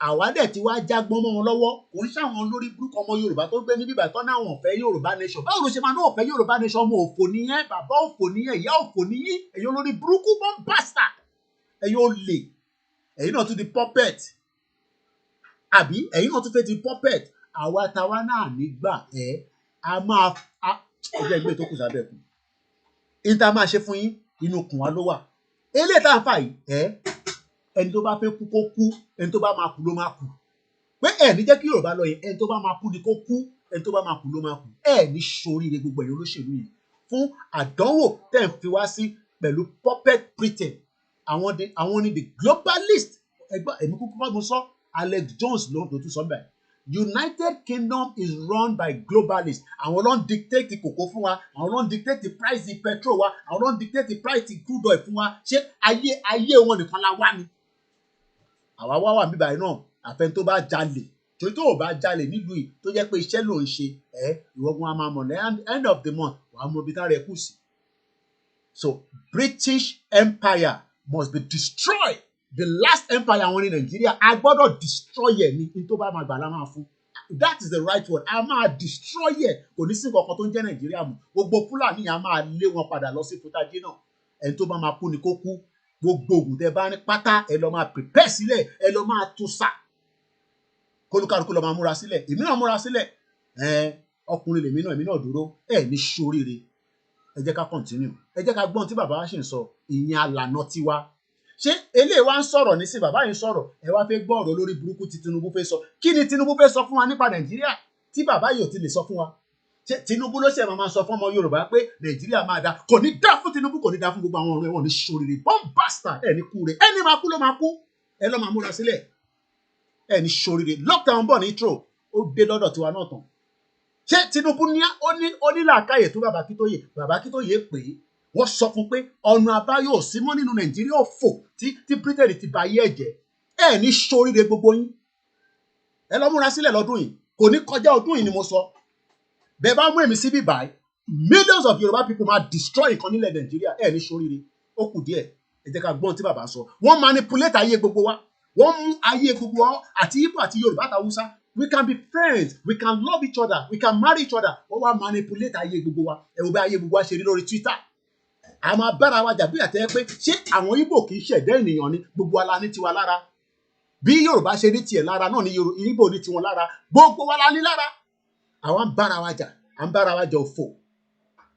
Àwa dẹ̀ tí wá jágbọ́n mọ́ wọn lọ́wọ́. Kò ń ṣàwọn lórí burúkú ọmọ Yorùbá tó gbé ní bíbáyìí tó náà wọ́n fẹ́ Yorùbá nation. Báwo ló ṣe máa náà fẹ́ Yorùbá nation? Ọmọ òfò nìyẹn, bàbá òfò nìyẹn, ìyá òfò nìyí. Ẹ̀yin olórí burúkú bọ́n bastard. Ẹ̀yin olè. Ẹ̀yin náà tún di puppet. Àbí ẹ̀yin náà tún fẹ́ di puppet. Àwa táwa náà nígbà a máa ẹgbẹ́ ìgbé tó kù sábẹ́ kù. Ìta máa ṣe fún yín, inú kùn wá ló wà. Eléyìí tá à ń fà yìí, ẹni tó bá fẹ́ kú kó kú, ẹni tó bá máa kú ló máa kú. Pé ní jẹ́ kí Yorùbá lọ yẹn, ẹni tó bá máa kú ni kó kú, ẹni tó bá máa kú ló máa kú. Ní ṣoríire gbogbo ẹ̀yin olóṣèlú yìí. fún àdánwò tẹ́ ń fi wá sí pẹ̀lú puppet Britain. Àwọn ni the globalist. Ẹgbọ́n èmi kúkú kọ́ mo sọ Alex Jones ló tún sọ bẹ́ẹ̀. United Kingdom is run by globalists. Àwọn ló ń dictate the kòkó fún wa, àwọn ló ń dictate the price the petrol wa, àwọn ló ń dictate the price the crude oil fún wa. Ṣé ayé wọn nìkan la wá ni? Àwa wà níbí báyìí náà, àfẹn tó bá jalè, torí tó ò bá jalè nílùú yìí tó jẹ́ pé iṣẹ́ ló ń ṣe, ìwọ́gun a máa mọ̀ ní end of the month, wàá mọ ibi tá rẹ̀ kù sí. So British Empire must be destroyed. The last empire wọn ní Nàìjíríà, a gbọ́dọ̀ destroy ẹ̀ ní tó bá máa gbà lá máa fún. That is the right word. A máa destroy ẹ̀. Kò ní sí nǹkan tó ń jẹ́ Nàìjíríà mọ́. Gbogbo Fúlàní a máa lé wọn padà lọ sí Fútàjì náà. Ẹni tó bá máa kú ni kó kú. Gbogbo ògùn tẹ bá ní pátá ẹ lọ máa prepare sílẹ̀, ẹ lọ máa tún sá. Kólúkálukú lọ máa múra sílẹ̀. Èmi náà múra sílẹ̀. Ọkùnrin lèmi náà dúró. Ẹ ní ṣoríire. Ẹ jẹ́ ká continue. Ẹ jẹ́ ká gbọ́n tí bàbá wa ṣì ń sọ. Ìyẹn àlànà tiwa. Ṣé eléyìí wá ń sọ̀rọ̀ ní sí bàbá yìí sọ̀rọ̀? Ẹ wá fẹ́ gbọ́ ọ̀rọ̀ lórí burúkú tí Tinubu fẹ́ sọ. Kí ni Tinubu fẹ́ sọ fún wa nípa Nàìjíríà tí bàbá yìí ò ti lè sọ fún wa? Ṣé Tinubu ló ṣe máa sọ fún ọmọ Yorùbá pé Nàìjíríà máa dá? Kò ní dá fún Tinubu, kò ní dá fún gbogbo àwọn ọ̀rọ̀ ẹ̀wọ̀n ní ṣoríire. Bọ́mbàstà ẹ̀ ní kúre. Ẹni máa kú ló máa kú. Ẹ lọ́ máa múra sílẹ̀. Ẹ ní ṣoríire. Lockdown bọ̀ ní intro. Ó dé lọ́dọ̀ tiwa náà tán. Ṣé Tinubu ó ní làákàyè tó bàbá Akintoye pè é? Wọ́n sọ fún pé ọ̀nà àbáyọ ò sí mọ́ nínú Nàìjíríà òfò tí Britain ti bà ayé ẹ̀jẹ̀. Ẹ ní ṣoríire gbogbo yín. Ẹ lọ múra sílẹ̀ lọ́dún yìí. Kò ní kọjá ọdún yìí ni mo sọ. Bẹ́ẹ̀ bá mú èmi síbí báyìí, millions of Yoruba people máa destroy nǹkan nílẹ̀ Nàìjíríà. Ẹ ní ṣoríire. Ó kù díẹ̀. Ẹ jẹ́ ká gbọ́n tí bàbá sọ. Wọ́n manipulate ayé gbogbo wa. Wọ́n mú ayé gbogbo wa àti Igbo àti Yorùbá àti Hausa. We can be friends. We can love each other. We can marry each other. Wọ́n wá manipulate ayé gbogbo wa. Ẹ wo bí ayé gbogbo wa ṣe rí lórí Twitter. A máa bára wa jà bí àtẹ́ pé ṣé àwọn Igbo kì í ṣẹ̀dá ènìyàn ni? Gbogbo wa la ní tiwa lára. Bí Yorùbá ṣe ní tiẹ̀ lára náà ni Igbo ní tiwọn lára. Gbogbo wa la ní lára. Àwa ń bára wa jà. À ń bára wa jà òfò.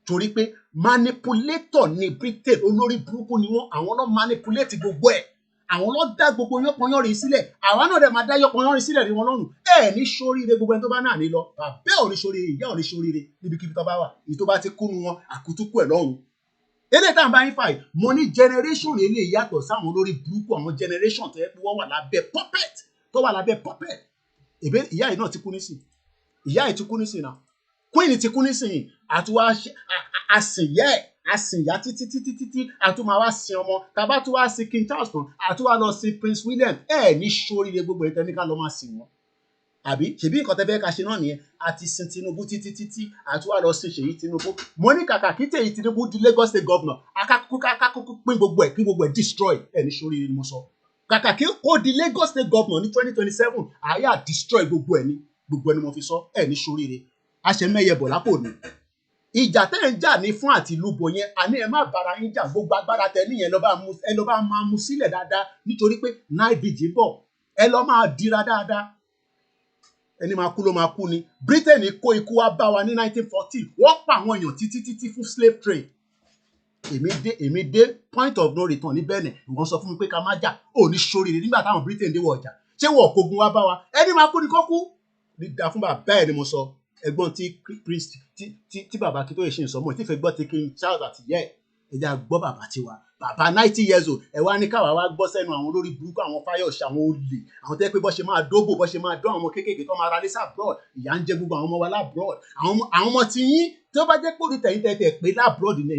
Torí pé manipulator ni Britain, olórí burúkú ni wọ́n. Àwọn ló manipulate gbogbo ẹ̀. Àwọn ló dá gbogbo yánpọnyánrin sílẹ̀. Àwa náà dẹ̀ máa dá yánpọnyánrin sílẹ̀ rí wọn lọ́rùn. Ẹ ní ṣoríire gbogbo ẹni tó bá náà ní lọ. Bàbá ò ní ṣoríire, ìyá ò ní ṣoríire níbikíbi tó bá wà. Èyí tó bá ti kúnnu wọn, àkútúkù ẹ̀ lọ́rùn. Eléyìí tá à ń bá yín fà yìí, mo ní generation eléyìí yàtọ̀ sáwọn olórí burúkú àwọn generation tó yẹ pé wọ́n wà lábẹ́ puppet, tó wà lábẹ́ puppet. Ìyá yìí náà ti kú nísìn. Ìyá yìí ti kú nísìn náà. Queen ti kú nísìn. Àtúwá àsìnyá títí àtúmọ̀ wá sin ọmọ. Tàbá tún wá sin King Charles tán, àtúwá lọ sin Prince William. Ẹ ní ṣoríire gbogbo ẹ̀ tẹ́ni ká lọ máa sìn wọ́n. Àbí ṣèbí nǹkan tẹ́ fẹ́ ká ṣe náà nìyẹn. Àti sin Tinubu títí àtúwá lọ sin Ṣèyí Tinubu. Mo ní kàkà kí Ṣèyí Tinubu di Lagos State Governor. Akákúkú pín gbogbo ẹ̀ kí gbogbo ẹ̀ destroy. Ẹ ní ṣoríire ni mo sọ. Kàkà kí ó di Lagos State Governor ní 2027. Àyà destroy gbogbo ẹ̀ ní. Gbogbo ẹni mo fi sọ. Ẹ ní ṣoríire. A ṣe mẹ́yẹ bọ̀ lápò ni. Ìjà tẹ́ ń jà ní fún àti lúbọ yẹn, àní ẹ má bára yín jà. Gbogbo agbára tẹ níyẹn ẹ lọ bá máa mú sílẹ̀ dáadáa nítorí pé night vigil bọ̀. Ẹ lọ máa dira dáadáa. Ẹni máa kú ló máa kú ni. Britain kó ikú wá bá wa ní 1914. Wọ́n pa àwọn èèyàn títí fún slave trade. Èmi dé point of no return ní Benin. Wọ́n sọ fún mi pé ká má jà. Ò ní ṣoríire nígbà táwọn Britain dé wọ̀ ọjà. Ṣé wọ́n kógun wá bá wa? Ẹni máa kú ni kó kú. Ní da fún bàbá ẹ̀ ni mo sọ. Ẹ̀gbọ́n tí bàbá Akintoye ṣe ń sọ mọ́ tí fẹ́ gbọ́ ti King Charles àti yẹ ẹ jẹ́ gbọ́ bàbá tiwa. Bàbá 90 years old. Ẹ wá ní káwa wá gbọ́ sẹ́nu àwọn olórí burúkú àwọn Fáyọ̀ṣe àwọn olè. Àwọn tẹ́ pé bọ́ ṣe máa dógò bọ́ ṣe máa dán àwọn kéékèèké tó máa ra lẹ́sà abroad. Ìyà ń jẹ gbogbo àwọn ọmọ wa labroad. Àwọn ọmọ tí yín tí ó bá jẹ́ pé orí tẹ̀yìn tẹ̀ pé labroad ni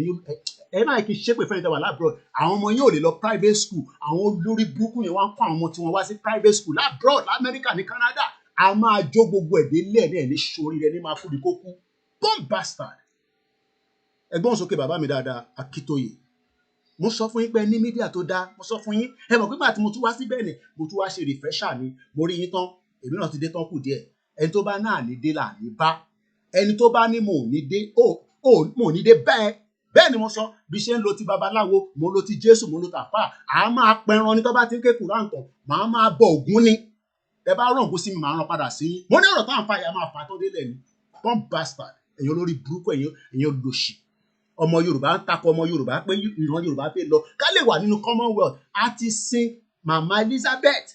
ẹ máa kí ṣépè fẹ́ni tẹ̀ wà labroad. Àwọn ọmọ yín ò lè lọ private school. Àwọn olórí burúkú yẹn wá ń kó àwọn ọmọ tí wọ́n wá sí private school labroad l'Amẹ́ríkà ní Canada. A máa jó gbogbo ẹ̀dẹ́ lẹ́ẹ̀dẹ́ ní ṣoríire ní máa kú ní kókú. Bomb bastard. Ẹgbọ́n sókè bàbá mi dáadáa Akintoye. Mo sọ fún yín pé ní mídíà tó dáa. Mo sọ fún yín. Ẹ mọ̀ pé nígbà tí mo tún wá sí Benin, mo tún wá ṣe refresher ni. Mo rí yín tán. Èmi náà ti dé tán kù díẹ̀. Ẹni tó bá náà ní dé là ní bá. Ẹni tó bá ní mo ò ní dé mo ò ní dé bẹ́ẹ̀. Bẹ́ẹ̀ ni mo sọ. Bí ṣe ń lo ti babaláwo, mo lo ti Jésù, mo lo tàfà. À máa pẹran ní tó bá ti ń ké Kùránì tán. Màá máa bọ Ògún ni. Ẹ bá rán ògùn sí mi, màá rán padà sí yín. Mo ní ọ̀rọ̀ tó à ń fa ìyá máa fà tó délẹ̀ ni. Bomb bastard. Èyàn olórí burúkú èyàn lòṣì. Ọmọ Yorùbá ń takọ ọmọ Yorùbá pé ìran Yorùbá fẹ́ lọ. Ká lè wà nínú Commonwealth. A ti sin Màmá Elizabeth.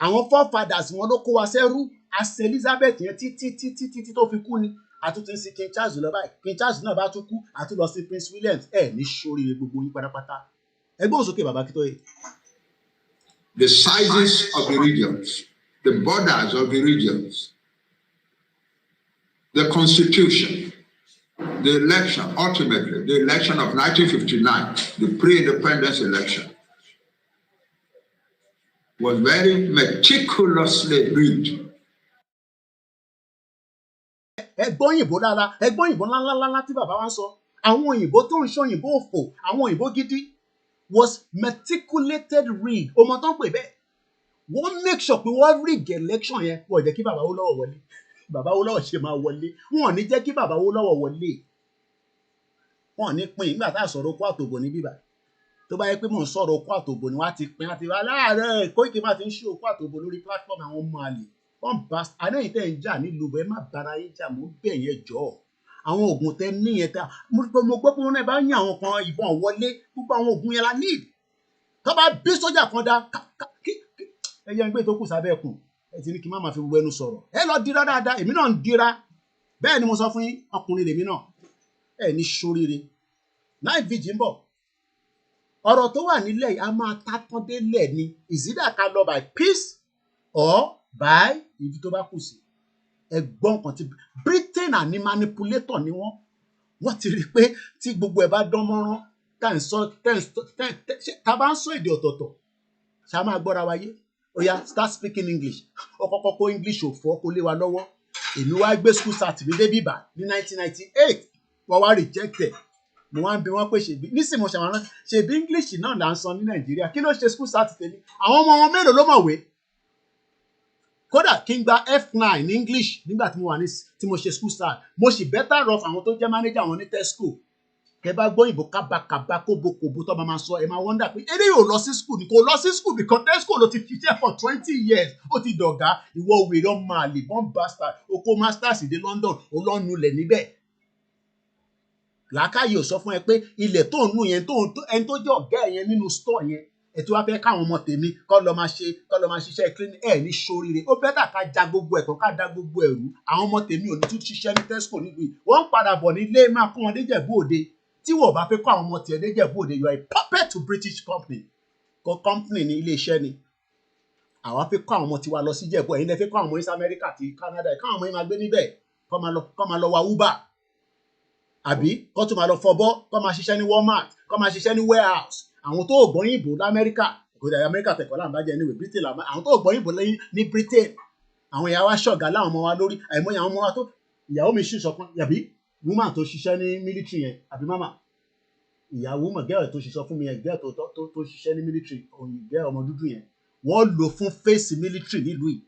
Àwọn forefathers wọn ló kó wa sẹ́rú. A sin Elizabeth yẹn títí tó fi kú ni. àtúntí sí King Charles lọ báyìí King Charles náà bá tún kú àtún lọ sí Prince William ní sóríire gbogbo yín pátápátá ẹgbẹ́ òsókè bàbá Akintoye. The sizes of the regions, the borders of the regions, the constitution, the election, ultimately, the election of 1959, the pre-independence election, was very meticulously read. Ẹgbọ́n òyìnbó lára ẹgbọ́n òyìnbó ńláńláńlá tí bàbá wa ń sọ àwọn òyìnbó tó ń ṣe òyìnbó òfò àwọn òyìnbó gidi was meticulated read ọmọ tó ń pè bẹ́ẹ̀ wọ́n make sure pé wọ́n rig election yẹn wọ́n jẹ́ kí bàbá Awólọ́wọ̀ wọlé bàbá Awólọ́wọ̀ ṣe máa wọlé wọn ò ní jẹ́ kí bàbá Awólọ́wọ̀ wọlé wọn ò ní pín nígbà tá a sọ̀rọ̀ okó àtòbò ní bíbá tó bá yẹ pé mò ń sọ̀rọ̀ okó àtòbò ni wọ́n á ti pín àti wá láàárẹ̀ Koiki máa ti ń ṣe okó àtòbò lórí platform àwọn ọmọ àlè wọ́n bá àdáyìn tẹ́ ń jà nílùú ẹ má bára yín jà mọ́ bẹ́ẹ̀ yẹn jọ àwọn oògùn tẹ níyẹn tá mo gbọ́ pé wọn náà bá ń yan àwọn kan ìbọn wọlé gbogbo àwọn oògùn yẹn la need tó bá bí sójà kan dá ẹ yẹn gbé tó kù sábẹ́ ẹkùn ẹ ti ní kí n má máa fi gbogbo ẹnu sọ̀rọ̀ ẹ lọ dira dáadáa èmi náà ń dira bẹ́ẹ̀ ni mo sọ fún yín ọkùnrin lèmi náà ẹ ní sóríire náà ìbejì ń bọ̀ ọ̀rọ̀ tó wà nílẹ̀ yìí a máa tátán délẹ̀ ni ìzídà ká lọ by peace or by ibi tó bá kù sí ẹ̀gbọ́n kan ti Britain àní manipulator ni wọ́n ti rí i pé tí gbogbo ẹ̀ bá dán mọ́rán tá a bá ń sọ èdè ọ̀tọ̀ọ̀tọ̀ ṣá máa gbọ́ra wáyé ó yá start speaking English ọkọ̀ọ̀kọ̀ kó English òfò kó lé wa lọ́wọ́ èmi wá gbé school start mi dé bíbà ní 1998 wọ́n wá rejected mo wá ń bi wọ́n pé ṣèbí nísìnyí mo ṣàwọn ṣèbí English náà là ń sọ ní Nàìjíríà kí ló ṣe school start tèmi àwọn ọmọ wọn mélòó ló mọ̀wé kódà kí n gba F9 ní English nígbà tí mo wà ní tí mo ṣe school start mo sì better off àwọn tó jẹ́ manager àwọn ní Tesco kẹ bá gbọ́ òyìnbó kábàkàbà kóbokòbó tó máa sọ ẹ máa wonder pé eré yóò lọ sí school ni kò lọ sí school because Tesco ló ti ṣiṣẹ́ for 20 years ó ti dọ̀gá ìwọ wèrè ọmọ àlè born bastard oko masters dé London ó lọ nulẹ̀ níbẹ̀ làákàyè ò sọ fún ẹ pé ilẹ̀ tó ń nù yẹn ẹni tó jẹ́ ọ̀gá ẹ̀ yẹn nínú store yẹn ètò wa fẹ́ káwọn ọmọ tèmi kọ́ lọ máa ṣiṣẹ́ clean ẹ̀ ní sóríire ó bẹ́tà ká ja gbogbo ẹ̀tọ́ ká da gbogbo ẹ̀rú àwọn ọmọ tèmi ò ní tún ṣiṣẹ́ ní Tesco nílùú yìí wọ́n ń padà bọ̀ nílé máa kó wọn déjẹ̀bú òde tí wọ́n bá fẹ́ kọ́ àwọn ọmọ tiẹ̀ déjẹ̀bú òde you are a puppet to British company company ní ilé iṣẹ́ ni àwa fẹ́ kọ́ àwọn ọmọ tiwa lọ sí Ìjẹ̀bú ẹ̀yin lẹ fẹ́ kọ́ àwọn ọmọ yín sí Amẹ́ríkà àti Canada káwọn ọmọ yín máa gbé níbẹ̀ kọ́ máa lọ wa Uber àbí kọ́ tún máa lọ fọbọ́ kọ́ máa ṣiṣẹ́ ní Walmart kọ́ máa ṣiṣẹ́ ní warehouse àwọn tó gbọ́ yìnbó lamẹ́ríkà kò dà Amẹ́ríkà tẹ̀kọ́ là ń bàjẹ́ ní Britain làmọ́ àwọn tó gbọ́ yìnbó ní Britain àwọn ìyá wa ṣọ̀gá láwọn ọmọ wa lórí àìmọye àwọn ọmọ wa tó ìyàwó mi ṣì sọ fún yàbí woman tó ṣiṣẹ́ ní military yẹn àbí mama ìyàwó mọ̀ gẹ́rẹ̀ tó ṣiṣẹ́ fún mi yẹn gẹ́rẹ̀ tó ṣiṣẹ́ ní military òyìnbẹ́ ọmọ dúdú yẹn wọ́n lò fún face military nílùú yìí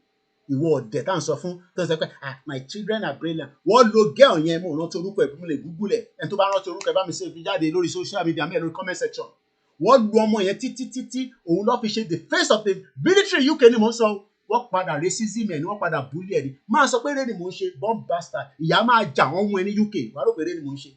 ìwọ ọ̀dẹ̀ tá à ń sọ fún tó ń sọ pé my children are brilliant wọ́n lo girl yẹn mo rántí orúkọ ẹ̀ mo lè google ẹ̀ ẹni tó bá rántí orúkọ ẹ̀ bá mi ṣe fi jáde lórí social media mi ẹ̀ lórí comment section wọ́n lu ọmọ yẹn títí òun lọ́ fi ṣe the face of the military UK ni mò ń sọ wọ́n padà racism ẹ̀ ni wọ́n padà bully ẹ̀ ni máa sọ pé eré ni mò ń ṣe bomb bastard ìyá máa jà wọ́n mú ẹ ní UK wàá rò pé eré ni mò ń ṣe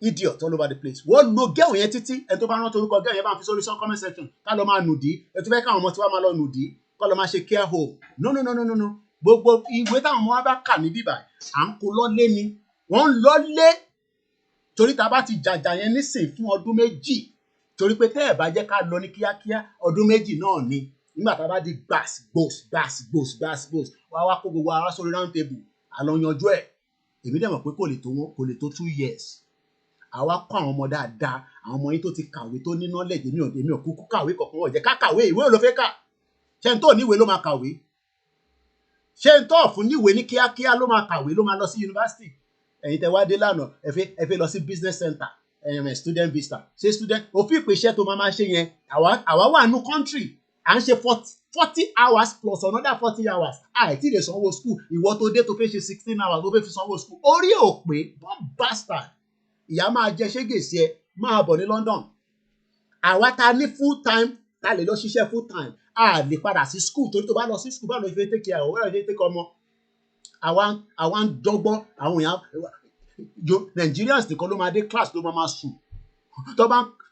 idiot all over the place wọ́n lo girl yẹn títí ẹni tó bá rántí orúkọ girl yẹn bá fi sórí comment section ká lọ máa nùdí ẹ tó fẹ́ káwọn ọmọ tí wọ́n máa lọ nùdí kọ́ lọ máa ṣe care home no gbogbo ìwé táwọn ọmọ wa bá kà ní bíbà à ń kó lọ́lé ni wọ́n ń lọ́lé torí tá a bá ti jàjà yẹn nísìn fún ọdún méjì torí pé tẹ́ ẹ̀ bá jẹ́ ká lọ ní kíákíá ọdún méjì náà ni nígbà tá a bá di gbàs wá kó gbogbo ara sórí round table àlọ́ yanjú ẹ̀ èmi dẹ̀ mọ̀ pé kò lè tó 2 years àwa kọ́ àwọn ọmọ dáadáa àwọn ọmọ yín tó ti kàwé tó ní knowledge èmi ò kúkú kàwé kọ̀ọ̀kan wọ̀ jẹ́ ká kàwé ìwé ò ló fẹ́ kà ṣé n tó níwèé ló máa kàwé ṣé n tó fún níwèé ní kíákíá ló máa kàwé ló máa lọ sí yunifásitì ẹ̀yin tẹ́ wá dé lánàá ẹ fẹ́ lọ sí business center student visa ṣé student òfin ìpèsè tó máa ṣe yẹn àwa wà nù country à ń ṣe 40 hours plus another 40 hours àìtí lè sanwó school ìwọ tó dé tó fẹ́ ṣe 16 hours tó fẹ́ fi sanwó school orí ò pé bomb bastard ìyá máa jẹ ṣégèsì ẹ máa bọ̀ ní London àwa ta ní full time ta lè lọ ṣiṣẹ́ full time a lè padà sí school torí tó bá lọ sí school bá lọ ìfẹ́ take care ọ̀wọ́ ìfẹ́ take ọmọ àwa ń dọ́gbọ́n àwọn èèyàn Nigerians nìkan ló máa dé class ló máa sùn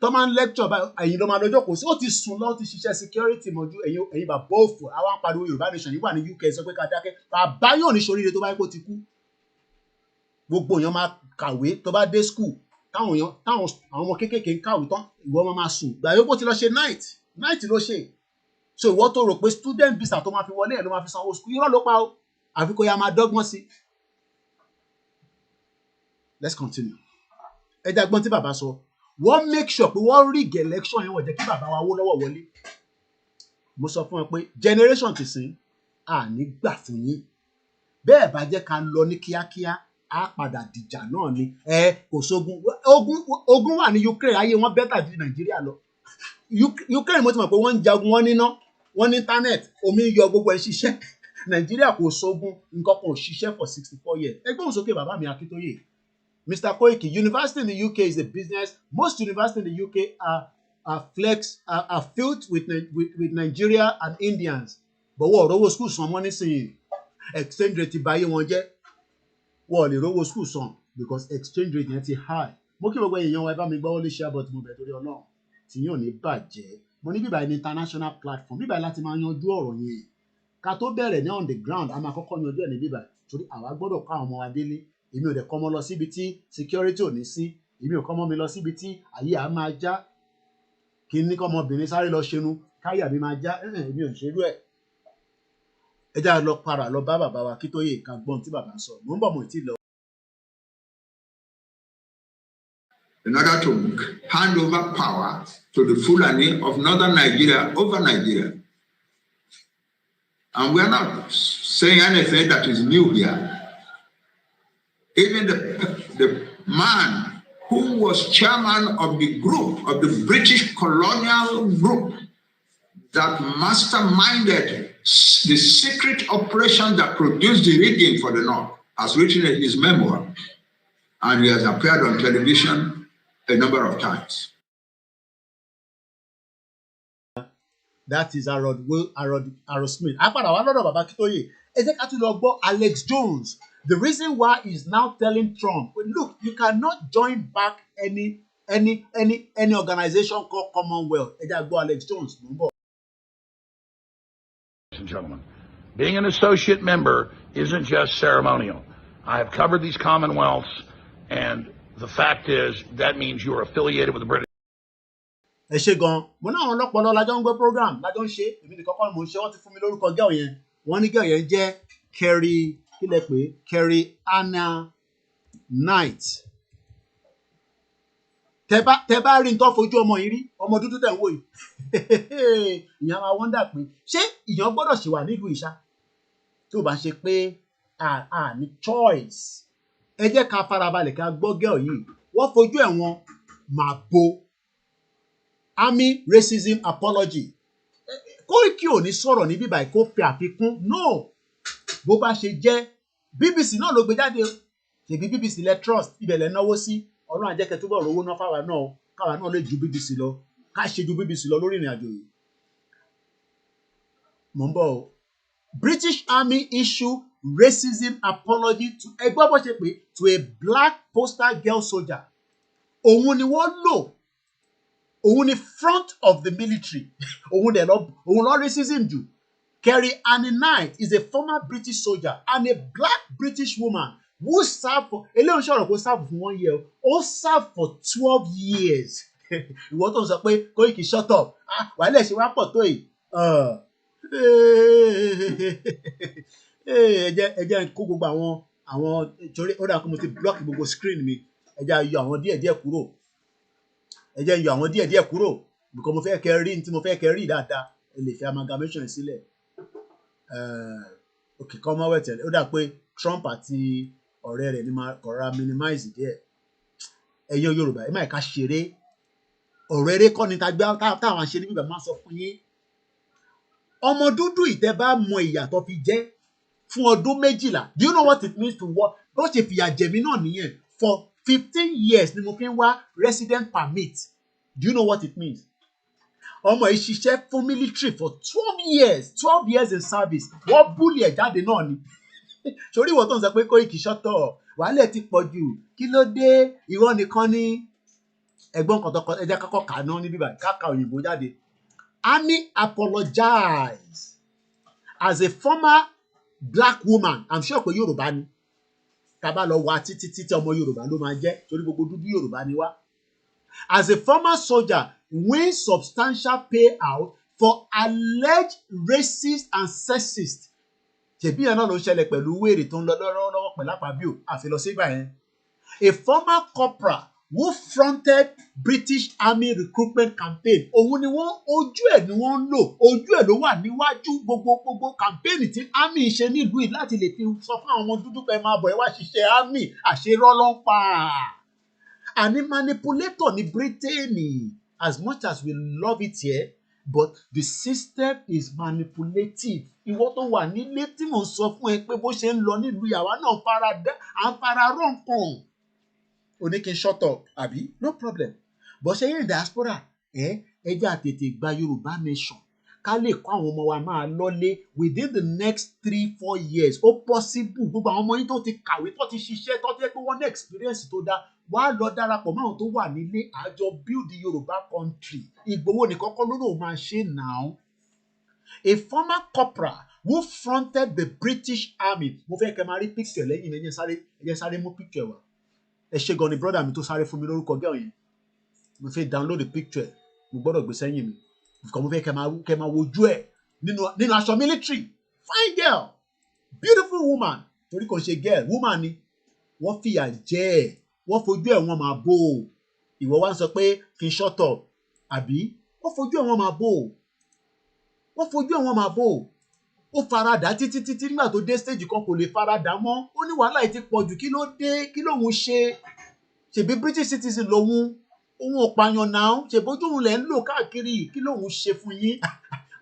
tó máa ń lecture báyìí ẹ̀yin ló máa lọ́jọ́ kò sí ó ti sùn lọ́wọ́ ti ṣiṣẹ́ security mọ́jú ẹ̀yin bàbá òfò àwa ń pariwo Yorùbá nation yìí wà ní UK sọ pé ká dákẹ́ bàbá yóò ní ṣoríire tó bá yẹ kó ti kú gbogbo èèyàn máa kàwé tó bá dé school táwọn àwọn ọmọ kéékèèké ń kàwé tán ìwọ máa sùn gbà yóò bó ti lọ ṣe night ló ṣe so ìwọ tó rò pé student visa tó máa fi wọlé ẹ̀ ló máa fi sanwó school irọ́ ló pa o àfi kó ya máa dọ́gbọ́n sí. Let's continue. Ẹ jẹ́ agbọ́n tí bàbá sọ wọ́n make sure pé wọ́n rig election yẹn wọ́n jẹ́ kí bàbá wa wó lọ́wọ́ wọlé. Mo sọ fún ẹ pé generation ti sìn àní gbà fún yín bẹ́ẹ̀ bá jẹ́ ká lọ ní kíákíá á padà dìjà náà ni kò sógun ogun wà ní Ukraine ayé wọn bẹ́tà ju Nàìjíríà lọ Ukraine mo ti mọ̀ pé wọ́n ń jagun wọn níná wọ́n ní internet omi ń yọ gbogbo ẹ̀ ṣiṣẹ́ Nàìjíríà kò sógun nǹkan kan ò ṣiṣẹ́ for 64 years ẹgbẹ́ òun sókè bàbá mi Akintoye Mr. Koiki, university in the UK is a business. Most universities in the UK are filled with Nigeria and Indians. But what rowo school son money say exchange rate báyé wọn jẹ́. Wọ́n lè rowo school son because exchange rate yẹn ti high. Mo kí gbogbo èèyàn wa ẹ bá mi gbọ́ wọlé share but mo bẹ̀ torí Ọlọ́run. Tí yín ò ní bàjẹ́. Mo ní bíbá ní international platform. Bíbá láti máa yanjú ọ̀rọ̀ yẹn. Ká tó bẹ̀rẹ̀ ní on the ground, a máa kọ́kọ́ yanjú ẹ̀ ní bíbá. Torí àwa gbọ́dọ̀ kọ́ àwọn ọmọ wa délé. Èmi ò dẹ̀ kọ́ ọmọ lọ síbi tí security ò ní sí èmi ò kọ́ ọmọ mi lọ síbi tí ayé à máa já kí ní kọ́ ọmọbìnrin sáré lọ ṣẹnu káyà mi máa já èmi ò ṣerú ẹ̀. Ẹ já lọ para lọ bá bàbá wa Akintoye ká gbọ́n tí bàbá sọ mò ń bọ̀ mọ̀ tí lọ. In order to hand over power to the Fulani of northern Nigeria over Nigeria. And we are not saying anything that is new here. Even the man who was chairman of the group, of the British colonial group that masterminded the secret operation that produced the rigging for the North, has written in his memoir, and he has appeared on television a number of times. That is Harold Smith. Apara wa lọ́dọ̀ bàbá Akintoye. Ẹ jẹ́ ká tún lọ gbọ́ Alex Jones. The reason why he's now telling Trump, look, you cannot join back any organization called Commonwealth. Ẹ jẹ́ gbọ́ Alex Jones. Ladies and gentlemen, being an associate member isn't just ceremonial. I have covered these Commonwealths, and the fact is that means you are affiliated with the British. Ẹ ṣe gan, mo náà wọn lọ́pọ̀lọ́ lájọ́ ń gbé program lájọ́ ń ṣe èmi nìkan kọ́ ni mo ń ṣe wọ́n ti fún mi lórúkọ gẹ́ọ̀ yẹn wọ́n ní gẹ́ọ̀ yẹn jẹ́ Kerry Anna Knight. Tẹ bá rí nǹkan fojú ọmọ yìí rí ọmọ dúdú tẹ̀ ń wò yìí ìyẹn máa wọ́ndà pé ṣé ìyẹn gbọ́dọ̀ ṣì wà nílùú ìṣá tó bá ṣe pé ní choice. Ẹ jẹ́ ká farabalẹ̀ ká gbọ́ gẹ́ọ̀ yìí wọ́n fojú ẹ̀ wọn máa bo Army racism apology. Koiki ò ní sọ̀rọ̀ ní bíbá kó fi àfikún no bó bá ṣe jẹ́ BBC náà ló gbé jáde ṣèbí BBC lẹ trust ibẹ̀ lẹ náwó sí Ọlọ́run àjẹkẹ́ túbọ̀ rówó náà fáwa náà káwa náà lè ju BBC lọ ká ṣe ju BBC lọ lórí ìrìn àjò yìí. Mò ń bọ̀ o British Army issue racism apology to ẹgbẹ́ bó ṣe pé to a black postal girl soldier. Òun ni wọ́n lò òun ni front of the military òun lọ racism jù. Kerry Anna Knight is a former British soldier and a black British woman who served for eléyìí ṣọ̀rọ̀ kó serve fún 1 year ó serve for 12 years. Ìwọ tó ń sọ pé Koiki shut up wàhálà ṣe wá pọ̀ tó yìí. Ẹ jẹ́ kó gbogbo àwọn torí ó dà kó mo ti block gbogbo screen mi ẹ jẹ́ yọ àwọn díẹ̀díẹ̀ kúrò. Ẹ jẹ́ yọ àwọn díẹ̀díẹ̀ kúrò because mo fẹ́ kẹ́ rí ní tí mo fẹ́ kẹ́ rí dáadáa ẹ lè fi amalgamation sílẹ̀. Okay, Commonwealth ó dà pé Trump àti ọ̀rẹ́ rẹ̀ ní máa kọ̀ra minimize díẹ̀. Ẹ̀yin Yorùbá ẹ má ká ṣeré ọ̀rọ̀ eré kọ́ ni táwọn àṣẹ níbi ìbá máa sọ fún yín. Ọmọ dúdú ìtẹ́ bá mọ ìyàtọ̀ fi jẹ́ fún ọdún 12. Do you know what it means to work? Bó ṣe fìyà jẹ̀mí náà nìyẹn for 15 years ni mo fi ń wá resident permit. Do you know what it means? Ọmọ yìí ṣiṣẹ́ fún military for 12 years in service. Wọ́n búlì ẹ̀ jáde náà ni. Sórí ìwọ tó ń sọ pé Koiki ṣọ́tọ̀ wàhálà ti pọ̀ jù kí ló dé ìwọ nìkan ní ẹ̀gbọ́n kan tọkọ ẹjẹ kọ́kọ́ kà náà ní bíbá káka òyìnbó jáde. Annie apologized as a former black woman. I'm sure pé Yorùbá ni. ká bá lọ wá títí ọmọ Yorùbá ló máa jẹ́ torí gbogbo dúdú Yorùbá ni wá. As a former soldier, wins substantial payout for alleged racist and sexist. Ṣèbí yẹn náà ló ń ṣẹlẹ̀ pẹ̀lú wèrè tó ń lọ lọ́wọ́ pẹ̀lú àpábíò àfi lọ sígbà yẹn. A former corporal who fronted British Army recruitment campaign. Òun ni wọ́n ojú ẹ̀ ni wọ́n ń lò, ojú ẹ̀ ló wà níwájú gbogbo campaign tí army ṣe nílùú yìí láti lè fi sọ fún àwọn ọmọ dúdú pé máa bọ̀ ẹ wá ṣiṣẹ́ army àṣerọ́ ló ń pa. Àní manipulator ní Britain, as much as we love it here, but the system is manipulative. Ìwọ tó wà nílé tí mò ń sọ fún ẹ pé bó ṣe ń lọ nílùú yàrá náà à ń fara rọ̀ nǹkan. O ní kí n shut up, àbí? No problem. But ṣe yẹn diaspora, ẹ jẹ́ àtètè gba Yorùbá nation. Ká lè kó àwọn ọmọ wa máa lọ́lé within the next 3-4 years. Ó possible gbogbo àwọn ọmọ yín tó ti kàwé, tó ti ṣiṣẹ́, tó ti pé wọ́n ní experience tó dáa. Wá lọ darapọ̀ mọ́ àwọn tó wà nílé àjọ build the Yorùbá country. Ìgbòho nìkan kọ́ ló lóun máa ṣe now. A former corporal who fronted the British Army. Mo fẹ́ kẹ́ máa rí picture lẹ́yìn mi, ẹ jẹ́ sáré mú picture wá. Ẹ ṣe gan ni brother mi tó sáré fún mi lórúkọ girl yẹn. Mo fẹ́ download the picture. Mo gbọ́dọ̀ gbé sẹ́yìn mi. Because mo fẹ́ kẹ́ máa wojú ẹ̀ nínú aṣọ military. Fine girl. Beautiful woman. Torí kò ṣe girl, woman ni. Wọ́n fìyà jẹ ẹ̀. Wọ́n fojú ẹ̀ wọ́n máa bò ó. Ìwọ wá ń sọ pé kí n shut up. Àbí? Wọ́n fojú ẹ̀ wọ́n máa bò ó. Wọ́n fojú ẹ̀ wọ́n máa bò ó. Ó faradà títí nígbà tó dé stage kan kò lè faradà mọ́. Ó ní wàhálà yìí ti pọ̀ jù, kí ló dé? Kí lòun ṣe? Ṣèbí British citizen lòun. Òun ò pààyàn náà. Ṣèbójú òun lẹ̀ ń lò káàkiri. Kí lòun ṣe fún yín?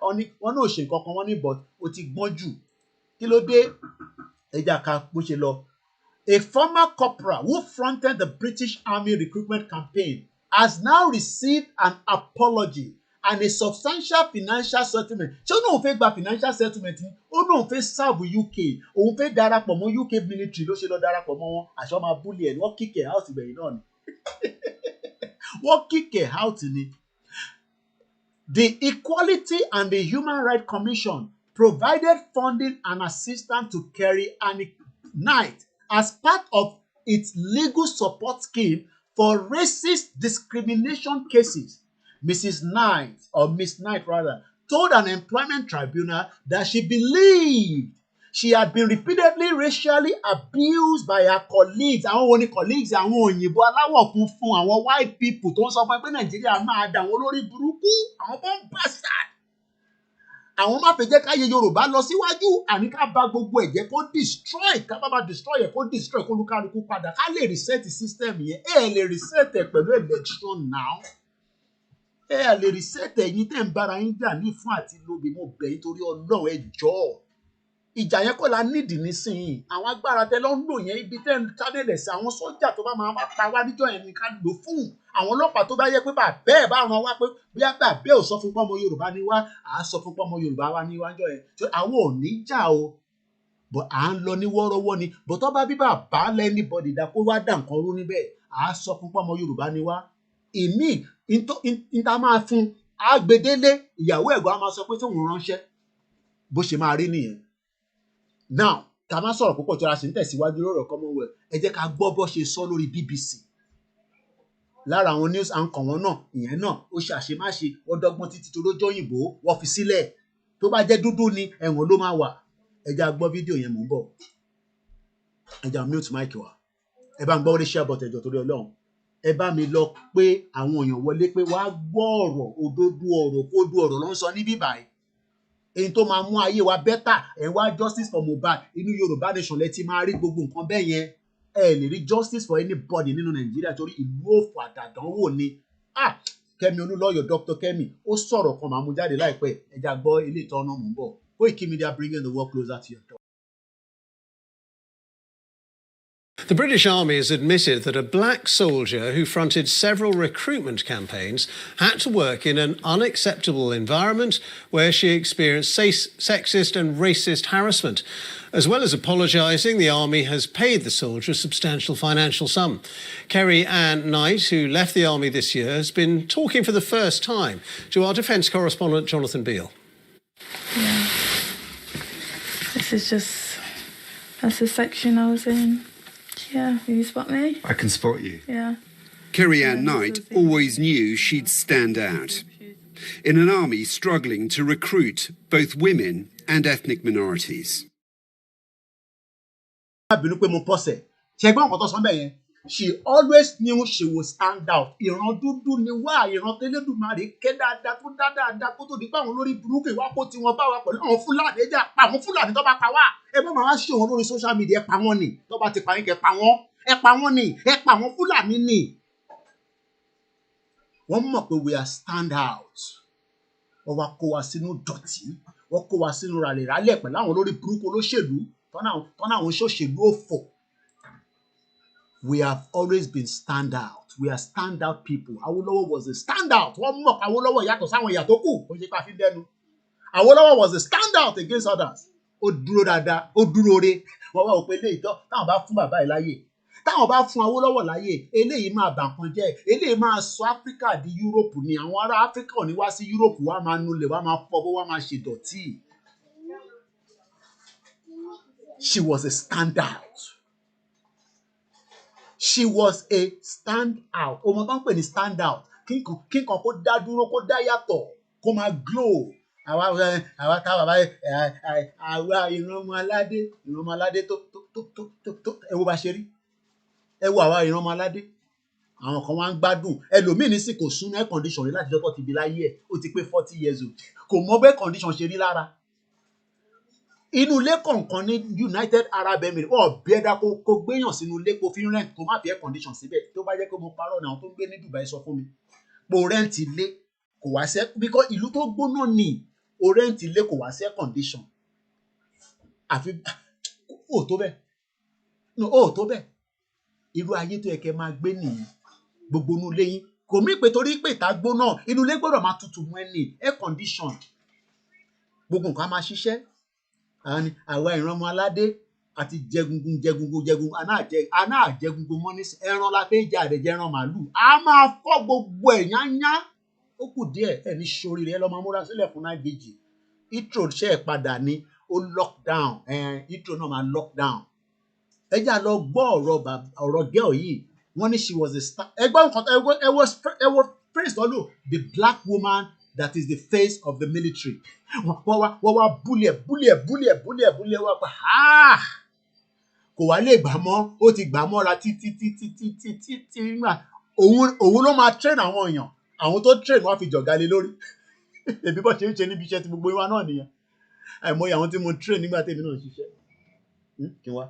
Wọ́n náà ṣe nǹkan kan wọ́n ní but ó ti gbọ́n jù. Kí ló dé? Ẹ jà ká bó ṣe lọ. A former corporal who fronted the British Army recruitment campaign has now received an apology and a substantial financial settlement. Ṣé ó náà fẹ́ gba financial settlement ni? Ó náà fẹ́ serve UK. Òun fẹ́ darapọ̀ mọ́ UK military ló ṣe lọ darapọ̀ mọ́ wọn. Àṣọ máa búlì ẹ̀ ni wọ́n kick ẹ̀ out ìgbẹ̀yìn náà ni. Wọ́n kick ẹ̀ out ni. The Equality and the Human Rights Commission provided funding and assistance to Kerry and Knight as part of its legal support scheme for racist discrimination cases. Mrs. Knight, or Miss Knight rather, told an employment tribunal that she believed she had been repeatedly racially abused by her colleagues. Àwọn wo ni colleagues? Àwọn òyìnbó aláwọ̀ funfun, àwọn white people tó ń sọ fún ẹ pé Nàìjíríà máa dà wọ́n lórí burúkú, àwọn bó ń bastard. Àwọn máa fẹ́ jẹ́ káyé Yorùbá lọ síwájú, àní ká bá gbogbo ẹ̀jẹ̀ kó destroy, ká bá destroy ẹ̀ kó destroy kó lúkálukú padà, ká lè reset system yẹn. Lè reset ẹ̀ pẹ̀lú election now. Lè reset ẹ̀yin tẹ́ ń bára yín jà ní fún àti lóbi. Mo bẹ̀ yín torí Ọlọ́run ẹ jọ̀ọ́. Ìjà yẹn kọ́ la nídìí nísìnyí. Àwọn agbára tẹ lọ ń lò yẹn ibi tẹ́ ń channel sí àwọn sójà tó bá máa pa wá níjọ́ yẹn ní ká lò fún. Àwọn ọlọ́pàá tó bá yẹ pé bàbá ẹ̀ bá ràn wá pé bóyá bàbá ẹ̀ ò sọ fún pọ́mọ Yorùbá ni wá, à á sọ fún pọ́mọ Yorùbá wá níwájọ́ yẹn. So àwọn ò ní jà o. But à ń lọ ní wọ́rọ́wọ́ ni. But tó bá bí bàbá lẹ́nibọ̀dì dá kó wá dà nǹkan rú níbẹ̀, à á sọ fún pọ́mọ Yorùbá ni wá. Ìmí ìta máa fún agbedele ìyàwó ẹ̀gbọ́n á máa sọ pé tóun ránṣẹ́. Bó ṣe máa rí nìyẹn. Now, ká má sọ̀rọ̀ púpọ̀ tí a sì ń tẹ̀síwájú lọ́rọ̀ Commonwealth. Ẹ jẹ́ ká gbọ́ bó ṣe sọ lórí BBC. Lára àwọn news anchor wọn náà, ìyẹn náà, ó ṣe àṣemáṣe, wọ́n dọ́gbọ́n títí tó lójó òyìnbó, wọ́n fi sílẹ̀. Tó bá jẹ́ dúdú ni, ẹ̀wọ̀n ló máa wà. Ẹ jẹ́ á gbọ́ fídíò yẹn mò ń bọ̀. Ẹ jẹ́ á mute mic wa. Ẹ bá ń gbọ́ orí share button ẹ̀jọ̀ torí Ọlọ́run. Ẹ bá mi lọ pé àwọn èèyàn wọlé pé wàá gbọ́ ọ̀rọ̀ òdodo ọ̀rọ̀ kódú ọ̀rọ̀ ló ń sọ níbí báyìí. Èyí tó máa mú ayé wa bẹ́tà ẹ̀ wá justice for Mohbad inú Yorùbá nation lẹ ti máa rí gbogbo nǹkan bẹ́ẹ̀ yẹn. Ẹ lè rí justice for anybody nínú Nàìjíríà torí ìlú òfò àdàdánwò ni. Kẹ́mi Olúlọ́yọ̀ Dr. Kẹ́mi ó sọ̀rọ̀ kan máa mú jáde láìpẹ́. Ẹ já gbọ́ ilé ìtọ́nà mò ń bọ̀. Koiki Media bringing the world closer to your door. The British Army has admitted that a black soldier who fronted several recruitment campaigns had to work in an unacceptable environment where she experienced sexist and racist harassment. As well as apologising, the Army has paid the soldier a substantial financial sum. Kerry Ann Knight, who left the Army this year, has been talking for the first time to our defence correspondent, Jonathan Beale. Yeah. That's the section I was in. Yeah, you spot me? I can spot you. Yeah. Kerry-Ann Knight always knew she'd stand out. In an army struggling to recruit both women and ethnic minorities. She always knew she would stand out. Ìran dúdú ni wá, ìran tẹ́lẹ̀dùmarè ké dáadáa tó dáadáa kó tó di pé àwọn olórí burúkú ìwà kó tí wọ́n bá wa pẹ̀lú àwọn Fúlàní ẹja pa àwọn Fúlàní tó bá pa wá. Ẹ má máa ṣe wọn lórí social media ẹ pa wọ́n ni. Tó bá ti pa yín kẹ́ pa wọ́n. Ẹ pa wọ́n ni. Ẹ pa àwọn Fúlàní ni. Wọ́n mọ̀ pé we are stand out. Wọ́n wá kó wa sínú dọ̀tí. Wọ́n kó wa sínú ràlẹ̀ràlẹ̀ pẹ̀lú àwọn olórí burúkú olóṣèlú. Tọ́nà àwọn ṣòṣèlú òfò. We have always been stand out. We are stand out people. Awolowo was a stand out. Wọ́n mọ̀ Awolowo yàtọ̀ sáwọn ìyà tó kù. Ó ṣe pé a fi ń dẹnu. Awolowo was a stand out against others. Ó dúró dáadáa. Ó dúró re. Wọ́n wá òpin eléyìí tán. Táwọn bá fún bàbá yìí láyè. Táwọn bá fún Awolowo láyè. Eléyìí máa bà nǹkan jẹ́. Eléyìí máa sọ Áfíríkà di Yúróòpù ni. Àwọn ará Áfíríkà ò ní wá sí Yúróòpù. Wọ́n á máa nulẹ̀. Wọ́n á máa fọ́ bó wọ́n á máa ṣe dọ̀tí. She was a stand out. She was a stand out. Ọmọ bá ń pè ní stand out. Kíkan kó dá dúró kó dá yàtọ̀ kó máa glow. Àwa táwa báyìí àwa ìran ọmọ aládé tó ẹ wo bá ṣe rí. Ẹ wo àwa ìran ọmọ aládé. Àwọn kan wá ń gbádùn. Ẹlòmíì ní sì kò sún air condition rí láti jọ́ tó ti bí láyé ẹ̀. Ó ti pé 40 years old. Kò mọ bẹ́ẹ̀ condition ṣe rí lára. Inú ilé kọ̀ọ̀kan ní United Arab Emirates wọ́n bí ẹ̀dá kó gbéyàn sínú ilé kó fi rent kó má fi air condition síbẹ̀ tó bá jẹ́ pé mo parọ́ ní àwọn tó ń gbé ní Dubai sọ fún mi pé rent ilé kò wá sí because ìlú tó gbóná ni rent ilé kò wá sí air condition àfi ó tó bẹ́ẹ̀ no ó tó bẹ́ẹ̀ irú ayé tó yẹ kẹ́ máa gbé nìyí gbogbo inú ilé yín kò mí pé torí pé ìta gbóná inú ilé gbọ́dọ̀ máa tutù mọ́ ẹni air condition gbogbo nǹkan á máa ṣiṣẹ́. Àwa ìran ọmọ aládé àti jẹgungun aná àjẹgungun mọ́ ní ẹran la fẹ́ jẹ àdẹ̀jẹ ẹran màálù a máa fọ́ gbogbo ẹ̀ yányá ó kù díẹ̀ ẹ̀ ní sórí rẹ̀ ẹ lọ́ máa múra sílẹ̀ fún 9 BG Heathrow ṣe é padà ní ó lockdown Heathrow náà máa lockdown ẹ jà lọ gbọ́ ọ̀rọ̀ girl yìí wọ́n ní she was a star ẹgbẹ́ nǹkan ẹ wọ praise lọ́lọ́ the black woman that is the face of the military. Wọ́n wá búlẹ̀ wá pa kò wá lè gbà mọ́ ó ti gbà mọ́ra títí òun ló máa train àwọn èèyàn àwọn tó train wọ́n á fi jọ̀gá lé lórí èbí bọ́ ṣe ń ṣe níbi iṣẹ́ tí gbogbo wa náà nìyẹn àìmọye àwọn tí mo train nígbà tèmi náà ṣiṣẹ́ kí wá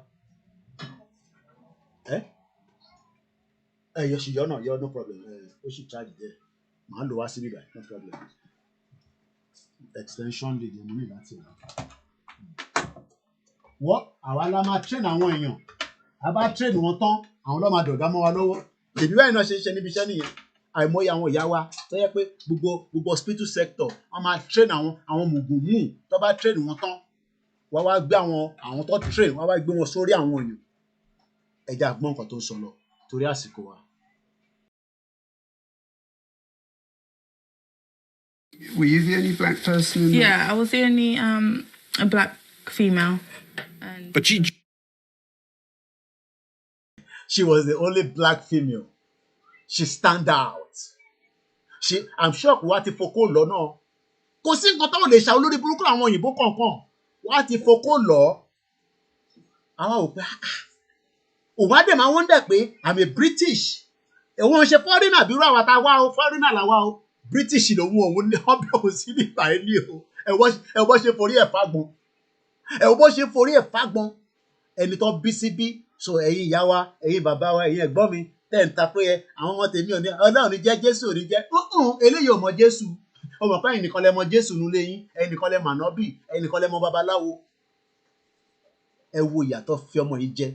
yọ sí yọ náà yọ no problem ó sì charge there màá lò wá síbí báyìí no problem extension lead mo ní láti rà wọ́n àwa la máa train àwọn èèyàn a bá train wọn tán àwọn ló máa dọ̀gá mọ́ wa lọ́wọ́ èbí báyìí náà ṣe ń ṣe níbi iṣẹ́ nìyẹn àìmọye àwọn ìyá wa tó yẹ pé gbogbo hospital sector wọ́n máa train àwọn mùgùnmù tó bá train wọn tán wọ́n wá gbé àwọn tó train wọ́n wá gbé wọn sórí àwọn èèyàn ẹja gbọ́n nǹkan tó ń sọ lọ torí àsìkò wa. Were you the only black person? Yeah, I was the only a black female. But she was the only black female. She stand out. I'm sure wá ti fokó lọ náà. Kò sí nǹkan táwọn lè ṣe olórí burúkú àwọn òyìnbó kọ̀ọ̀kan. Wá ti fokó lọ. Àwọn ò pé òun á dẹ̀ máa wọ́n dẹ̀ pé I'm a British. Èwọ̀n ṣe foreigner bí irú àwa tá a wá o foreigner làwa o. British lòun òun ní ọbẹ̀ òun sí nípa ẹni o. Ẹ bọ́ ṣe forí ẹ̀ fagbọn. Ẹni tó bí síbí so ẹ̀yin ìyá wa ẹ̀yin bàbá wa ẹ̀yin ẹ̀gbọ́n mi tẹ̀ ń ta pé àwọn ọmọ tèmi ò ní Ọlọ́run ní jẹ́ Jésù ò ní jẹ́ eléyìí ò mọ Jésù ọmọ pé ẹ̀yin nìkan lẹ mọ Jésù nulẹ̀ yín ẹ̀yin nìkan lẹ mọ ànábì ẹ̀yin nìkan lẹ mọ babaláwo ẹ wo ìyàtọ̀ fi ọmọ yìí jẹ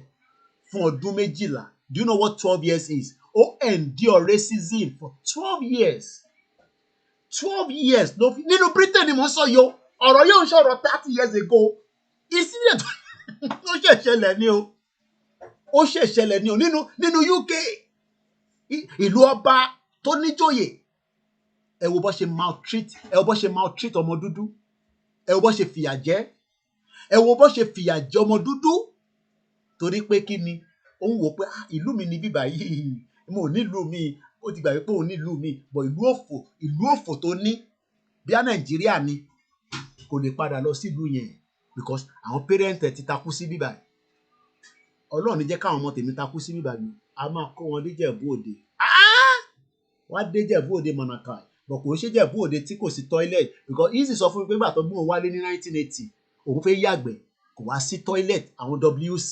fún ọdún 12. Do you know what 12 years is? Ó endure racism for 12 years. 12 years nínú Britain ni mo sọ yo ọ̀rọ̀ yóò ń ṣọ̀rọ̀ 30 years ago ìsílẹ̀ ó ṣẹ̀ṣẹ̀lẹ̀ ní o nínú UK ìlú ọba tó níjòyè ẹ wo bó ṣe maltreat ọmọ dúdú ẹ wo bó ṣe fìyà jẹ ọmọ dúdú torí pé kí ni ó ń wò pé ìlú mi ní bíbá yìí mo ò nílùú mi ó ti gbàgbé pé òun nílùú mi bọ̀ ìlú òfò tó ní bí a Nàìjíríà ni kò lè padà lọ sílùú yẹn because àwọn parent ẹ̀ ti takú sí bíbá yìí Ọlọ́run ní jẹ́ káwọn ọmọ tèmi takú sí bíbá yìí a máa kó wọn dé Jẹ̀bú Òde wọ́n á dé Jẹ̀bú Òde mọ̀nàkà bọ̀ kò ń ṣe Jẹ̀bú Òde tí kò sí toilet because easy sọ fún mi pé gbà tó gbóhùn wálé ní 1980 òun fẹ́ yàgbẹ́ kò wá sí toilet àwọn WC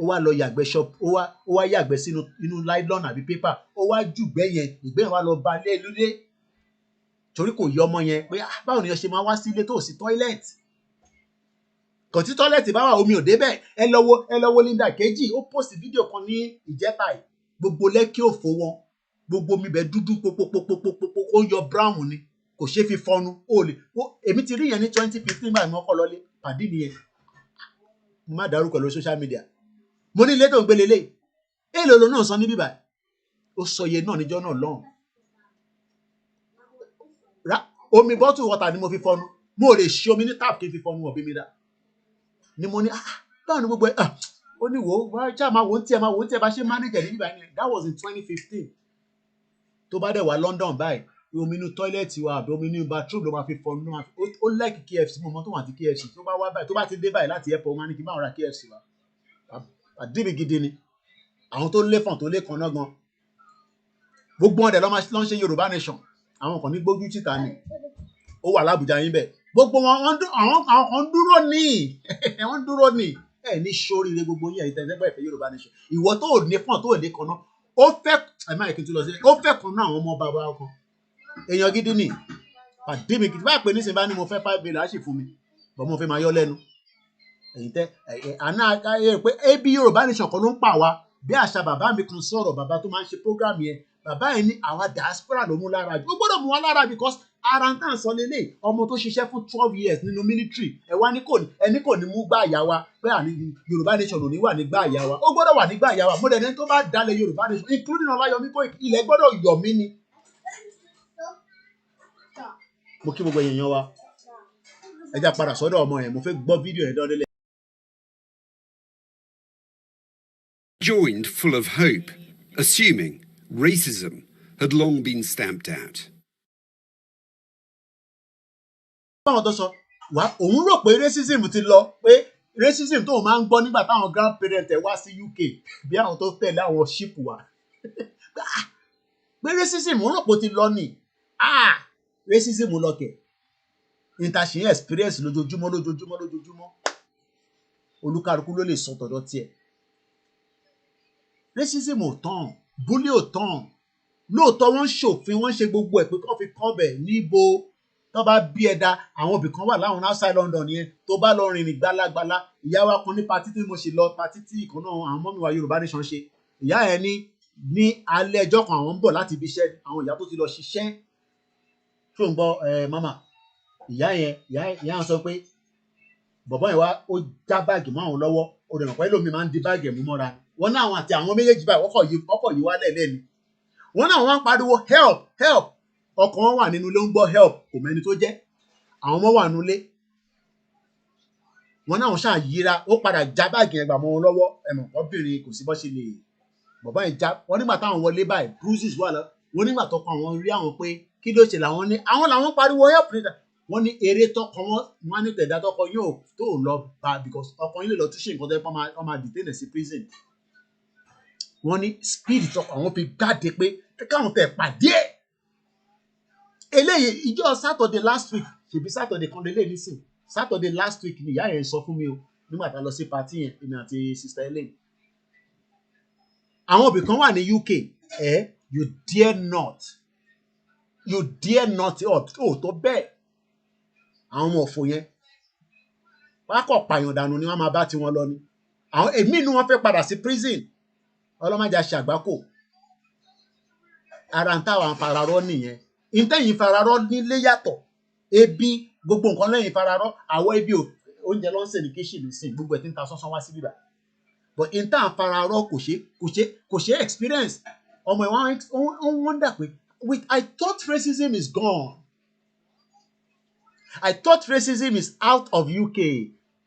ó wá lọ yàgbẹ́ shop ó wá yàgbẹ́ sínú nylon àbí paper ó wá jùgbẹ́ yẹn ìgbẹ́ yẹn wá lọ ba lé lóde torí kò yọ ọmọ yẹn pé báwo ni yẹn ṣe máa wá sílé tó sí toilet kò tí toilet bá wà omi ò débẹ̀ ẹ lọ wo Linda Kejì ó post fídíò kan ní ìjẹta gbogbo Lẹ́kì òfò wọn gbogbo omi bẹ dúdú pópópópópópó ó yọ brown ni kò ṣeé fi fọnu èmi ti rí yẹn ní 2015 báyìí mo kọ́ lọlé pàdé nìyẹn mo má dárúkọ lórí social media mo ní ilé tó ń gbé lélẹ̀ èèlò ló náà san ní bíbá ó sọ iye náà níjọ́ náà lọ́hùn omi bottle water ni mo fi fọnu mo ò lè ṣe omi ní tap kí n fi fọnu ọ̀bí mi dá ni mo ní báwo ni gbogbo ó ní wò ó ṣáà máa wò ó ń tí ẹ bá ṣe manager ní bíbá yẹn that was in 2015 tó bá dẹ̀ wá London báyìí omi inú toilet wa àbí omi inú bathroom ló máa fi fọnu náà ó like KFC mo mọ tó wà ní KFC tó bá wá báyìí tó bá ti dé báyìí láti airport máa ní kí n bá wọn ra KFC wa àdìbì gidi ni àwọn tó léfọ̀n tó lé kan náà gan gbogbo wọn dẹ̀ lọ́ ń ṣe Yorùbá nation àwọn kan ní gbójú títà ni ó wà l'Ábùjá yín bẹ̀ gbogbo wọn àwọn kan dúró ní wọ́n dúró ní ẹ̀ ní sóríire gbogbo yín ẹ̀yìn tẹ̀síẹ́gbẹ́ ìfẹ́ Yorùbá nation ìwọ tó ní fọ̀n tó lé kan náà ó fẹ́ ẹ̀ máa kí n tún lọ sílẹ̀ ó fẹ́ kan náà àwọn ọmọ bàbá kan èèyàn gidi ni àdìbì gidi bá pè nísìnyí bá ní mo fẹ́ 5 billion á sì fún mi bọ́ mo fẹ́ máa yọ lẹ́nu ẹ̀yin tẹ́ àná ayé pé ebi Yorùbá nation kan ló ń pa wá bí àṣà bàbá mi kan sọ̀rọ̀ bàbá tó máa ń ṣe program yẹn bàbá yẹn ní àwa diaspora ló mú lára jù ó gbọ́dọ̀ mú wa lára because ara ń tàn sọ lélẹ̀ ọmọ tó ṣiṣẹ́ fún 12 years nínú military ẹ wá ní kò ní mú gbá àyà wa pé àní Yorùbá nation ò ní wà ní gbá àyà wa ó gbọ́dọ̀ wà ní gbá àyà wa mo dẹ̀ ní tó bá dalẹ̀ Yorùbá nation including Ọláyọmí kó ilẹ̀ gbọ́dọ̀ yọ̀ mí ni. mo kí gbogbo èèyàn wa ẹ já padà sọ́dọ̀ ọmọ yẹn mo fẹ́ gbọ́ fídíò yẹn dọ́dẹ́lẹ̀. Joined full of hope, assuming racism had long been stamped out. báwọn tó sọ wá òun rò pé racism ti lọ pé racism tóun máa ń gbọ́ nígbà táwọn grandparent ẹ̀ wá sí UK bí àwọn tó tẹ̀lé àwọn ship wa pé racism òun rò pé ó ti lọ ni racism lọ kẹ̀ interṣe experience lójoojúmọ́ olúkálùkù ló lè sọ tọ̀dọ̀ tiẹ̀ racism ò tán bully ò tán lóòótọ́ wọ́n ṣòfin wọ́n ṣe gbogbo ẹ̀ pé kọ́ fi kọ́ bẹ̀ níbo tó bá bí ẹ̀dá àwọn ibì kan wà láwọn outside London yẹn tó bá lọ rìnrìn gbálágbálá ìyá wa kan ní patí tí mo ṣe lọ patí tí ìkan náà àwọn mọ́mí wa Yorùbá nation ṣe ìyá yẹn ní alẹ́ ẹjọ́ kan àwọn ń bọ̀ láti ibi iṣẹ́ àwọn ìyá tó ti lọ ṣiṣẹ́ tó ń gbọ́ mama ìyá yẹn sọ pé bọ̀bọ́ yẹn wá ó já báàgì mọ́ àwọn lọ́wọ́ ó dẹ̀ mọ̀ pé lómi máa ń di báàgì ẹ̀mú mọ́ra wọn náà àwọn àti àwọn méjèèjì báyìí ọkọ̀ yìí wálẹ̀ lẹ́ni wọn náà wọ́n ń pariwo help help ọkàn wọn wà nínú ilé ń gbọ́ help kò mẹ́ni tó jẹ́ àwọn ọmọ wà nínú ilé wọn náà wọ́n ṣáà yíra ó padà já báàgì yẹn gbà mọ́ wọn lọ́wọ́ ẹ̀mọ̀ ọbìnrin kò sí bọ́ ṣe lè bọ̀bọ́ yẹn já wọn nígbà táwọn wọlé báyìí bruises wà lọ wọn nígbà tó kọ àwọn rí àwọn pé kí ló ṣe làwọn ní àwọn làwọn pariwo help níta wọn ní eré tọkọ wọn ní tẹ̀dá tọkọ yóò tó lọ bá because ọkọ yín lè lọ túnṣe nǹkan tó yẹ kó máa detain sí prison wọn ní speed tọkọ àwọn fi jáde pé káwọn tẹ̀ pàdé eléyìí ìjọ Saturday last week ṣèbí Saturday kan lélẹ̀ nísìn Saturday last week ni ìyá yẹn sọ fún mi o nígbà tá a lọ sí party yẹn èmi àti sister Elaine àwọn òbí kan wà ní UK you dare not tó bẹ́ẹ̀ àwọn ọmọ òfò yẹn wọ́n kọ̀ pààyàn dànù ni wọ́n máa bá tiwọn lọ ni àwọn èmi inú wọn fẹ́ padà sí prison ọlọ́mọdé aṣàgbákò ara ń táwọn fararọ́ nìyẹn ìtẹ̀yìn fararọ́ nílé yàtọ̀ ebi gbogbo nǹkan lẹ́yìn fararọ́ àwọn ebi oúnjẹ ló ń sè ní kíṣìnì sí gbogbo ẹ̀ tí ń ta sọ́sán wá sí bíbá but ìtàn fararọ́ kò ṣe experience ọmọ ìwọ̀n wọ́n dà pé I thought racism is gone I thought racism is out of UK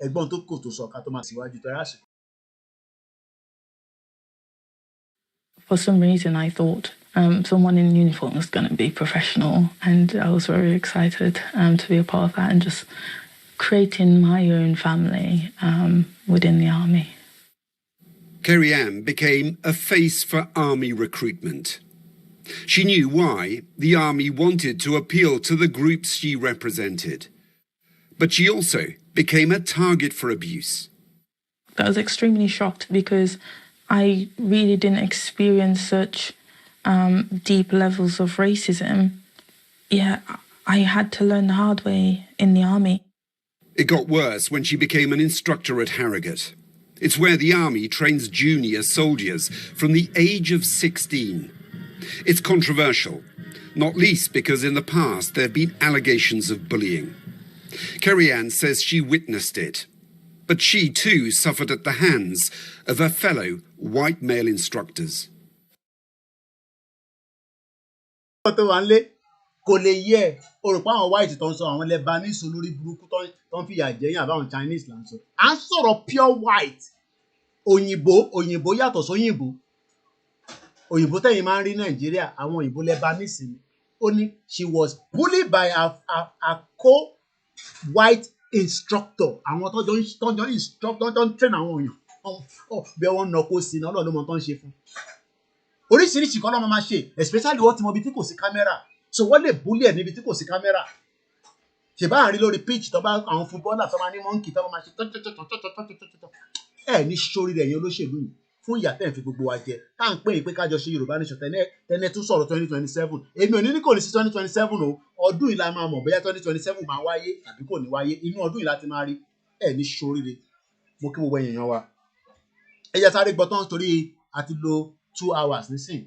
ẹ̀gbọ́n tó kò tó sọ ká tó máa síwájú tó yá sí. for some reason I thought someone in uniform was going to be professional, and I was very excited to be a part of that and just creating my own family within the army. Kerry-Ann became a face for army recruitment. She knew why the army wanted to appeal to the groups she represented. But she also became a target for abuse. I was extremely shocked because I really didn't experience such deep levels of racism. Yeah, I had to learn the hard way in the army. It got worse when she became an instructor at Harrogate. It's where the army trains junior soldiers from the age of 16. It's controversial, not least because in the past there have been allegations of bullying. Kerry-Ann says she witnessed it, but she too suffered at the hands of her fellow white male instructors. Kò lè yẹ o rò pé àwọn white tó ń sọ àwọn Lebanese olórí burúkú tó ń fìyà jẹ yín àbáwọn Chinese là ń sọ. À ń sọ̀rọ̀ pure white. Òyìnbó yàtọ̀ sóyìnbó. Òyìnbó tẹ̀yìn máa ń rí Nàìjíríà àwọn òyìnbó Lebanese ni. Ó ní she was bullied by a co-white instructor. Àwọn tọ́jọ́ instructor tó ń train àwọn èèyàn. Bí wọ́n nà kó sí iná Ọlọ́run ló mọ tó ń ṣe fún. Oríṣiríṣi kan ló máa ṣe especially wọ́n ti mọ ibi tí kò sí kámẹ́rà. So wọ́n lè bully ẹ̀ níbi tí kò sí kámẹ́rà. Ṣèbá àárín lórí pitch tó bá àwọn footballer tó máa ní monkey tó máa ṣe tọ́tọ́tọ́tọ́tọ́tọ́tọ́. Ẹ ní sórí rẹ̀ yẹn olóṣèlú yìí fún ìyà tẹ́ ń fi gbogbo wa jẹ. Tá à ń pè é pé kájọ ṣe Yorùbá nation tẹ́nẹ́ tún sọ̀rọ̀ 2027. Èmi ò ní kò ní sí 2027 o. Ọdún yìí la máa mọ̀ bóyá 2027 máa wáyé àbí kò ní wáyé. Inú ọdún yìí la ti máa rí. Ẹ ní sórí rẹ̀. Mo kí gbogbo èèyàn wa. Ẹ jẹ́ sáré gbọ́ tán torí a ti lo 2 hours nísìn.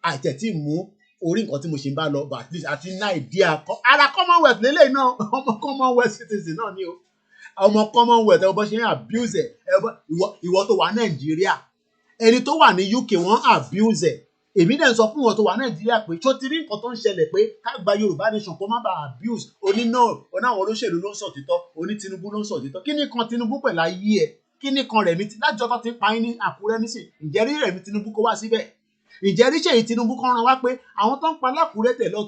Àìtẹ̀tí mú orí nǹkan tí mo ṣe ń bá lọ but at least àti ná idea ara Commonwealth lélẹ́yìn náà ọmọ Commonwealth citizen náà ni o ọmọ Commonwealth ẹ bọ́ ṣe ń abuse ẹ ìwọ tó wà Nàìjíríà ẹni tó wà ní UK wọ́n abuse ẹ èmi dẹ̀ ń sọ fún ìwọ tó wà Nàìjíríà pé tó ti rí nǹkan tó ń ṣẹlẹ̀ pé ká gba Yorùbá nation kó má bàa abuse oní náà onáwọn olóṣèlú ló ń sọ títọ́ oní Tinubu ló ń sọ títọ́ kí ni kan Tinubu pẹ̀lú ayé ẹ kí ni kan Rẹ̀mí lájọ́ tó ti pa yín ní Àkúrẹ́ nísìn ǹjẹ́ rí Rẹ̀mí Tinubu kó wá síbẹ̀ ǹjẹ́ rí Ṣèyí Tinubu kan ràn wá pé àwọn tó ń pa lákùúrẹ́ tẹ̀ lọ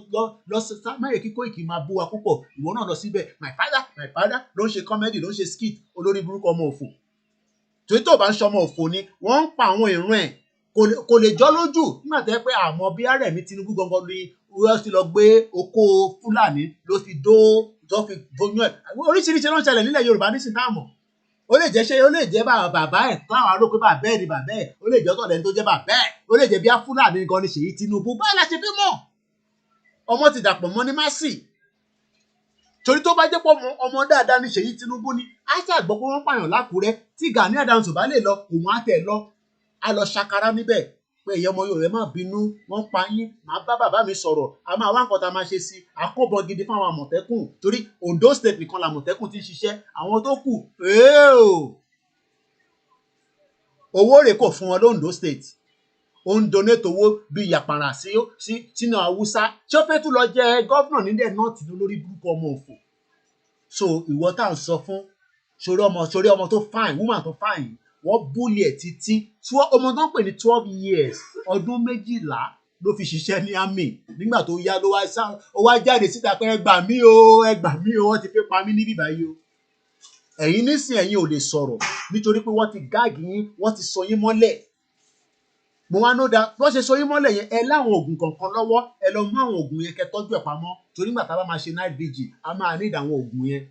mẹ́rin kíkó ìkì máa bú wa púpọ̀ ìwọ náà lọ síbẹ̀ my father ló ń ṣe comedy ló ń ṣe skit olórí burúkú ọmọ òfò torí tó bá ń ṣọmọ òfò ni wọ́n ń pa àwọn ìran ẹ̀ kò lè jọ́ lójú nígbà tẹ́ pé àmọ́ bí Rẹ̀mí Tinubu gangan ni wọ́n ti lọ gbé oko Fúlàní ló fi fi bóyún ẹ̀ oríṣiríṣi ló ń ṣẹlẹ̀ nílẹ̀ Yorùbá nísìnyí náà mọ̀ ó lè jẹ́ bàbá ẹ̀ táwọn aró pé bàbá ẹ̀ ni bàbá ẹ̀ ó lè jẹ́ ọ̀tọ̀ lẹ́ni tó jẹ́ bàbá ẹ̀ ó lè jẹ́ bí Fúlàní gan ni Ṣèyí Tinubu báyìí la ṣe fi mọ̀ ọmọ ti dàpọ̀ mọ́ ní Mercy torí tó bá jẹ́ pọ̀ ọmọ dáadáa ni Ṣèyí Tinubu ni á ṣàgbọ́ pé wọ́n pààyàn lákùúrẹ́ tí Gani Adams ò bá lè lọ òun á tẹ̀ lọ á lọ ṣàkárá níbẹ̀ pé èyí ọmọ Yorùbá má bínú wọ́n pa yín màá bá bàbá mi sọ̀rọ̀ a máa wá nǹkan tá a máa ṣe sí àkóbọ̀ gidi fáwọn Àmọ̀tẹ́kùn torí Ondo State nìkan l'Àmọ̀tẹ́kùn ti ń ṣiṣẹ́ àwọn tó kù owó rẹ̀ kò fún wọn l'Ondo State ó ń donate owó bíi yàpàrà sínú Haúsá tí ó fẹ́ tún lọ jẹ gọ́vnà nílẹ̀ náà tì lórí burúkú ọmọ òfò so ìwọ tá à ń sọ fún sórí ọmọ tó fine woman tó fine wọ́n búlì ẹ̀ títí ọmọ tó ń pè ní 12 years ọdún 12 ló fi ṣiṣẹ́ ní army nígbà tó yá ló wá jáde síta pé ẹ gbà mí o wọ́n ti fẹ́ pa mí níbí báyìí o ẹ̀yin nísìn ẹ̀yin ò lè sọ̀rọ̀ nítorí pé wọ́n ti gáàgì yín wọ́n ti sọ yín mọ́lẹ̀ mo wá nóda wọ́n ṣe sọ yín mọ́lẹ̀ yẹn ẹ láwọn oògùn kankan lọ́wọ́ ẹ lọ mú àwọn oògùn yẹn kẹ́ tọ́jú ẹ̀ pamọ́ torí nígbà tá a bá máa ṣe night vigil a máa need àwọn oògùn yẹn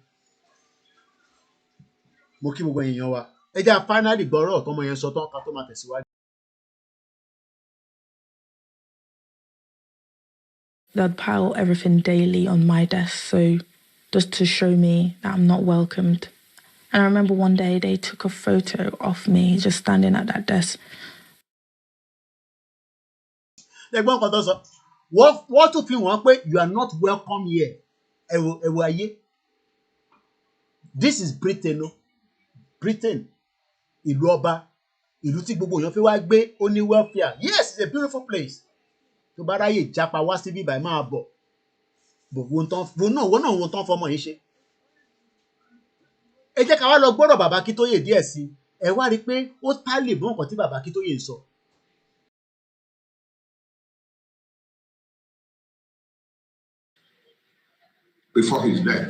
mo kí gbogbo èèyàn wa ẹ jẹ́ finally gbọ́rọ̀ tọmọ yẹn sọ tán ká tó máa tẹ̀síwájú. They'd pile everything daily on my desk, so just to show me that I'm not welcomed. And I remember one day they took a photo of me just standing at that desk. Ẹ̀gbọ́n kan tó sọ wọ́n tún fi wọ́n pé you are not welcome here ẹ̀wọ̀ ayé this is Britain o Britain ìlú ọba ìlú tí gbogbo èèyàn fi wá gbé ó ní welfare yes it's a beautiful place tó bá ráyè jápa wá síbí báyìí máa bọ̀ bò wọ́n náà wọ́n tán fọmọ yìí ṣe ẹ jẹ́ ká wá lọ gbọ́rọ̀ bàbá Akíntóyè díẹ̀ sí ẹ wá rí i pé ó tálè bọ́ nǹkan tí bàbá Akíntóyè ń sọ. before his death.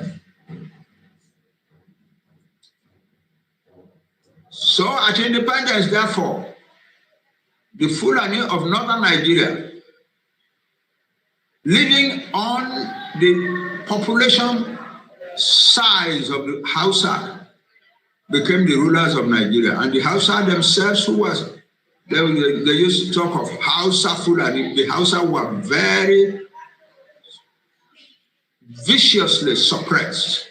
So at independence, therefore, the Fulani of northern Nigeria, living on the population size of the Hausa, became the rulers of Nigeria. And the Hausa themselves, they used to talk of Hausa Fulani. The Hausa were very viciously suppressed,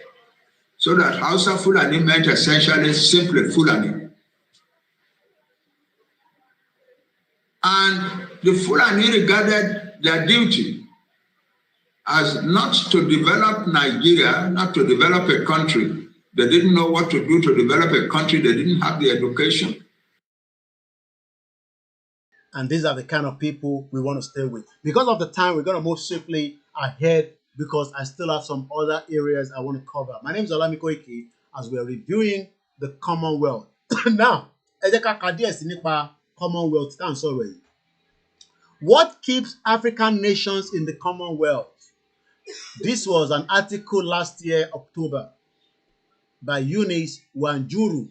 so that Hausa Fulani meant essentially simply Fulani. And the Fulani regarded their duty as not to develop Nigeria, not to develop a country. They didn't know what to do to develop a country. They didn't have the education. And these are the kind of people we want to stay with. Because of the time, we're going to move swiftly ahead because I still have some other areas I want to cover. My name is Akintoye as we are reviewing the Commonwealth. Now, Commonwealth. What keeps African nations in the Commonwealth? This was an article last year, October, by Eunice Wanjuru.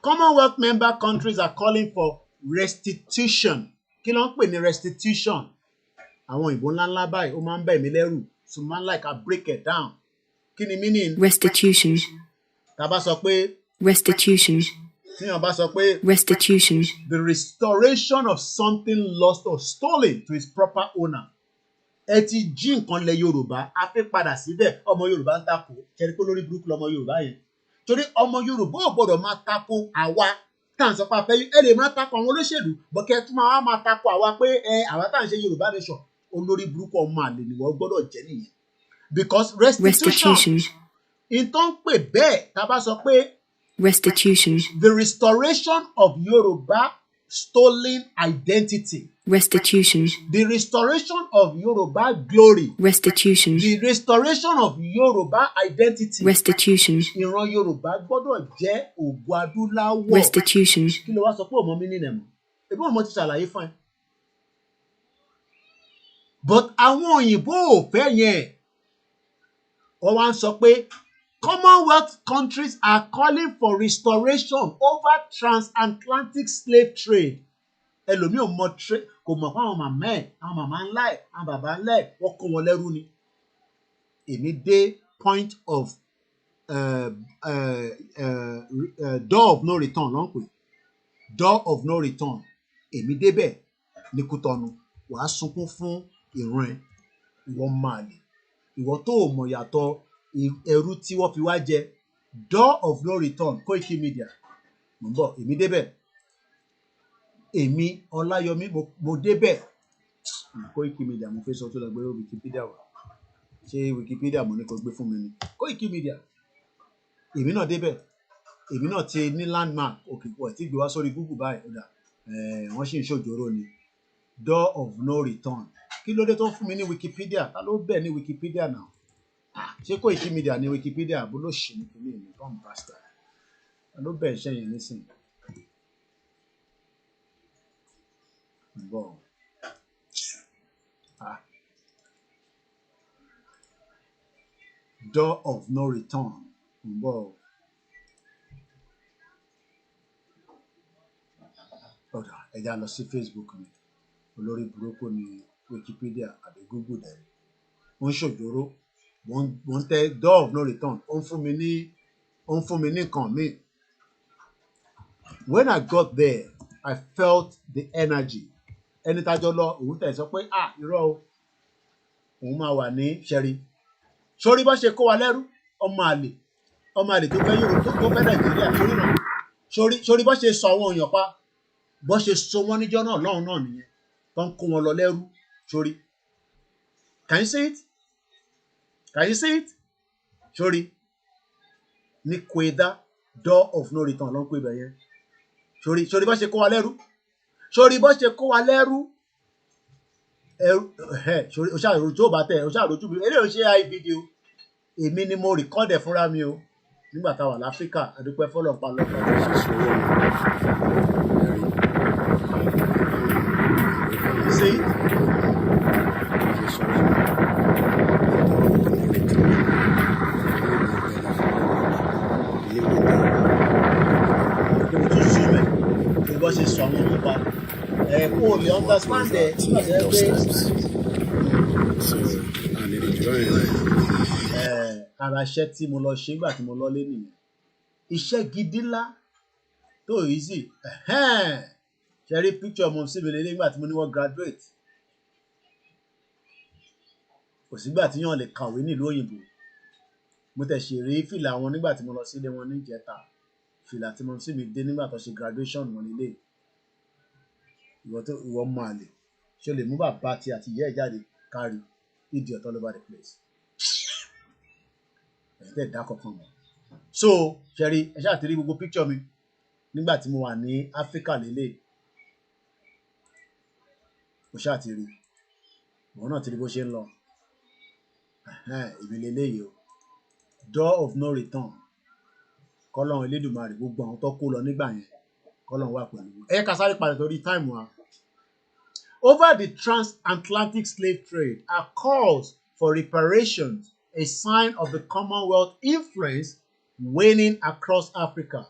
Commonwealth member countries are calling for restitution. Kí ló ń pè ní restitution? Àwọn ìbò ńláńlá báyìí ó máa ń bẹ̀ mí lẹ́rù. So man like I break it down. Kí ni meaning? Restitution. Tá bá sọ pé restitution. Tí wọ́n bá sọ pé restitution. The restoration of something lost or stolen to its proper owner. Ẹ ti jí nǹkan lẹ̀ Yorùbá, a fẹ́ padà síbẹ̀. Ọmọ Yorùbá ń takò. Ṣé rí pé lórí burúkú lọmọ Yorùbá yẹn? Torí ọmọ Yorùbá ò gbọdọ̀ máa tako àwa tá à ń sọ pé afẹ́ ẹ lè máa tako àwọn olóṣèlú bọ́kẹ́ tún máa tako àwa pé àwa tá à ń ṣe Yorùbá nation olórí burúkú ọmọ àlè ni wọ́n gbọ́dọ̀ jẹ́ nìyẹn. Because restitution in tó ń pè bẹ́ẹ̀ tá a bá sọ pé restitution. The restoration of Yoruba stolen identity. Restitution. The restoration of Yoruba glory. Restitution. The restoration of Yoruba identity. Restitution. Ìran Yorùbá gbọ́dọ̀ jẹ́ ògo adúláwọ̀. Restitution. Kí ló wá sọ pé ọmọ mi nínú ẹ̀mọ́? Ebi wọn mo ti ṣàlàyé fún ẹ. But àwọn òyìnbó ò fẹ́ yẹn. Wọ́n wá ń sọ pé Commonwealth countries are calling for restoration over transatlantic slave trade. Ẹlòmíì ò mọ trade kò mọ̀ fún àwọn màmá ẹ̀, àwọn màmá ńlá ẹ̀, àwọn bàbá ńlá ẹ̀, wọ́n kó wọn lẹ́rú ni. Èmi dé point of door of no return ló ń pè. Door of no return. Èmi débẹ̀ ní Kútọ́nù. Wàá sunkún fún ìran ẹ̀. Ìwọ máa lè. Ìwọ tó ò mọ̀ yàtọ̀ ẹrú tí wọ́n fi wá jẹ. Door of no return. Koiki Media. Mo ń bọ̀, èmi débẹ̀. Èmi Ọláyọmí mo débẹ̀. Koiki Media mo fẹ́ sọ tó lọ gbé Wikipedia wá. Ṣé Wikipedia mo ní kó gbé fún mi ni? Koiki Media. Èmi náà débẹ̀. Èmi náà ti ní landmark. Òkè pọ̀ tí gbé wá sórí Google báyìí. Ó dà. Wọ́n sì ń ṣòjòrò ni. Door of no return. Kí ló dé tó fún mi ní Wikipedia? Ta ló bẹ̀ ní Wikipedia náà? Ṣé Koiki Media ní Wikipedia bó ló ṣe ní kìíní ìlú bomb bastard? Ta ló bẹ̀ iṣẹ́ yẹn nísìnyí? Bọ̀. Door of no return. Bọ̀. Ọ̀dà ẹ̀já lọ sí Facebook mi. Olórí burúkú ni Wikipedia àbí Google dẹ̀. Wọ́n ṣòjòrò. Wọ́n tẹ door of no return. Ó ń fún mi ní nǹkan mi. When I got there, I felt the energy. Ẹni tájọ́ lọ, òun tẹ̀ sọ pé irọ́ o. Òun máa wà ní ṣẹ́rí. Sórí bó ṣe kó wa lẹ́rú, ọmọ àlè tó fẹ́ Yorùbá tó fẹ́ Nàìjíríà sórí náà. Sórí bó ṣe sọ àwọn èèyàn pa. Bó ṣe so wọ́n níjọ́ náà lọ́hùn náà nìyẹn. Tó ń kó wọn lọ lẹ́rú sórí. Can you see it? Can you see it? Sórí. Ní Kweda, door of no return ló ń pè bẹ́ẹ̀ yẹn. Sórí bó ṣe kó wa lẹ́rú. Sórí bó ṣe kó wa lẹ́rú. Sórí o ṣàròjù tó bá tẹ̀ o ṣàròjù mi. Eléyìí ò ṣe AI video. Èmi ni mo record ẹ̀ fúnra mi o. Nígbà tá a wà l'Áfíríkà, àdúpẹ́ fọ́lọ́pàá lọ́pàá. understand it. So I need to join. Ara iṣẹ́ tí mo lọ ṣe nígbà tí mo lọ lé nìyẹn. Iṣẹ́ gidi ńlá tó easy. Ṣe rí picture ọmọ sí mi lé nígbà tí mo ní wọ́n graduate. Kò sígbà tí yàn lè kàwé nílùú òyìnbó. Mo tẹ̀ ṣe rí fìlà wọn nígbà tí mo lọ sílé wọn níjẹta. Fìlà tí mo sì mi dé nígbà tó ṣe graduation wọn nílé. Ìwọ mọ àlè. Ṣé o lè mú bàbá àti ìyá ẹ̀ jáde kárí idiot all over the place. Ẹ̀yin tẹ̀ dá kankan mọ̀. So ṣe rí ẹ ṣáà ti rí gbogbo picture mi nígbà tí mo wà ní Áfíríkà lélẹ̀. Mo ṣáà ti rí. Òun náà ti rí bó ṣe ń lọ. Èmi lélẹ́yìí o. Door of no return. Kọ́lọ́run Elédùmarè gbogbo àwọn tó kó lọ nígbà yẹn. Kọ́lọ́run wà pẹ̀lú. Ẹ ká sáré padà torí time wa. Over the transatlantic slave trade are calls for reparations, a sign of the Commonwealth influence waning across Africa.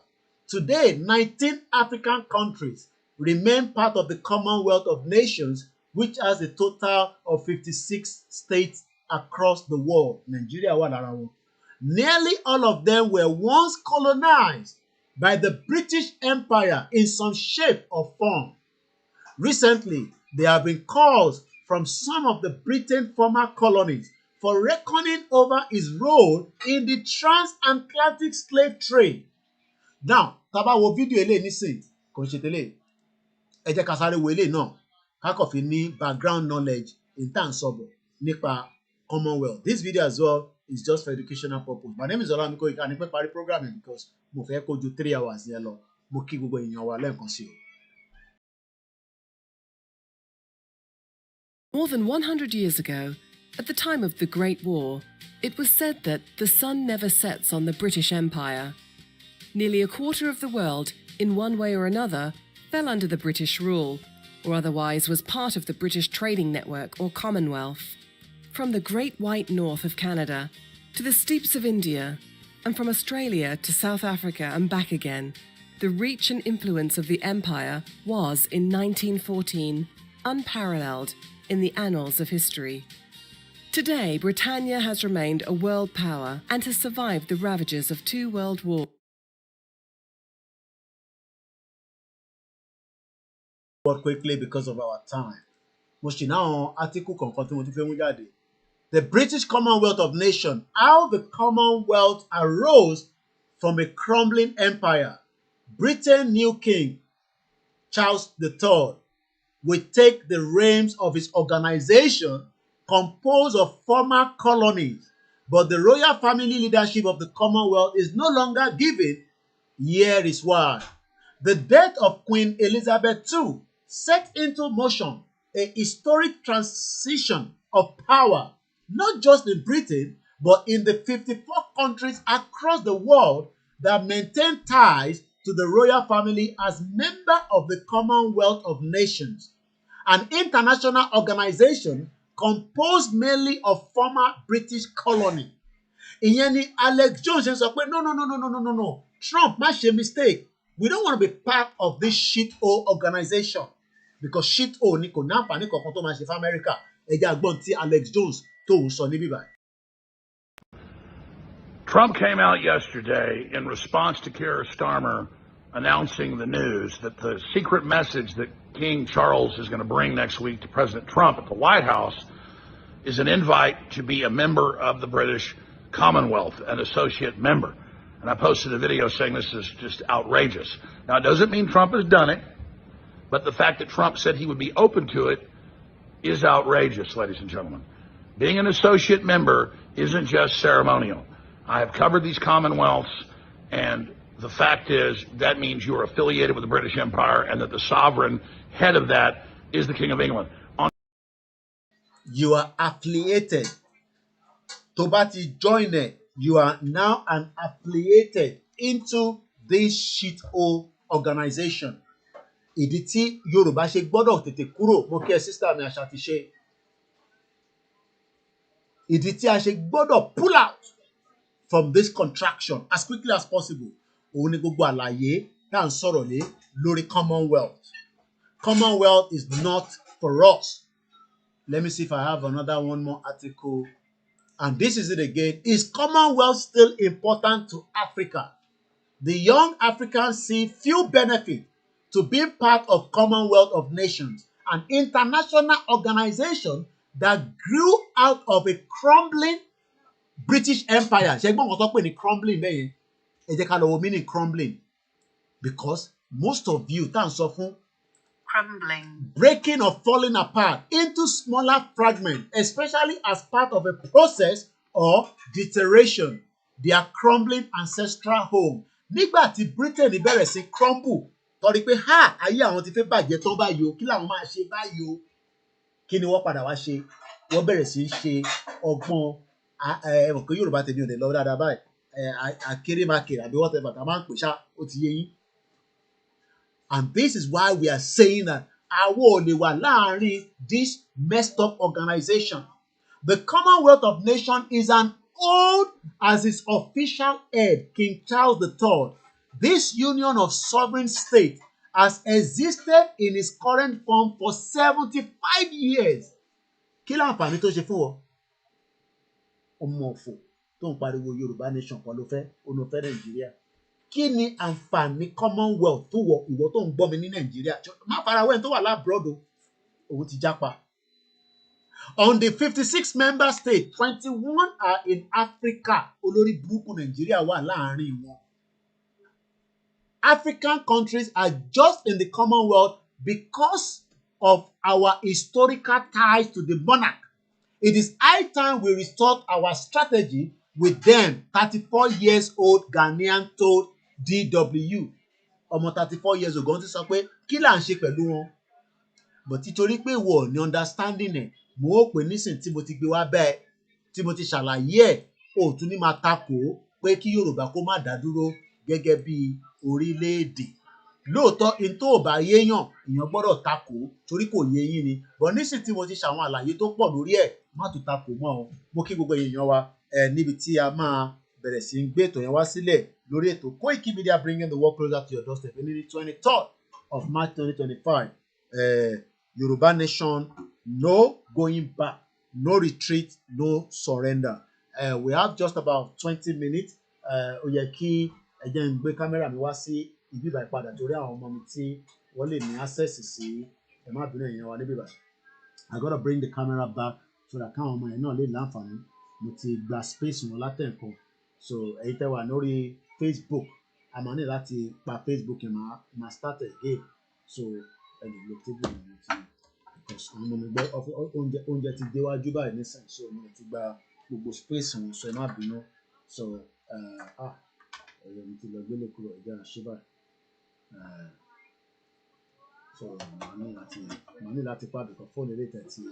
Today, 19 African countries remain part of the Commonwealth of Nations, which has a total of 56 states across the world. Nigeria wà lára wọn. Nearly all of them were once colonized by the British Empire in some shape or form. Recently, there have been calls from some of the Britain's former colonies for reckoning over its role in the transatlantic slave trade. Now, tá bá wo fídíò eléyìí nísìnyí, kò ń ṣe tẹ́lẹ̀. Ẹ jẹ́ ká sáré wo eléyìí náà, ká kàn fi ní background knowledge in tá à ń sọ̀bọ̀ nípa Commonwealth. This video as well is just for educational purpose. My name is Olamiko Ika. Ní pẹ́ parí programming because mo fẹ́ kó ju 3 hours yẹn lọ. Mo kí gbogbo èèyàn wa lẹ́ẹ̀kan sí o. More than 100 years ago, at the time of the Great War, it was said that the sun never sets on the British Empire. Nearly a quarter of the world, in one way or another, fell under the British rule, or otherwise was part of the British trading network or Commonwealth. From the Great White North of Canada to the steeps of India, and from Australia to South Africa and back again, the reach and influence of the empire was, in 1914, unparalleled in the annals of history. Today, Britannia has remained a world power and has survived the ravages of 2 world wars. Quickly because of our time. Mo ṣì náà article kankan tí mo tún fẹ́ mú jáde. The British Commonwealth of Nations, how the Commonwealth arose from a crumbling empire. Britain's new king, Charles III, will take the reins of his organization composed of former colonies, but the royal family leadership of the Commonwealth is no longer given. Here is why. The death of Queen Elizabeth II set into motion a historic transition of power, not just in Britain, but in the 54 countries across the world that maintain ties to the royal family as member of the Commonwealth of Nations, an international organization composed mainly of former British colony. Ìyẹn ni Alex Jones ṣe sọ pé no. Trump má ṣe mistake. We don't want to be part of this shithole organization because shithole ni kò ní àǹfààní kankan tó máa ṣe fún America. Ẹ jẹ́ àgbọ̀n tí Alex Jones tó ń sọ níbí báyìí. Trump came out yesterday in response to Keir Starmer announcing the news that the secret message that King Charles is going to bring next week to President Trump at the White House is an invite to be a member of the British Commonwealth, an associate member. And I posted a video saying this is just outrageous. Now, it doesn't mean Trump has done it, but the fact that Trump said he would be open to it is outrageous, ladies and gentlemen. Being an associate member isn't just ceremonial. I have covered these Commonwealths, and the fact is that means you are affiliated with the British Empire and that the sovereign head of that is the King of England. You are affiliated. Tó bá ti join it, you are now an affiliated into this shithole organization. Ìdí tí Yorùbá ṣe gbọ́dọ̀ tètè kúrò, mo kí ẹ sísá mi àṣà ti ṣe. Ìdí tí a ṣe gbọ́dọ̀ pull out from this contraction as quickly as possible. Òun ni gbogbo àlàyé tá à ń sọ̀rọ̀ lé lórí Commonwealth. Commonwealth is not for us. Let me see if I have another one more article. And this is it again. Is Commonwealth still important to Africa? The young Africans see few benefit to being part of Commonwealth of Nations, an international organization that grew out of a crumbling British Empire. Ṣé gbọ́n nǹkan tó pè ní crumbling bẹ́ẹ̀ yẹn? Ẹ jẹ́ ká lọ wo meaning crumbling. Because most of you tá à ń sọ fún crumbling, breaking or falling apart into smaller fragments, especially as part of a process or deterioration, their crumbling ancestral home. Nígbà tí Britain bẹ̀rẹ̀ sí crumble, torí pé ayé àwọn ti fẹ́ bàjẹ́ tán báyìí o, kí làwọn máa ṣe báyìí o? Kí ni wọ́n padà wá ṣe? Wọ́n bẹ̀rẹ̀ sí ṣe ọgbọ́n ẹ̀wọ̀n pé Yorùbá tèmi ò lè lọ dáadáa báyìí. Àkérémákè àbí whatever tá a máa ń pè ṣá, ó ti yé yín. And this is why we are saying that àwa ò lè wà láàárín this messed up organization. The Commonwealth of Nations is as old as its official head, King Charles III. This union of sovereign states has existed in its current form for 75 years. Kí láǹfààní tó ṣe fún ọ? Ọmọ òfò tó ń pariwo Yorùbá nation kan ló fẹ́, ó ló fẹ́ Nàìjíríà. Kí ni àǹfààní Commonwealth tó wọ ìwọ tó ń gbọ́ mi ní Nàìjíríà? Má farawẹ́ tó wà lábroad o, òun ti jápa. On the 56 member states, 21 are in Africa. Olórí burúkú Nàìjíríà wà láàárín wọn. African countries are just in the Commonwealth because of our historical ties to the monarch. It is high time we restore our strategy with them, 34 years old Ghanaian told DW. Ọmọ 34 years ago ti sọ pé kí là ń ṣe pẹ̀lú wọn? But títorí pé ìwọ ní understanding ẹ̀, mo ó pè nísìn tí mo ti gbé wá bẹ́ẹ̀, tí mo ti ṣàlàyé ẹ̀, ó tún ní máa takò pé kí Yorùbá kó má dá dúró gẹ́gẹ́ bí orílẹ̀-èdè. Lóòótọ́ in tó ò bá yéèyàn, èèyàn gbọ́dọ̀ takò torí kò yé yín ni. But nísìn tí mo ti ṣàwọn àlàyé tó pọ̀ lórí ẹ̀, má tún takò mọ́ o. Mo kí gbogbo èèyàn wa níbi tí a máa bẹ̀rẹ̀ sí ń gbé ètò yẹn wá sílẹ̀ lórí ètò Koiki Media bringing the world closer to your doorstep ní the 23rd of March 2025. Yoruba nation, no going back, no retreat, no surrender. We have just about 20 minutes. Ó yẹ kí ẹ jẹ́ n gbé kámẹ́rà mi wá sí ibi ìbà ìpadà torí àwọn ọmọ mi tí wọ́n lè ní access sí ẹ má bínú èèyàn wa níbí ìbà. I gotta bring the camera back so that káwọn ọmọ yẹn náà lè láǹfààní. Mo ti gba space wọn látẹ̀kọ́. So èyí tẹ́ wà lórí Facebook, a máa ní láti pa Facebook yẹn máa start again. So ẹni lo table mi ti because àwọn ọmọ mi gbọ́ oúnjẹ ti déwájú báyìí nísìnyí, so mo ti gba gbogbo space wọn, so ẹ má bínú. So ẹ̀yẹ mi ti lọ gbélé kúrò ẹ̀jẹ̀ àṣìbà. So màá ní láti pàdé kan fóònù ilé tẹ̀tí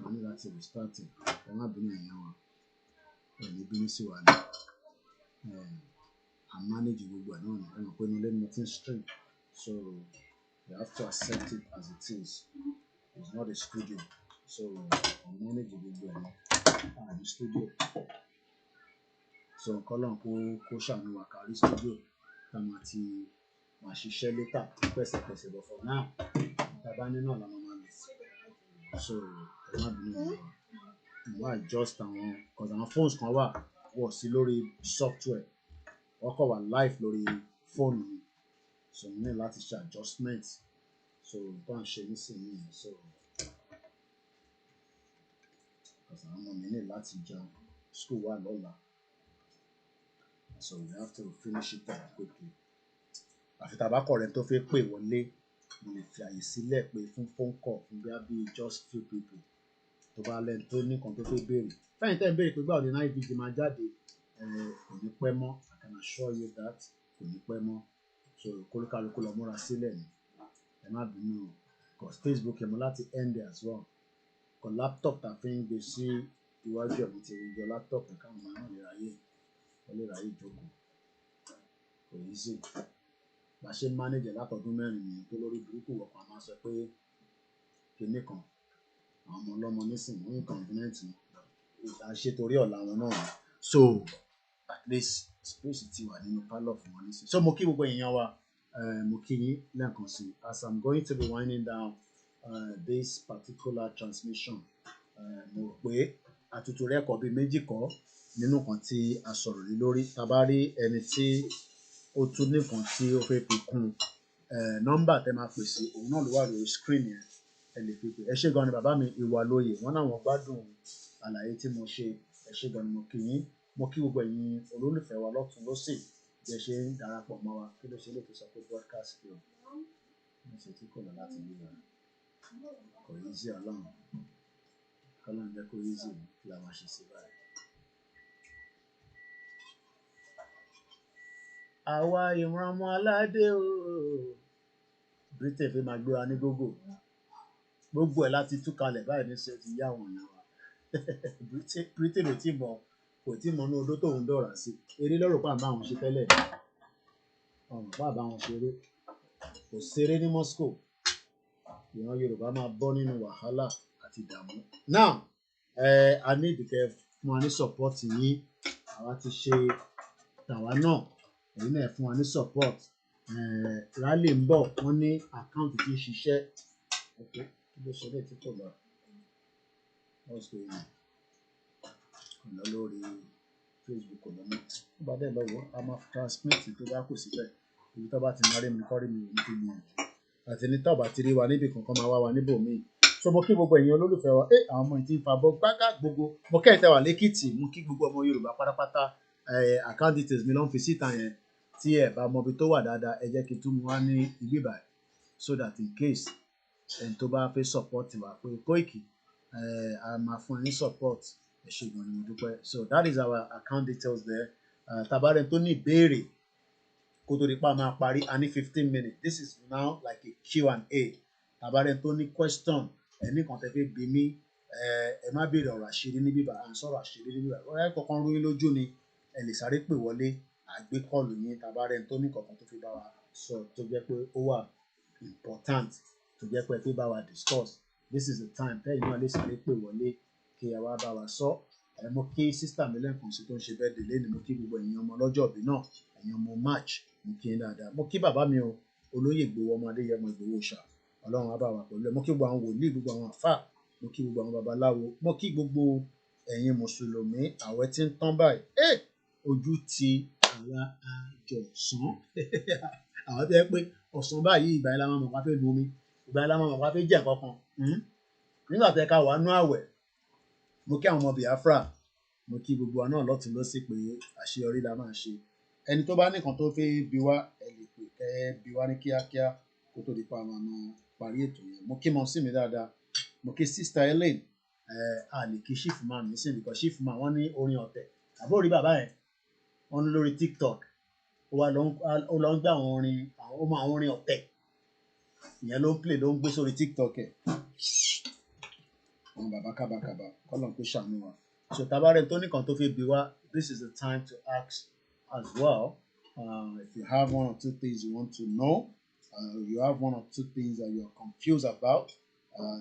màá ní láti restart ẹ má bínú èèyàn wa ẹ̀mí bínú sí wa ní I manage gbogbo ẹ̀ náà ẹ mọ̀ pé inú ilé ni mo ti ń stream, so you have to accept it as it is. It's not a studio, so I manage gbogbo ẹ̀ náà ní studio. So kọ́lọ́n kó ṣàánú wa kárí studio ká máa ti máa ṣiṣẹ́ létà pẹ̀sẹ̀pẹ̀sẹ̀ but for now ìtàbá nínú ọ̀la máa lè so ẹ má bínú ìwà adjust àwọn because àwọn phones kan wọ̀ sí lórí software wọ́n kọ̀ wà live lórí fóònù mi, so mo ní láti ṣe adjustment, so tó à ń ṣe nísìnyí so because àwọn ọmọ mi ní láti jẹun school wà lọ́la, so we have to finish it up quickly. Àfi tàbá kọ̀rẹ́ tó fẹ́ pè wọlé mo lè fi àyè sílẹ̀ pé fún phone call fún bí just few people tó bá lẹ́nu tó ní kan tó fẹ́ béèrè. Fẹ́yìn tẹ́ ń béèrè pé báwo ni night vigil máa jáde kò ní pẹ́ mọ́, I can assure you that kò ní pẹ́ mọ́, so kólúkálukú lọ múra sílẹ̀ ni ẹ má bínú because Facebook yẹn mo láti end there as well. Kọ laptop ta fi ń gbé sí iwájú ẹ̀ mo ti rí yọ laptop káwọn ọmọ náà lè ráyè jókòó kò easy. Bá ṣe manage látọdún mẹ́rin ni tó lórí burúkú wọ̀pọ̀ máa sọ pé kinní kan àwọn ọmọ ọlọ́mọ nísìnyí inconvenient àṣetorí ọ̀la wọn náà, so at least space ti wà nínú pálọ̀ fún wọn nísìnyí. So mo kí gbogbo èèyàn wa mo kí yín lẹ́ẹ̀kan sí. As I'm going to be winding down this particular transmission, mo rò pé àtútù rẹ́kọ̀ọ́ bíi méjì kọ́ nínú kan tí a sọ̀rọ̀ lé lórí. Tá bá rí ẹni tí ó tún nìkan tí ó fẹ́ fi kún nọ́mbà tẹ́ máa pè sí òun náà ló wà lórí screen yẹn, ẹ lè fi pè. Ẹ ṣé gan ni bàbá mi ìwà lóye, wọ́n náà wọ́n gbádùn àlàyé tí mo ṣe. Ẹ ṣé gan ni mo kí yín, mo kí gbogbo ẹ̀yin olólùfẹ́ wa lọ́tùn lósì bí ẹ ṣe ń darapọ̀ mọ́ wa. Kí ló ṣe lè fi sọ pé broadcast kí o mo ṣe tí kò lọ láti bí wa kò easy ọlọ́run jẹ́ kó easy kí la máa ṣe sí báyìí. Àwa ìran ọmọ aládé o, Britain fi máa gbé wa ní gógó, gbogbo ẹ̀ láti tú kalẹ̀ báyìí ní ṣe ti yá àwọn èèyàn wa. Britain ò tí mọ kò tí mọ inú odó tóun dọ̀rà sí, eré lọ́rùn pa àbá wọn ṣe tẹ́lẹ̀ ọ̀rùn pa àbá wọn ṣeré, kò ṣeré ní Moscow. Ìran Yorùbá máa bọ́ nínú wàhálà àti ìdààmú. Now a ní ìdíkẹ́ fún wa ní support yín, àwa ti ṣe tàwa náà, èyí náà fún wa ní support. Rally ń bọ̀, wọ́n ní àkáǹtì tí ń ṣiṣẹ́. Okay, kí ló ṣe lè tí kò lọ? What's going on? Kò lọ lórí Facebook kò lọ mọ́. Ó bá dẹ̀ lọ́wọ́, a máa transmit tó bá kù síbẹ̀. Ibi tó bá ti máa rí mi kọ́ rí mi òun ti mú un. Àti ní tọ́ba ti rí wa níbi kankan máa wá wa níbòmíì. So mo kí gbogbo ẹ̀yin olólùfẹ́ wa, àwọn ọmọ yìí ti ń fa bọ́ gbágá gbogbo. Mo kẹ́yìn tẹ́ wà lẹ́kìtì, mo kí gbogbo ọmọ Yorùbá pátápátá. Account details mi ló ń fi síta yẹn. Tí ẹ bá mọ ibi tó wà dáadáa, ẹ jẹ́ kí n tún mú wá ní ibi báyìí. So that in case ẹni tó bá fẹ́ support wa pé Koiki, a máa fún ẹ ní support. Ẹ ṣé gan ni mo dúpẹ́. So that is our account details there. Tabarẹ tó ní ìbéèrè kó tó di pa máa parí, a ní 15 minutes. This is now like a Q&A. Tabarẹ tó ní question, ẹni kan tẹ́ fẹ́ bi mí, ẹ má béèrè ọ̀rọ̀ àṣírí níbí bá, à ń sọ̀rọ̀ àṣírí níbí bá. Ọ̀rẹ́ kankan rú yín lójú ni, ẹ lè sáré pè wọlé, àgbé kọ́ọ̀lù yín. Tabarẹ tó ní kankan tó fi bá wa sọ tó jẹ́ pé ó wà important, tó jẹ́ pé ẹ fẹ́ bá wa discuss. This is the time tẹ́yìn náà lè sáré pè wọlé kí ẹ wá bá wa sọ. Mo kí sister mi lẹ́ẹ̀kan sí tó ń ṣe birthday lẹ́nu, mo kí gbogbo ẹ̀yin ọmọ ọlọ́jọ́ ìbí náà, ẹ̀yin ọmọ March, mo kí yín dáadáa. Mo kí bàbá mi o, olóyè Ìgbòho ọmọ Adéyẹmọ Ìgbòho ṣà, ọlọ́run á bá wa pẹ̀lú ẹ. Mo kí gbogbo àwọn wòlíì, gbogbo àwọn àfáà, mo kí gbogbo àwọn babaláwo, mo kí gbogbo ẹ̀yin mùsùlùmí. Àwẹ̀ tí ń tán báyìí, ojú ti àwa àjọ̀sán. Àwọn tó yẹ pé ọ̀sán báyìí ìgbà yẹn la máa mọ̀ wá fẹ́ lu omi, ìgbà yẹn la máa mọ̀ wá fẹ́ jẹ́ nǹkan kan. Nígbà tó yẹ ká wà nú àwẹ̀, mo kí àwọn ọmọ Biafra, mo kí gbogbo wa náà lọ́tùn lósì pé àṣeyọrí la máa ṣe. Ẹni tó bá nìkan tó fẹ́ bi wá, ẹ lè pè kẹ́ bi wá ní kíákíá kó tó di pa máa parí ètò yẹn. Mo kí mọ sí mi dáadáa, mo kí sister Ellen, a lè kí chief man mi sí because chief man wọ́n ní orin ọ̀tẹ̀. Àbó rí bàbá yẹn, wọ́n ní lórí TikTok, ó lọ ń gbé àwọn orin, àwọn orin ọ̀tẹ̀. Ìyẹn ló ń play, ló ń gbé sórí TikTok ẹ̀. Àwọn bàbá kábàkábà, kọ́lọ̀ ń pé ṣàánú wa. So tabarẹ tó nìkan tó fi bi wá, this is the time to ask as well. If you have one or two things you want to know, you have one or two things that you are confused about,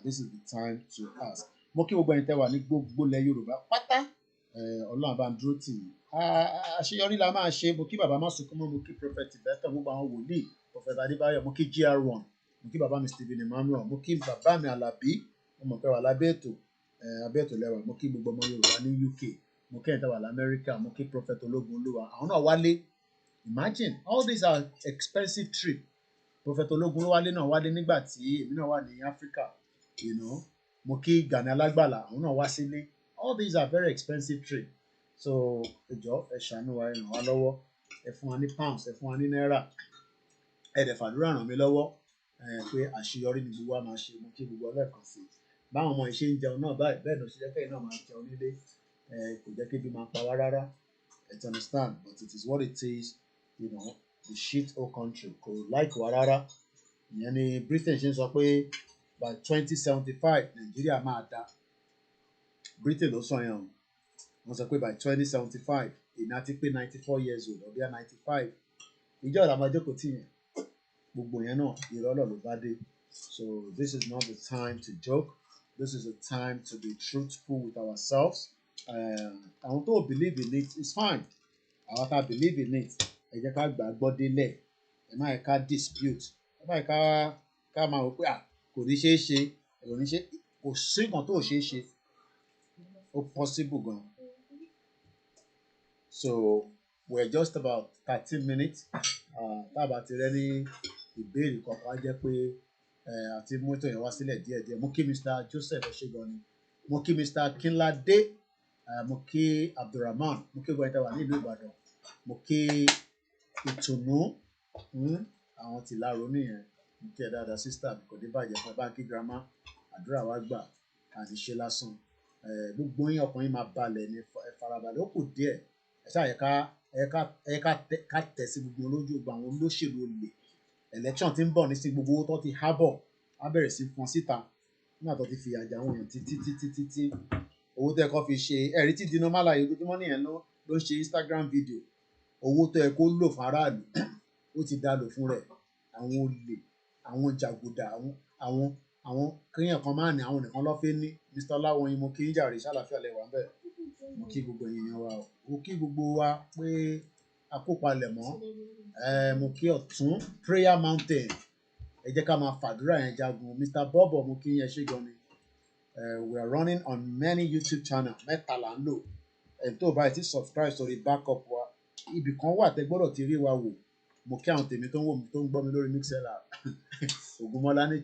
this is the time to ask. Mo kí gbogbo ẹ̀yin tẹ́ wà ní gbogbo ilẹ̀ Yorùbá pátá, Ọlọ́run bá ń dúró tì yín. Àṣeyọrí la máa ṣe. Mo kí bàbá má sunkún mọ́, mo kí Prophet Ìbẹ́tọ̀, gbogbo àwọn wòlíì, Prophet Adébáyọ̀, mo kí GR1, mo kí bàbá mi Stephen Emmanuel, mo kí bàbá mi Àlàbí, mo mọ̀ pé wà lábẹ́ ètò, abẹ́ ètò lẹ́wà. Mo kí gbogbo ọmọ Yorùbá ní UK, mo kí ẹ̀yin tẹ́ wà l'Amẹ́ríkà, mo kí Prophet Ológunlúwa, àwọn náà wálé. Imagine all these are expensive trip. Prophet Ológunlúwalé náà wálé nígbà tí èmi náà wà ní Africa, you know. Mo kí Gani Alágbàlà, àwọn náà wá sílé. All these are very expensive trip. So ẹ jọ̀ọ́ ẹ ṣàánú wa, ẹ ràn wá lọ́wọ́, ẹ fún wa ní pounds, ẹ fún wa ní náírà, ẹ dẹ̀ fàdúrà ràn mí lọ́wọ́ pé àṣeyọrí ni gbogbo wa máa ṣe. Mo kí gbogbo ọlẹ́ẹ̀kan sí i. Báwọn ọmọ ìṣe ń jẹun náà báyìí, bẹ́ẹ̀ ló ṣe jẹ́ kẹ́yìn náà máa jẹun nílé, kò jẹ́ kí ebi máa pa wá rárá. You understand? But it is what it is, you know. The shit whole country kò like wa rárá. Ìyẹn ni Britain ṣe ń sọ pé by 2075 Nàìjíríà máa dá. Britain ló sọ yẹn o. Wọ́n sọ pé by 2075 èmi á ti pé 94 years old or bí i 95. Ìjọ ìlà máa jókòó tì yẹn. Gbogbo yẹn náà ìrọ́lọ́ ló bá dé. So this is not the time to joke. This is the time to be truthful with ourselves. Àwọn tó believe in it is fine. Àwọn tá believe in it, ẹ jẹ́ ká gbàgbọ́ délẹ̀. ẹ má yẹ ká dispute, ẹ má yẹ ká máa wò pé kò ní ṣeé ṣe, kò sí nǹkan tó ṣeé ṣe, ó possible gan. So we're just about 13 minutes. Tábà ti rẹ́ ní ìbéèrè kankan á jẹ́ pé àti mọ́tò yẹn wá sílẹ̀ díẹ̀díẹ̀. Mo kí Mr. Joseph Ẹ̀ṣẹ̀gan ni, mo kí Mr. Kinlade, mo kí Abdulrahman, mo kí gbọ́dọ̀ wà nílùú Ìbàdàn, mo kí Ìtùnú, àwọn tí láàrọ̀ nìyẹn, mo kí ẹ dáadáa sísítà kò ní bàjẹ́ fún ẹ bá kí girama, àdúrà wa gbà àti ṣe lásán. Gbogbo yín ọkùnrin máa balẹ̀ ní farabalẹ̀, ó kù díẹ̀ ẹ ṣáà yẹ ká tẹ̀ sí gbogbo olójú gbogbo àwọn olóṣèlú olè. Election tí ń bọ̀ ní sí gbogbo owó tó ti há bọ̀ á bẹ̀rẹ̀ sí fún síta nígbà tó ti fìyà jà àwọn èèyàn títí owó tó yẹ kó fi ṣe ẹ̀rí tí Dino Melaye ojoojúmọ́ nìyẹn ló ń ṣe Instagram video. Owó tó yẹ kó lò fún aráàlú ó ti dá lò fún rẹ̀. Àwọn olè, àwọn jàgùdà, àwọn kéèyàn kan máa ní àwọn nìkan ló fẹ́ ní. Mr. Ọláwọ̀yìn mo kí ń jàre ṣàlàfíà lẹ́wà ń bẹ̀. Mo kí gbogbo èèyàn wa o, mo kí gbogbo wa pé a kó palẹ̀ mọ́. Mo kí Ọ̀tún Prayer Mountain, ẹ jẹ́ ká máa fàdúrà yẹn jagun. Mr. Bobo mo kí yẹn ṣe gan ni. We are running on many YouTube channels, mẹ́ta là ń lò. Tó bá ti subscribe sórí backup wa, ibì kan wà tẹ́ gbọ́dọ̀ ti rí wa wò. Mo kí àwọn tèmi tó ń wò mí tó ń gbọ́ mi lórí Mixela. Ògúnmọ́lá ní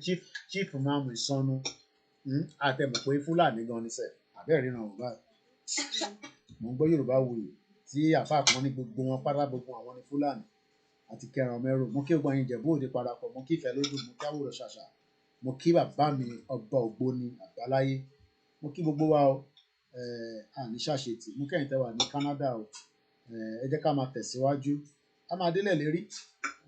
chief máàmù ìsọnù. Àtẹ̀mọ̀ pé Fúlàní gan ni sẹ̀, àbẹ́rẹ́ ríran ò báyìí. Mo ń gbọ́ Yorùbá wuyì tí àfáà kan ní gbogbo wọn pátá gbogbo àwọn ní Fúlàní àti kẹran mẹ́rò. Mo kí gbogbo ẹ̀yin Ìjẹ̀bú Òde parapọ̀, mo kí Ìfẹ́lódùn, mo kí Àwòrò Ṣàṣà, mo kí bàbá mi ọba Ògbóni Àbáláyé, mo kí gbogbo wa o. Àní ṣàṣetì, mo kẹ́yìn tẹ́ wà ní Canada o. Ẹ jẹ́ ká máa tẹ̀síwájú, a máa délẹ̀ lérí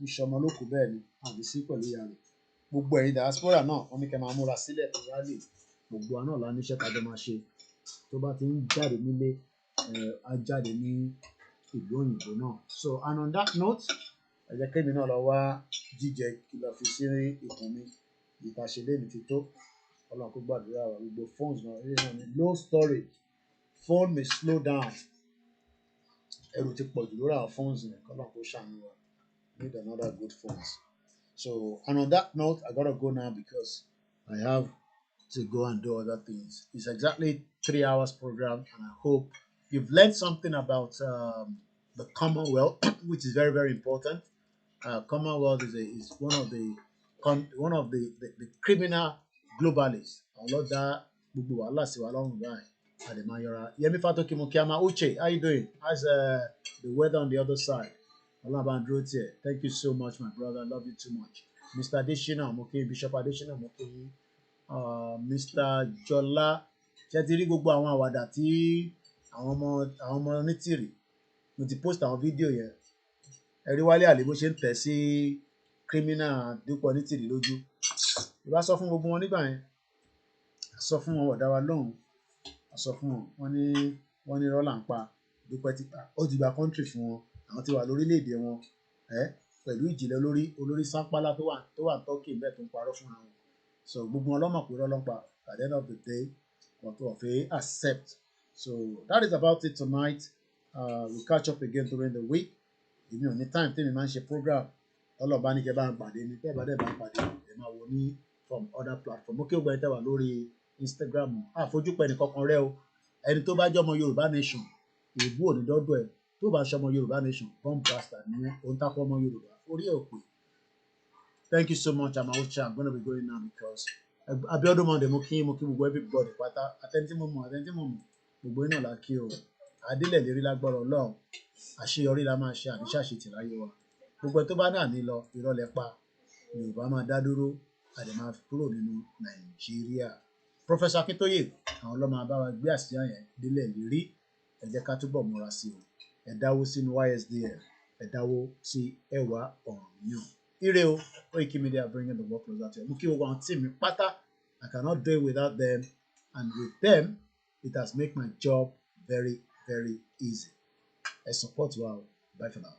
ìṣọmọ lókù bẹ́ẹ̀ ni àbí sí pẹ̀lú ìyá rẹ̀. Gbogbo ẹ̀yin diaspora náà wọ́n ní kẹ́ máa múra sílẹ̀ fún rally. Gbogbo wa náà la níṣẹ́ tájọ máa ṣe. Tó bá ti ń jáde nílé á jáde ní ìlú òyìnbó náà. So and on that note, ẹ jẹ́ kémi náà lọ wá jíjẹ kí lọ fi sí ìkùn mi. Ìtàṣelé mi ti tó. Ọlọ́run kó gbàdúrà wa. Gbogbo phones náà eré náà ní low storage, phone may slow down. Ẹrù ti pọ̀ jù lórí àwọn phones yẹn, kọ́lọ́run kó ṣàánú wa. Need another good phones. So and on that note, I gotta go now because I have to go and do other things. It's exactly 3 hours program, and I hope you've learned something about the Commonwealth, which is very, very important. Commonwealth is one of the criminal globalists. Ọlọ́dà gbogbo wàhálà sí wa lọ́rùn báyìí. Ademayora. Yemi Fatoki Mukiama Uche, how you doing? How's the weather on the other side? Olabandrotie, thank you so much, my brother. I love you too much. Mr. Adeshina Moki, Bishop Adeshina Moki, Mr. Jola, ṣé ti rí gbogbo àwọn àwàdà tí àwọn ọmọ onítìrì mo ti post àwọn fídíò yẹn. Ẹ rí Wálé Àlè bó ṣe ń tẹ̀ sí criminal Dúpọ̀ Onítìrì lójú. Ìbá sọ fún gbogbo wọn nígbà yẹn, sọ fún wọn ọ̀dà wa lóhùn, sọ fún wọn ní rọ́là ń pa Dúpẹ́ títà ó ti gba country fún wọn, àwọn ti wà lórílẹ̀‐èdè wọn pẹ̀lú ìjìnlẹ̀ olórí sápálá tó wà Turkey bẹ́ẹ̀ tó ń parọ́ fúnra wọn. So gbogbo wọn lọ́mọ̀ pé rọ́lọ́pàá at the end of the day but of accept. So that is about it tonight. We'll catch up again during the week. Èmi ò ní time tèmi máa ń ṣe program ọlọ́ọ̀bá ní kẹ́ bá ń pàdé ní tẹ́ bá dẹ̀ bá ń pàdé ẹ máa wò ní from other platform. Ó kí ó gbọ́ ẹ tẹ́ wà lórí Instagram àfojúpẹ́ ní kankan rẹ o. Ẹni tó bá jẹ́ ọmọ Yorùbá nation ìbú òní dọ́dọ̀ ẹ̀ tó bá ṣe ọmọ Yorùbá nation bomb blaster ní òun takọ ọmọ Yorùbá orí ẹ̀ òpè. Thank you so much. I'm gonna be going now because Abiodun Monday mo kí gbogbo everybody pátá àtẹ̀ntí mo mọ̀ gbogbo iná la kí o. Adílẹ̀ lérí lágbára Ọlọ́run àṣeyọrí la máa ṣe àníṣàṣetì láyé wa. Gbogbo ẹ tó bá náà ní lọ ìrọ̀lẹ́ pa Yorùbá máa dá dúró àdè máa kúrò nínú Nàìjíríà. Professor Akintoye àwọn ọlọ́mọ abáwa gbé àsíá yẹn délẹ̀ lérí. Ẹ jẹ́ ká túbọ̀ múra sí o. Ẹ dáwó sínú YSDL, ẹ dáwó sí ẹwà ọ̀ranyàn. Ire o, Koiki Media bringing the work closer to you. Mo kí gbogbo àwọn tí mi pátá, I cannot do it without them, and with them it has made my job very, very easy. Ẹ support wa o. Bye for now.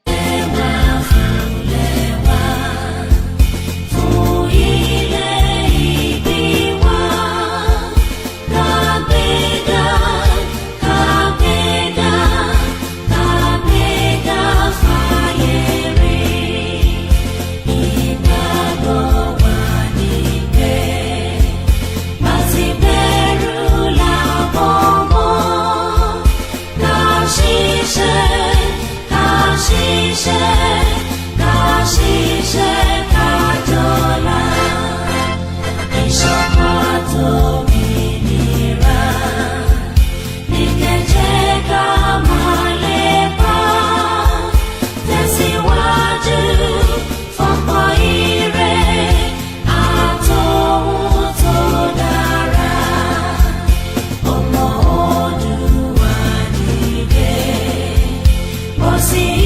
democracy.